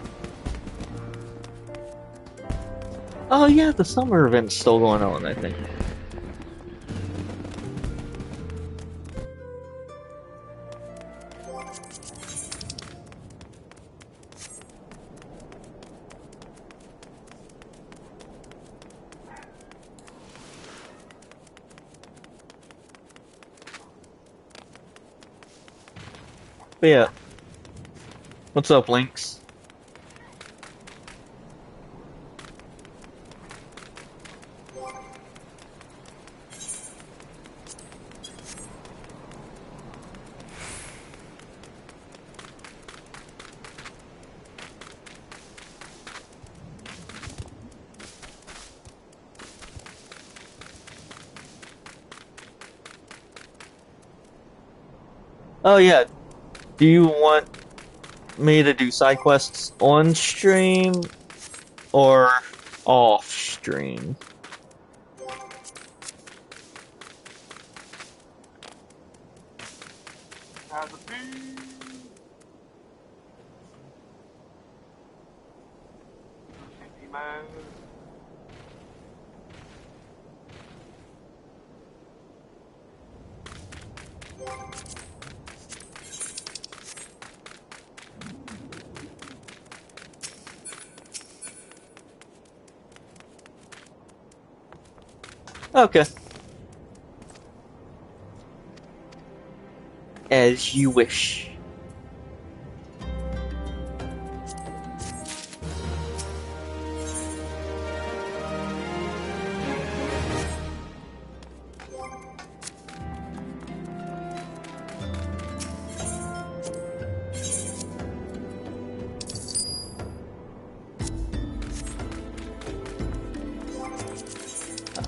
oh yeah, the summer event's still going on, I think. But yeah. What's up, Lynx? Oh yeah, do you want me to do side quests on stream or off stream? Has a bee. City man. Okay. As you wish.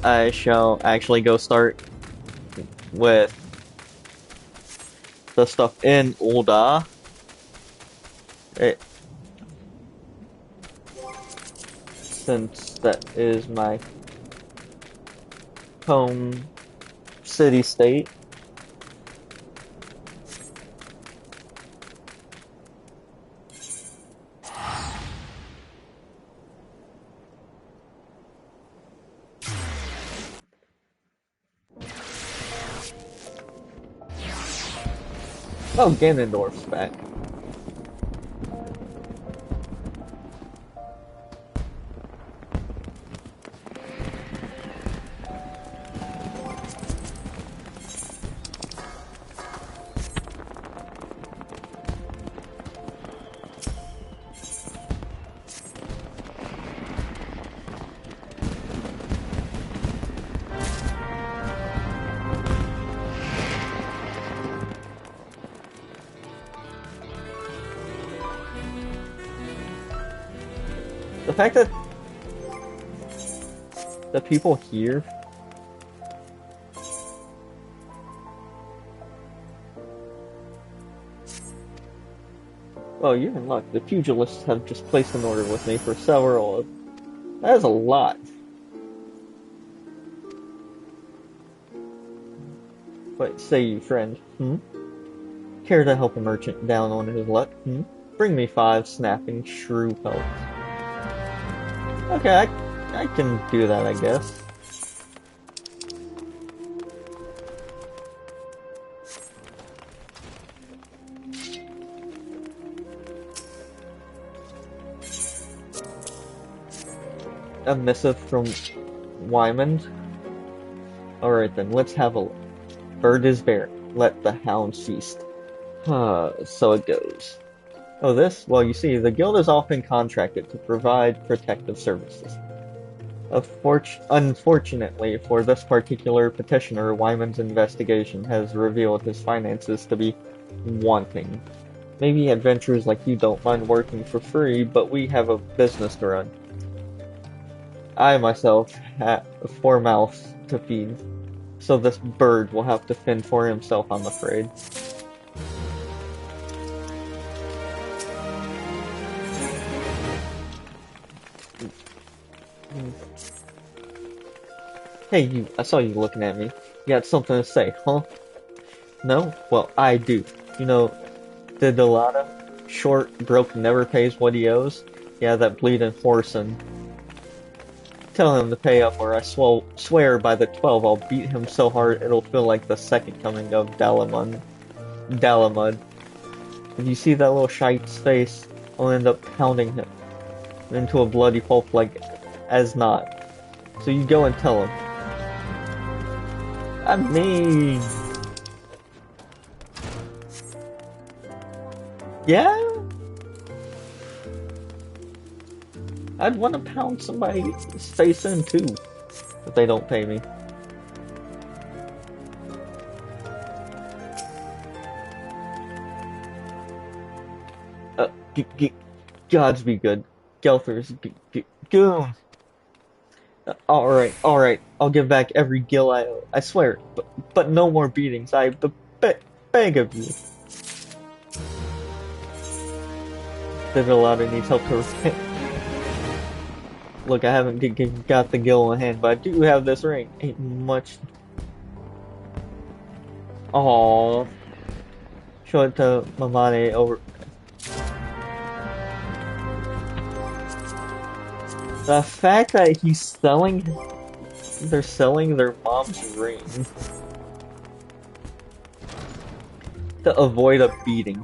I shall actually go start with the stuff in Ul'dah. Since that is my home city state. Oh, Ganondorf's back. The fact that the people here well, you're in luck. The pugilists have just placed an order with me for several. That is a lot. What say you, friend? Care to help a merchant down on his luck? Bring me 5 snapping shrew pelts. Okay, I can do that, I guess. A missive from Wymond? Alright then, let's have a look. Bird is bare. Let the hound feast. So it goes. Oh, this? Well, you see, the guild is often contracted to provide protective services. Unfortunately, for this particular petitioner, Wymond's investigation has revealed his finances to be wanting. Maybe adventurers like you don't mind working for free, but we have a business to run. I myself have 4 mouths to feed, so this bird will have to fend for himself, I'm afraid. Hey you, I saw you looking at me. You got something to say, huh? No? Well, I do. You know, the Delata, short, broke, never pays what he owes? Yeah, that bleeding horse, and tell him to pay up or I swear by the 12 I'll beat him so hard it'll feel like the second coming of Dalamud. If you see that little shite's face, I'll end up pounding him into a bloody pulp like as not. So you go and tell him. I mean... yeah? I'd want to pound somebody's face in too, if they don't pay me. Gods be good. Gelthers, goon. Alright, I'll give back every gil I owe, I swear, but no more beatings, I beg of you. Diddleotter needs help to repent. Look, I haven't got the gil in hand, but I do have this ring. Ain't much. Aww. Show it to Mamane over. The fact that they're selling their mom's ring to avoid a beating.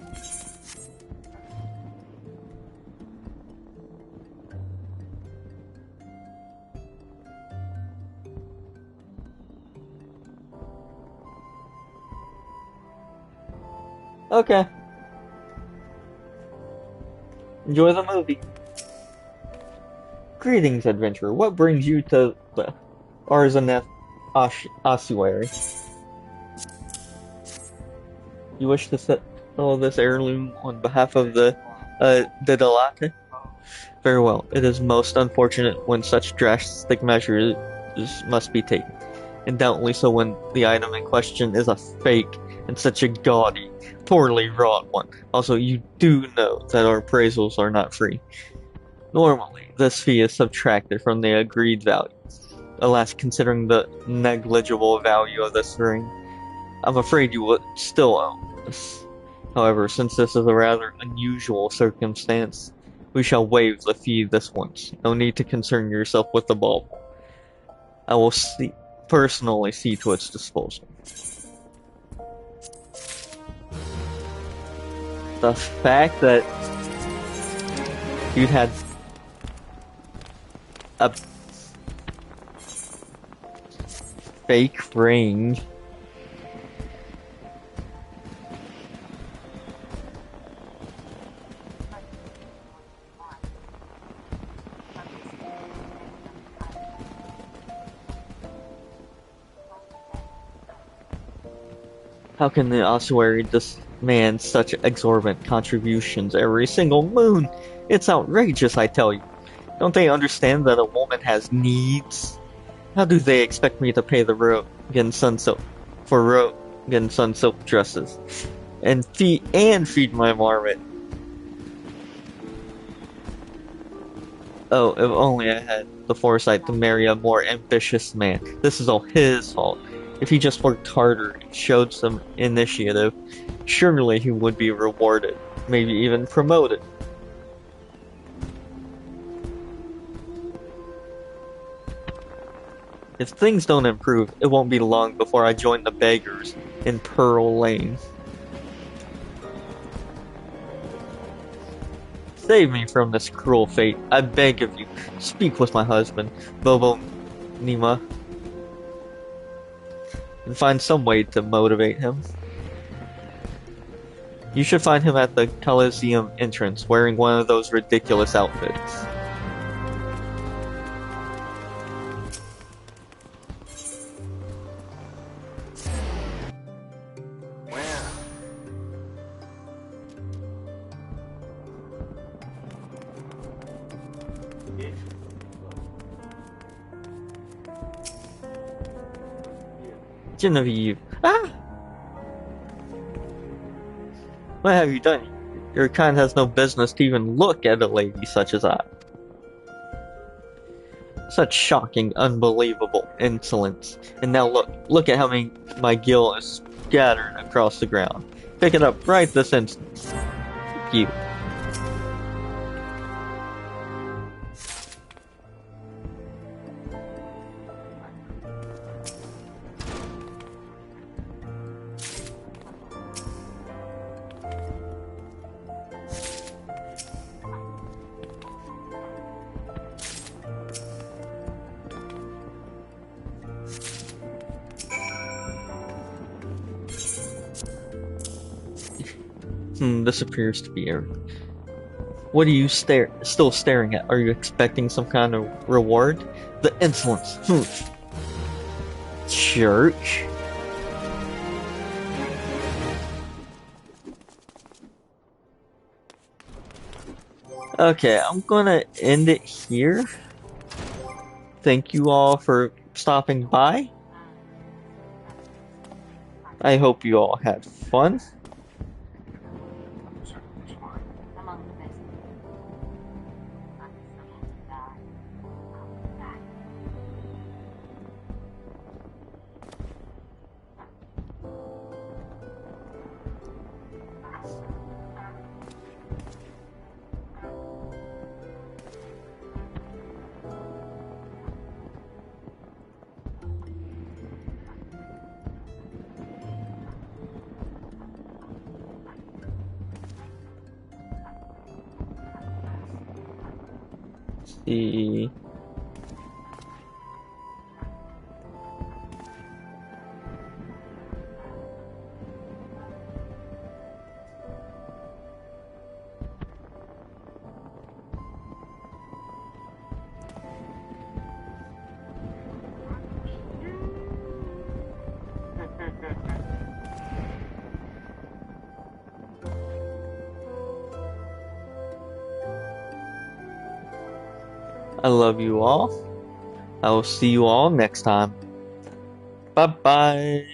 Okay. Enjoy the movie. Greetings, adventurer. What brings you to the Arzaneth ossuary? You wish to settle this heirloom on behalf of the Delate? Very well. It is most unfortunate when such drastic measures must be taken. And doubtlessly so when the item in question is a fake and such a gaudy, poorly wrought one. Also, you do know that our appraisals are not free. Normally, this fee is subtracted from the agreed value. Alas, considering the negligible value of this ring, I'm afraid you would still owe this. However, since this is a rather unusual circumstance, we shall waive the fee this once. No need to concern yourself with the bauble. I will personally see to its disposal. The fact that you had a fake ring. How can the ossuary demand such exorbitant contributions every single moon? It's outrageous, I tell you. Don't they understand that a woman has needs? How do they expect me to pay the Rogan Sun Silk for Rogan Sun Silk dresses and feed my marmot? Oh, if only I had the foresight to marry a more ambitious man. This is all his fault. If he just worked harder and showed some initiative, surely he would be rewarded, maybe even promoted. If things don't improve, it won't be long before I join the beggars in Pearl Lane. Save me from this cruel fate. I beg of you. Speak with my husband, Bobo Nima, and find some way to motivate him. You should find him at the Coliseum entrance, wearing one of those ridiculous outfits. Genevieve. Ah! What have you done? Your kind has no business to even look at a lady such as I. Such shocking, unbelievable insolence. And now look at how my gill is scattered across the ground. Pick it up right this instant. Thank you. This appears to be everything. What are you still staring at? Are you expecting some kind of reward? The insolence. Church. Okay, I'm gonna end it here. Thank you all for stopping by. I hope you all had fun. See. I love you all. I will see you all next time. Bye bye.